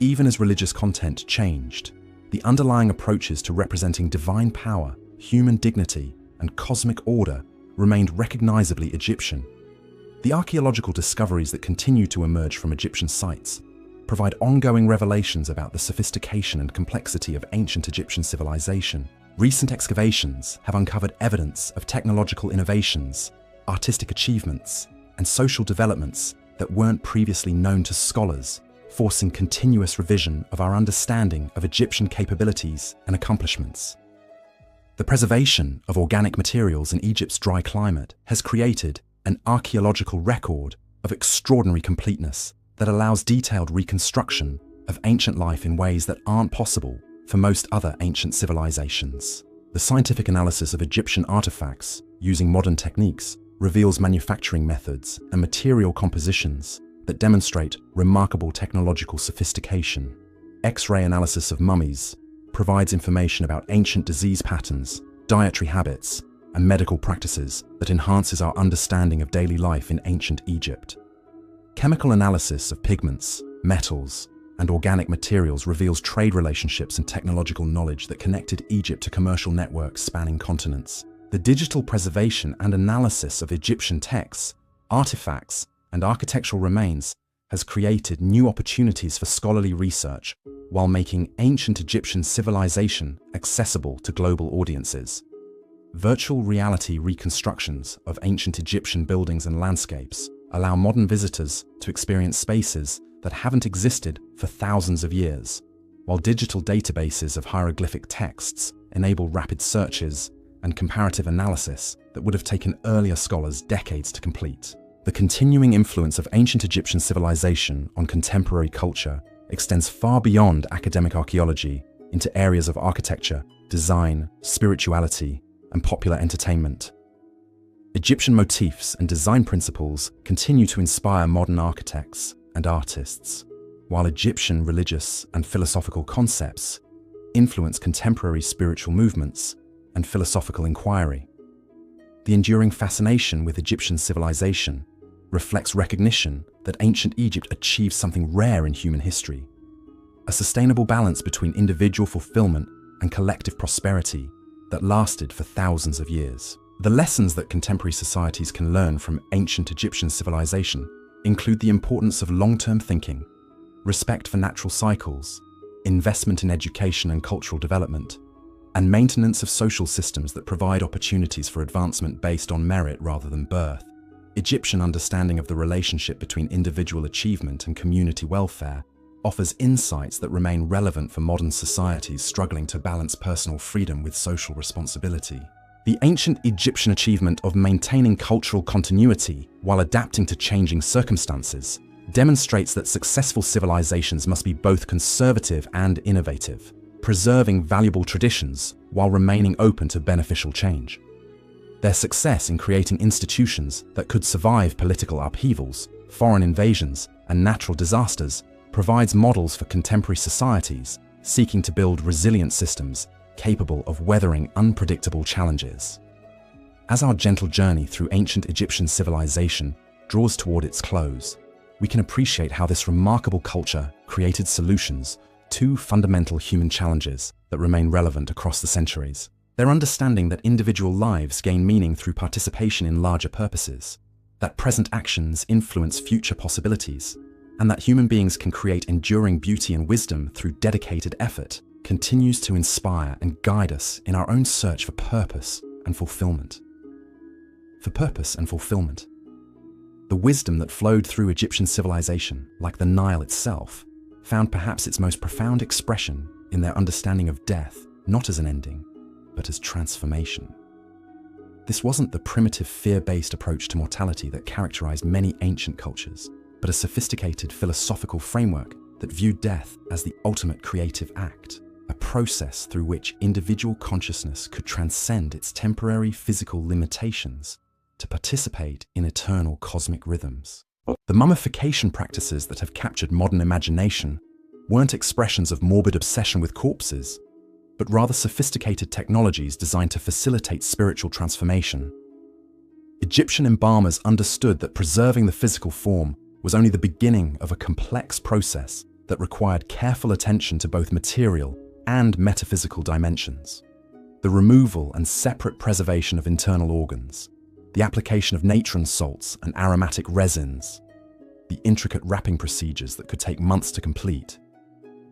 Even as religious content changed, the underlying approaches to representing divine power, human dignity, and cosmic order remained recognizably Egyptian. The archaeological discoveries that continue to emerge from Egyptian sites provide ongoing revelations about the sophistication and complexity of ancient Egyptian civilization. Recent excavations have uncovered evidence of technological innovations, artistic achievements, and social developments that weren't previously known to scholars, forcing continuous revision of our understanding of Egyptian capabilities and accomplishments. The preservation of organic materials in Egypt's dry climate has created an archaeological record of extraordinary completeness that allows detailed reconstruction of ancient life in ways that aren't possible for most other ancient civilizations. The scientific analysis of Egyptian artifacts using modern techniques reveals manufacturing methods and material compositions that demonstrate remarkable technological sophistication. X-ray analysis of mummies provides information about ancient disease patterns, dietary habits, and medical practices that enhances our understanding of daily life in ancient Egypt. Chemical analysis of pigments, metals, and organic materials reveals trade relationships and technological knowledge that connected Egypt to commercial networks spanning continents. The digital preservation and analysis of Egyptian texts, artifacts, and architectural remains has created new opportunities for scholarly research while making ancient Egyptian civilization accessible to global audiences. Virtual reality reconstructions of ancient Egyptian buildings and landscapes allow modern visitors to experience spaces that haven't existed for thousands of years, while digital databases of hieroglyphic texts enable rapid searches and comparative analysis that would have taken earlier scholars decades to complete. The continuing influence of ancient Egyptian civilization on contemporary culture extends far beyond academic archaeology into areas of architecture, design, spirituality, and popular entertainment. Egyptian motifs and design principles continue to inspire modern architects and artists, while Egyptian religious and philosophical concepts influence contemporary spiritual movements and philosophical inquiry. The enduring fascination with Egyptian civilization reflects recognition that ancient Egypt achieved something rare in human history: a sustainable balance between individual fulfillment and collective prosperity that lasted for thousands of years. The lessons that contemporary societies can learn from ancient Egyptian civilization include the importance of long-term thinking, respect for natural cycles, investment in education and cultural development, and maintenance of social systems that provide opportunities for advancement based on merit rather than birth. Egyptian understanding of the relationship between individual achievement and community welfare offers insights that remain relevant for modern societies struggling to balance personal freedom with social responsibility. The ancient Egyptian achievement of maintaining cultural continuity while adapting to changing circumstances demonstrates that successful civilizations must be both conservative and innovative, preserving valuable traditions while remaining open to beneficial change. Their success in creating institutions that could survive political upheavals, foreign invasions, and natural disasters provides models for contemporary societies seeking to build resilient systems capable of weathering unpredictable challenges. As our gentle journey through ancient Egyptian civilization draws toward its close, we can appreciate how this remarkable culture created solutions to fundamental human challenges that remain relevant across the centuries. Their understanding that individual lives gain meaning through participation in larger purposes, that present actions influence future possibilities, and that human beings can create enduring beauty and wisdom through dedicated effort continues to inspire and guide us in our own search for purpose and fulfillment. For purpose and fulfillment. The wisdom that flowed through Egyptian civilization, like the Nile itself, found perhaps its most profound expression in their understanding of death, not as an ending, but as transformation. This wasn't the primitive fear-based approach to mortality that characterized many ancient cultures, but a sophisticated philosophical framework that viewed death as the ultimate creative act, a process through which individual consciousness could transcend its temporary physical limitations to participate in eternal cosmic rhythms. The mummification practices that have captured modern imagination weren't expressions of morbid obsession with corpses, but rather sophisticated technologies designed to facilitate spiritual transformation. Egyptian embalmers understood that preserving the physical form was only the beginning of a complex process that required careful attention to both material and metaphysical dimensions. The removal and separate preservation of internal organs, the application of natron salts and aromatic resins, the intricate wrapping procedures that could take months to complete,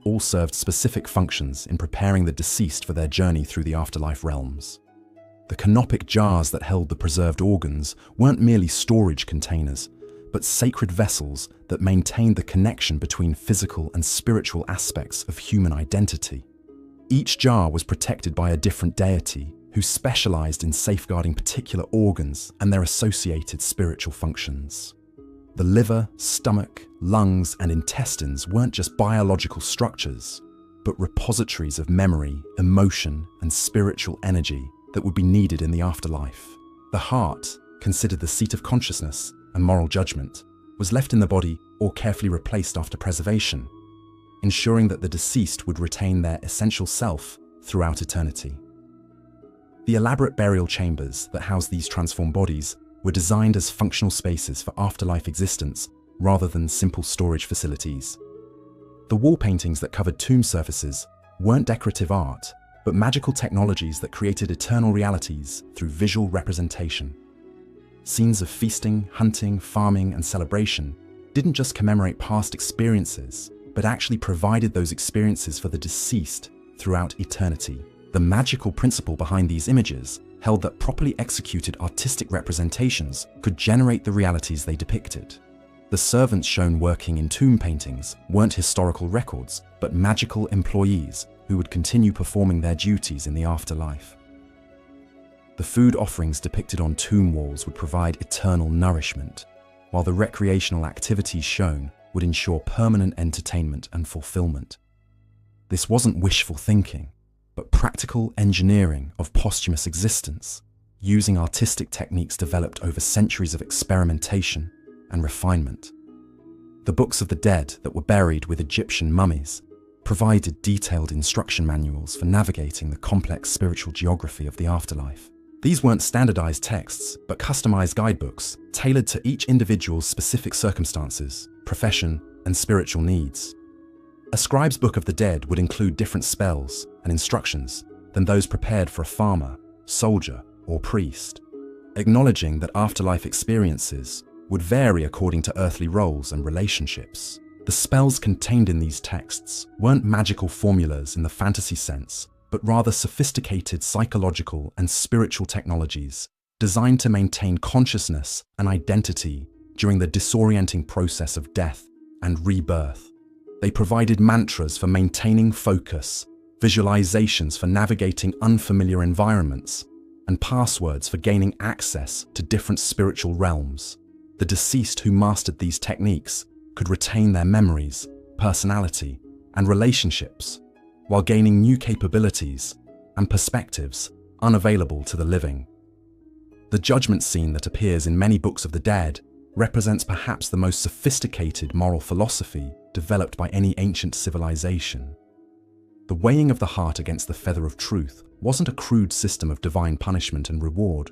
all served specific functions in preparing the deceased for their journey through the afterlife realms. The canopic jars that held the preserved organs weren't merely storage containers, but sacred vessels that maintained the connection between physical and spiritual aspects of human identity. Each jar was protected by a different deity who specialized in safeguarding particular organs and their associated spiritual functions. The liver, stomach, lungs, and intestines weren't just biological structures, but repositories of memory, emotion, and spiritual energy that would be needed in the afterlife. The heart, considered the seat of consciousness and moral judgment, was left in the body or carefully replaced after preservation, ensuring that the deceased would retain their essential self throughout eternity. The elaborate burial chambers that housed these transformed bodies were designed as functional spaces for afterlife existence rather than simple storage facilities. The wall paintings that covered tomb surfaces weren't decorative art, but magical technologies that created eternal realities through visual representation. Scenes of feasting, hunting, farming, and celebration didn't just commemorate past experiences, but actually provided those experiences for the deceased throughout eternity. The magical principle behind these images held that properly executed artistic representations could generate the realities they depicted. The servants shown working in tomb paintings weren't historical records, but magical employees who would continue performing their duties in the afterlife. The food offerings depicted on tomb walls would provide eternal nourishment, while the recreational activities shown would ensure permanent entertainment and fulfillment. This wasn't wishful thinking, but practical engineering of posthumous existence, using artistic techniques developed over centuries of experimentation and refinement. The books of the dead that were buried with Egyptian mummies provided detailed instruction manuals for navigating the complex spiritual geography of the afterlife. These weren't standardized texts, but customized guidebooks tailored to each individual's specific circumstances, profession, and spiritual needs. A scribe's book of the dead would include different spells and instructions than those prepared for a farmer, soldier, or priest, acknowledging that afterlife experiences would vary according to earthly roles and relationships. The spells contained in these texts weren't magical formulas in the fantasy sense, but rather sophisticated psychological and spiritual technologies designed to maintain consciousness and identity during the disorienting process of death and rebirth. They provided mantras for maintaining focus, visualizations for navigating unfamiliar environments, and passwords for gaining access to different spiritual realms. The deceased who mastered these techniques could retain their memories, personality, and relationships, while gaining new capabilities and perspectives unavailable to the living. The judgment scene that appears in many books of the dead represents perhaps the most sophisticated moral philosophy developed by any ancient civilization. The weighing of the heart against the feather of truth wasn't a crude system of divine punishment and reward,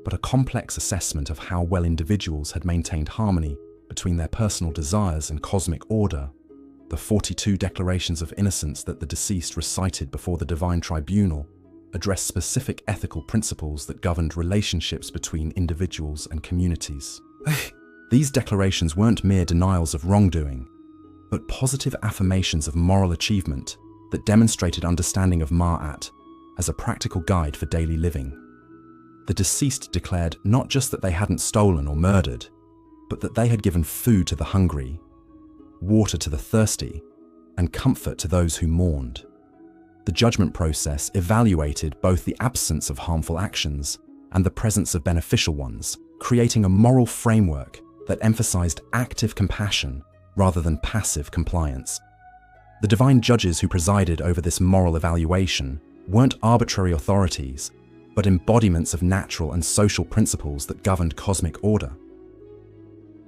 but a complex assessment of how well individuals had maintained harmony between their personal desires and cosmic order. The 42 declarations of innocence that the deceased recited before the divine tribunal addressed specific ethical principles that governed relationships between individuals and communities. These declarations weren't mere denials of wrongdoing, but positive affirmations of moral achievement that demonstrated understanding of Ma'at as a practical guide for daily living. The deceased declared not just that they hadn't stolen or murdered, but that they had given food to the hungry, water to the thirsty, and comfort to those who mourned. The judgment process evaluated both the absence of harmful actions and the presence of beneficial ones, creating a moral framework that emphasized active compassion rather than passive compliance. The divine judges who presided over this moral evaluation weren't arbitrary authorities, but embodiments of natural and social principles that governed cosmic order.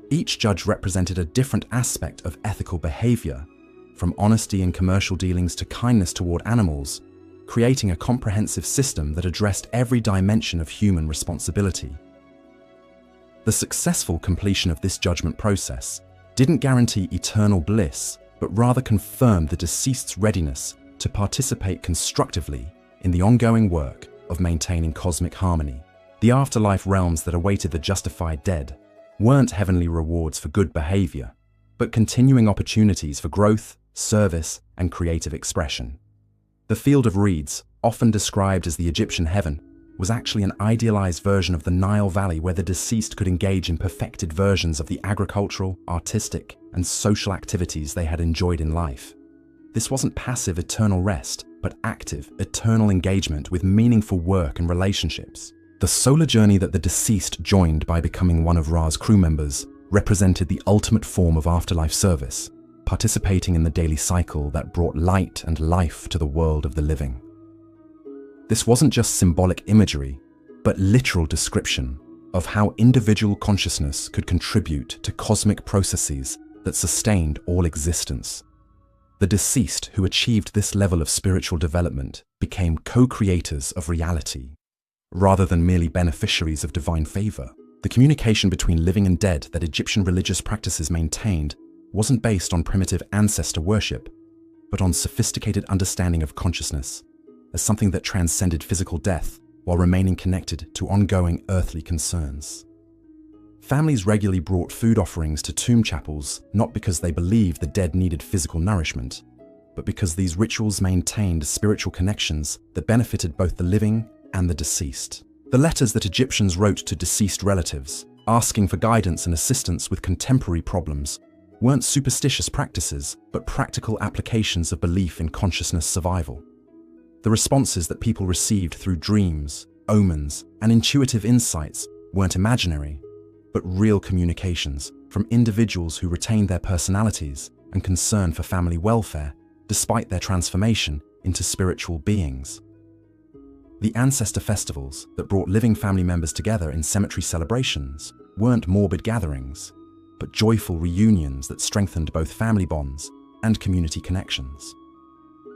Each judge represented a different aspect of ethical behavior, from honesty in commercial dealings to kindness toward animals, creating a comprehensive system that addressed every dimension of human responsibility. The successful completion of this judgment process didn't guarantee eternal bliss, but rather confirmed the deceased's readiness to participate constructively in the ongoing work of maintaining cosmic harmony. The afterlife realms that awaited the justified dead weren't heavenly rewards for good behavior, but continuing opportunities for growth, service, and creative expression. The field of reeds, often described as the Egyptian heaven, was actually an idealized version of the Nile Valley where the deceased could engage in perfected versions of the agricultural, artistic, and social activities they had enjoyed in life. This wasn't passive eternal rest, but active, eternal engagement with meaningful work and relationships. The solar journey that the deceased joined by becoming one of Ra's crew members represented the ultimate form of afterlife service, participating in the daily cycle that brought light and life to the world of the living. This wasn't just symbolic imagery, but literal description of how individual consciousness could contribute to cosmic processes that sustained all existence. The deceased who achieved this level of spiritual development became co-creators of reality, rather than merely beneficiaries of divine favor. The communication between living and dead that Egyptian religious practices maintained wasn't based on primitive ancestor worship, but on sophisticated understanding of consciousness as something that transcended physical death while remaining connected to ongoing earthly concerns. Families regularly brought food offerings to tomb chapels not because they believed the dead needed physical nourishment, but because these rituals maintained spiritual connections that benefited both the living and the deceased. The letters that Egyptians wrote to deceased relatives, asking for guidance and assistance with contemporary problems, weren't superstitious practices, but practical applications of belief in consciousness survival. The responses that people received through dreams, omens, and intuitive insights weren't imaginary, but real communications from individuals who retained their personalities and concern for family welfare despite their transformation into spiritual beings. The ancestor festivals that brought living family members together in cemetery celebrations weren't morbid gatherings, but joyful reunions that strengthened both family bonds and community connections.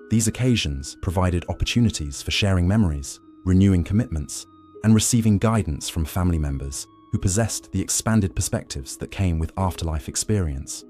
These occasions provided opportunities for sharing memories, renewing commitments, and receiving guidance from family members who possessed the expanded perspectives that came with afterlife experience.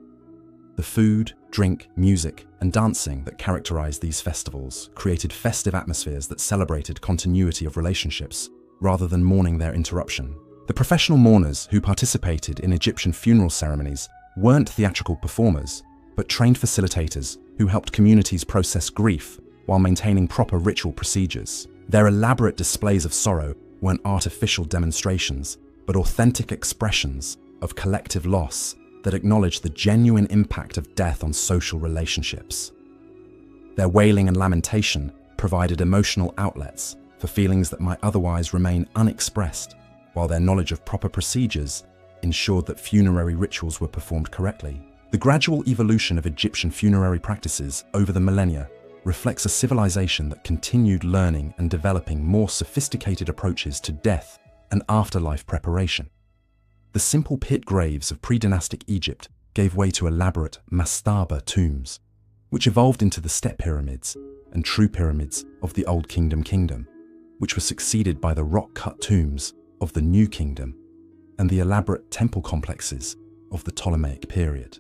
The food, drink, music, and dancing that characterized these festivals created festive atmospheres that celebrated continuity of relationships rather than mourning their interruption. The professional mourners who participated in Egyptian funeral ceremonies weren't theatrical performers, but trained facilitators who helped communities process grief while maintaining proper ritual procedures. Their elaborate displays of sorrow weren't artificial demonstrations, but authentic expressions of collective loss that acknowledged the genuine impact of death on social relationships. Their wailing and lamentation provided emotional outlets for feelings that might otherwise remain unexpressed, while their knowledge of proper procedures ensured that funerary rituals were performed correctly. The gradual evolution of Egyptian funerary practices over the millennia reflects a civilization that continued learning and developing more sophisticated approaches to death and afterlife preparation. The simple pit graves of pre-dynastic Egypt gave way to elaborate mastaba tombs, which evolved into the step pyramids and true pyramids of the Old Kingdom, which were succeeded by the rock-cut tombs of the New Kingdom and the elaborate temple complexes of the Ptolemaic period.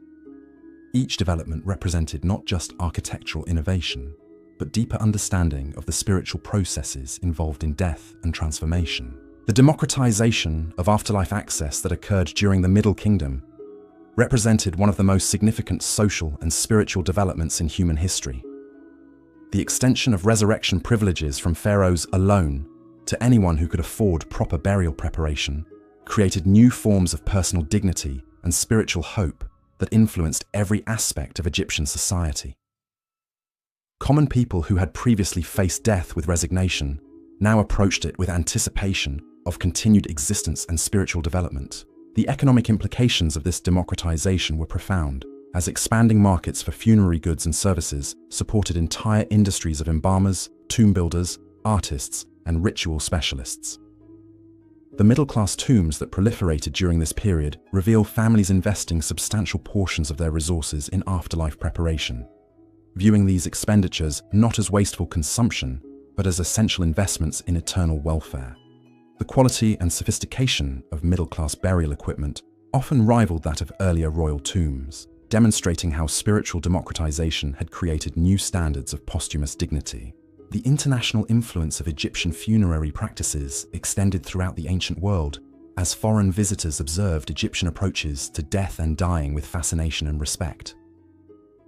Each development represented not just architectural innovation, but deeper understanding of the spiritual processes involved in death and transformation. The democratization of afterlife access that occurred during the Middle Kingdom represented one of the most significant social and spiritual developments in human history. The extension of resurrection privileges from pharaohs alone to anyone who could afford proper burial preparation created new forms of personal dignity and spiritual hope that influenced every aspect of Egyptian society. Common people who had previously faced death with resignation now approached it with anticipation of continued existence and spiritual development. The economic implications of this democratization were profound, as expanding markets for funerary goods and services supported entire industries of embalmers, tomb builders, artists, and ritual specialists. The middle-class tombs that proliferated during this period reveal families investing substantial portions of their resources in afterlife preparation, viewing these expenditures not as wasteful consumption, but as essential investments in eternal welfare. The quality and sophistication of middle-class burial equipment often rivaled that of earlier royal tombs, demonstrating how spiritual democratization had created new standards of posthumous dignity. The international influence of Egyptian funerary practices extended throughout the ancient world, as foreign visitors observed Egyptian approaches to death and dying with fascination and respect.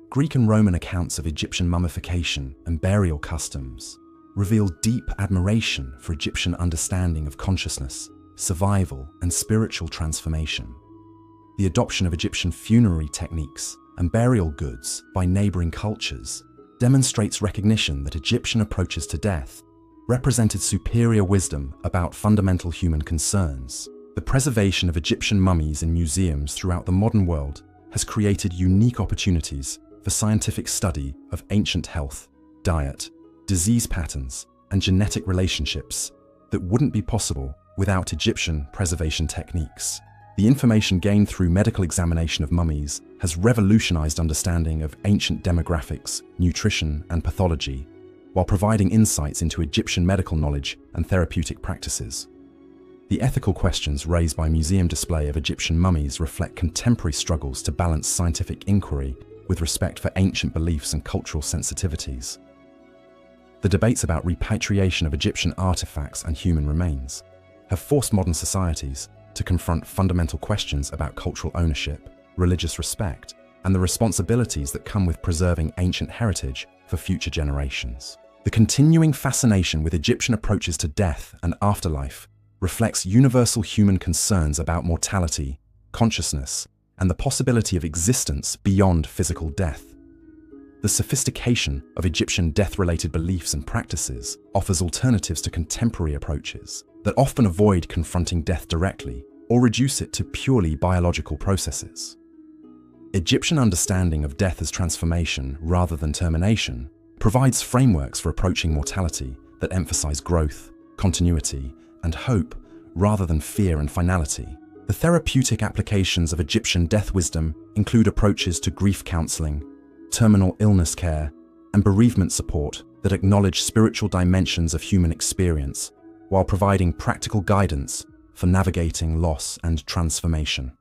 Greek and Roman accounts of Egyptian mummification and burial customs reveal deep admiration for Egyptian understanding of consciousness, survival, and spiritual transformation. The adoption of Egyptian funerary techniques and burial goods by neighboring cultures demonstrates recognition that Egyptian approaches to death represented superior wisdom about fundamental human concerns. The preservation of Egyptian mummies in museums throughout the modern world has created unique opportunities for scientific study of ancient health, diet, disease patterns, and genetic relationships that wouldn't be possible without Egyptian preservation techniques. The information gained through medical examination of mummies has revolutionized understanding of ancient demographics, nutrition, and pathology, while providing insights into Egyptian medical knowledge and therapeutic practices. The ethical questions raised by museum display of Egyptian mummies reflect contemporary struggles to balance scientific inquiry with respect for ancient beliefs and cultural sensitivities. The debates about repatriation of Egyptian artifacts and human remains have forced modern societies to confront fundamental questions about cultural ownership, religious respect, and the responsibilities that come with preserving ancient heritage for future generations. The continuing fascination with Egyptian approaches to death and afterlife reflects universal human concerns about mortality, consciousness, and the possibility of existence beyond physical death. The sophistication of Egyptian death-related beliefs and practices offers alternatives to contemporary approaches that often avoid confronting death directly or reduce it to purely biological processes. Egyptian understanding of death as transformation rather than termination provides frameworks for approaching mortality that emphasize growth, continuity, and hope rather than fear and finality. The therapeutic applications of Egyptian death wisdom include approaches to grief counseling, terminal illness care, and bereavement support that acknowledge spiritual dimensions of human experience while providing practical guidance for navigating loss and transformation.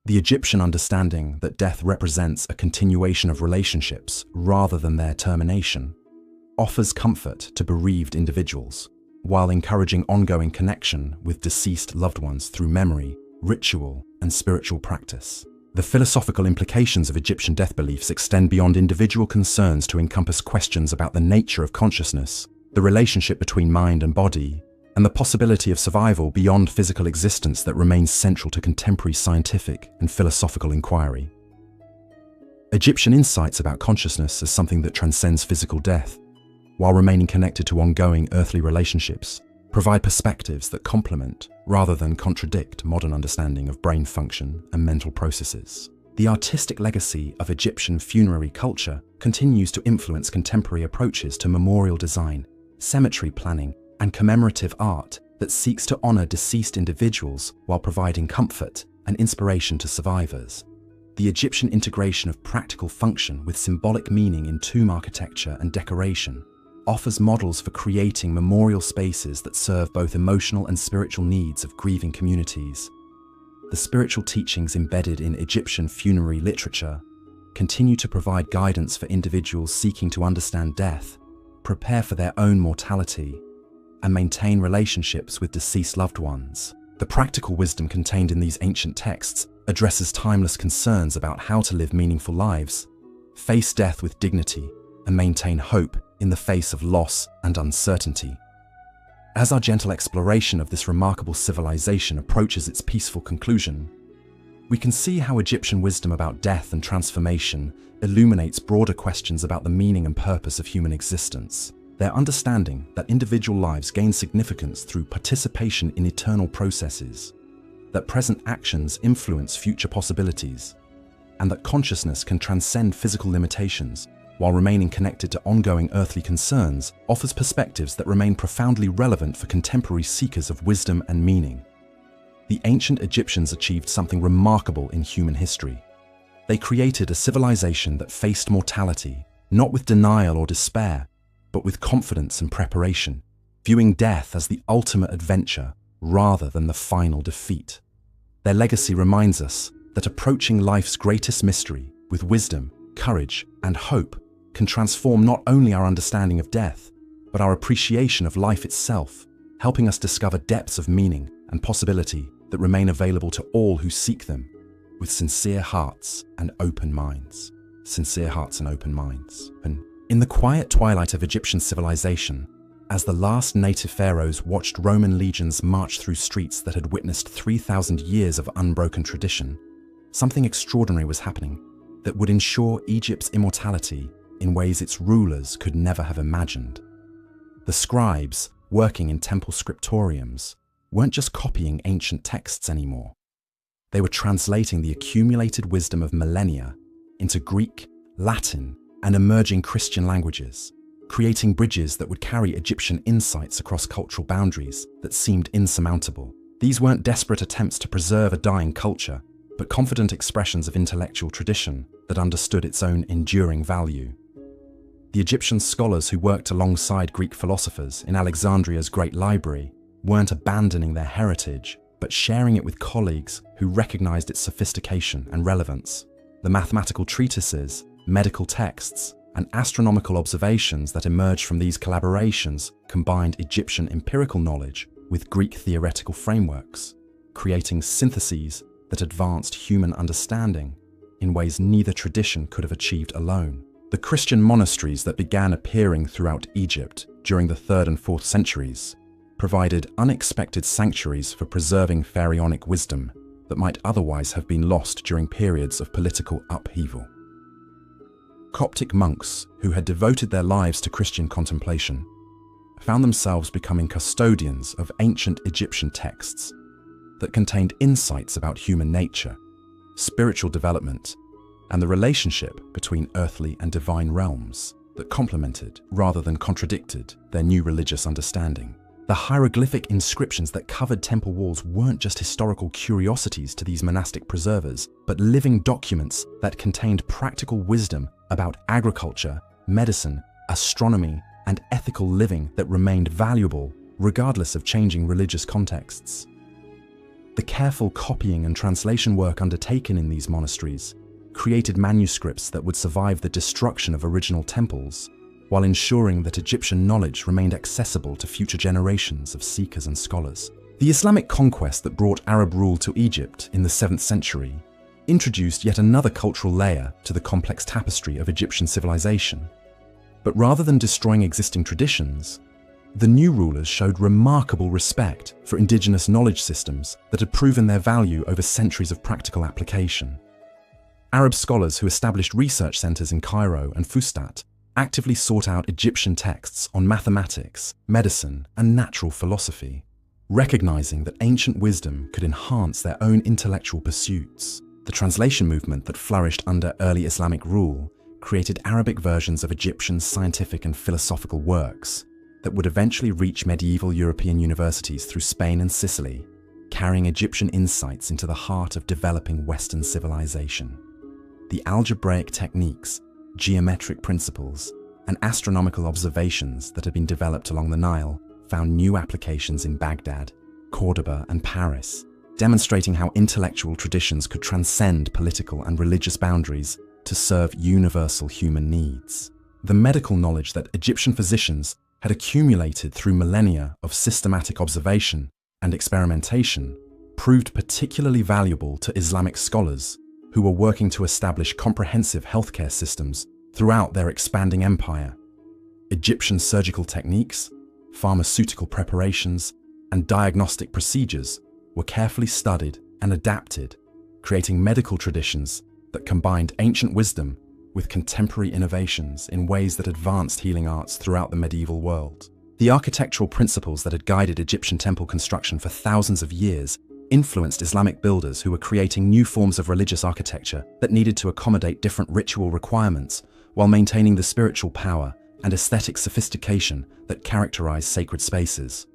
The Egyptian understanding that death represents a continuation of relationships rather than their termination offers comfort to bereaved individuals, while encouraging ongoing connection with deceased loved ones through memory, ritual, and spiritual practice. The philosophical implications of Egyptian death beliefs extend beyond individual concerns to encompass questions about the nature of consciousness, the relationship between mind and body, and the possibility of survival beyond physical existence that remains central to contemporary scientific and philosophical inquiry. Egyptian insights about consciousness as something that transcends physical death, while remaining connected to ongoing earthly relationships, provide perspectives that complement rather than contradict modern understanding of brain function and mental processes. The artistic legacy of Egyptian funerary culture continues to influence contemporary approaches to memorial design, cemetery planning, and commemorative art that seeks to honor deceased individuals while providing comfort and inspiration to survivors. The Egyptian integration of practical function with symbolic meaning in tomb architecture and decoration offers models for creating memorial spaces that serve both emotional and spiritual needs of grieving communities. The spiritual teachings embedded in Egyptian funerary literature continue to provide guidance for individuals seeking to understand death, prepare for their own mortality, and maintain relationships with deceased loved ones. The practical wisdom contained in these ancient texts addresses timeless concerns about how to live meaningful lives, face death with dignity, and maintain hope in the face of loss and uncertainty. As our gentle exploration of this remarkable civilization approaches its peaceful conclusion, we can see how Egyptian wisdom about death and transformation illuminates broader questions about the meaning and purpose of human existence. Their understanding that individual lives gain significance through participation in eternal processes, that present actions influence future possibilities, and that consciousness can transcend physical limitations while remaining connected to ongoing earthly concerns, offers perspectives that remain profoundly relevant for contemporary seekers of wisdom and meaning. The ancient Egyptians achieved something remarkable in human history. They created a civilization that faced mortality, not with denial or despair, but with confidence and preparation, viewing death as the ultimate adventure rather than the final defeat. Their legacy reminds us that approaching life's greatest mystery with wisdom, courage, and hope can transform not only our understanding of death, but our appreciation of life itself, helping us discover depths of meaning and possibility that remain available to all who seek them with sincere hearts and open minds. Sincere hearts and open minds. And in the quiet twilight of Egyptian civilization, as the last native pharaohs watched Roman legions march through streets that had witnessed 3,000 years of unbroken tradition, something extraordinary was happening that would ensure Egypt's immortality in ways its rulers could never have imagined. The scribes, working in temple scriptoriums, weren't just copying ancient texts anymore. They were translating the accumulated wisdom of millennia into Greek, Latin, and emerging Christian languages, creating bridges that would carry Egyptian insights across cultural boundaries that seemed insurmountable. These weren't desperate attempts to preserve a dying culture, but confident expressions of intellectual tradition that understood its own enduring value. The Egyptian scholars who worked alongside Greek philosophers in Alexandria's Great Library weren't abandoning their heritage, but sharing it with colleagues who recognized its sophistication and relevance. The mathematical treatises, medical texts, and astronomical observations that emerged from these collaborations combined Egyptian empirical knowledge with Greek theoretical frameworks, creating syntheses that advanced human understanding in ways neither tradition could have achieved alone. The Christian monasteries that began appearing throughout Egypt during the 3rd and 4th centuries provided unexpected sanctuaries for preserving pharaonic wisdom that might otherwise have been lost during periods of political upheaval. Coptic monks who had devoted their lives to Christian contemplation found themselves becoming custodians of ancient Egyptian texts that contained insights about human nature, spiritual development, and the relationship between earthly and divine realms that complemented rather than contradicted their new religious understanding. The hieroglyphic inscriptions that covered temple walls weren't just historical curiosities to these monastic preservers, but living documents that contained practical wisdom about agriculture, medicine, astronomy, and ethical living that remained valuable regardless of changing religious contexts. The careful copying and translation work undertaken in these monasteries created manuscripts that would survive the destruction of original temples, while ensuring that Egyptian knowledge remained accessible to future generations of seekers and scholars. The Islamic conquest that brought Arab rule to Egypt in the 7th century introduced yet another cultural layer to the complex tapestry of Egyptian civilization. But rather than destroying existing traditions, the new rulers showed remarkable respect for indigenous knowledge systems that had proven their value over centuries of practical application. Arab scholars who established research centers in Cairo and Fustat actively sought out Egyptian texts on mathematics, medicine, and natural philosophy, recognizing that ancient wisdom could enhance their own intellectual pursuits. The translation movement that flourished under early Islamic rule created Arabic versions of Egyptian scientific and philosophical works that would eventually reach medieval European universities through Spain and Sicily, carrying Egyptian insights into the heart of developing Western civilization. The algebraic techniques, geometric principles, and astronomical observations that had been developed along the Nile found new applications in Baghdad, Cordoba, and Paris, demonstrating how intellectual traditions could transcend political and religious boundaries to serve universal human needs. The medical knowledge that Egyptian physicians had accumulated through millennia of systematic observation and experimentation proved particularly valuable to Islamic scholars who were working to establish comprehensive healthcare systems throughout their expanding empire. Egyptian surgical techniques, pharmaceutical preparations, and diagnostic procedures were carefully studied and adapted, creating medical traditions that combined ancient wisdom with contemporary innovations in ways that advanced healing arts throughout the medieval world. The architectural principles that had guided Egyptian temple construction for thousands of years influenced Islamic builders who were creating new forms of religious architecture that needed to accommodate different ritual requirements while maintaining the spiritual power and aesthetic sophistication that characterize sacred spaces.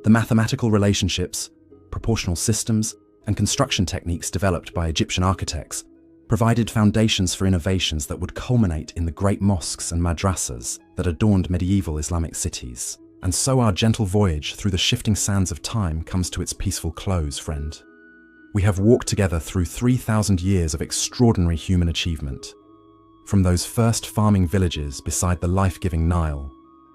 The mathematical relationships, proportional systems, and construction techniques developed by Egyptian architects provided foundations for innovations that would culminate in the great mosques and madrasas that adorned medieval Islamic cities. And so our gentle voyage through the shifting sands of time comes to its peaceful close, friend. We have walked together through 3,000 years of extraordinary human achievement, from those first farming villages beside the life-giving Nile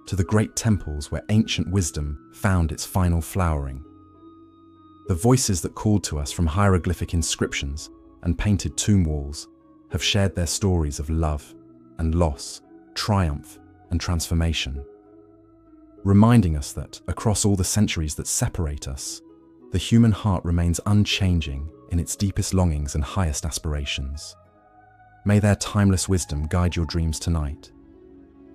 to the great temples where ancient wisdom found its final flowering. The voices that called to us from hieroglyphic inscriptions and painted tomb walls have shared their stories of love and loss, triumph and transformation, reminding us that, across all the centuries that separate us, the human heart remains unchanging in its deepest longings and highest aspirations. May their timeless wisdom guide your dreams tonight,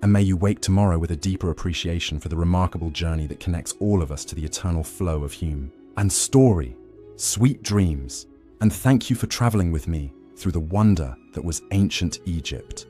and may you wake tomorrow with a deeper appreciation for the remarkable journey that connects all of us to the eternal flow of Hume and story. Sweet dreams, and thank you for traveling with me through the wonder that was ancient Egypt.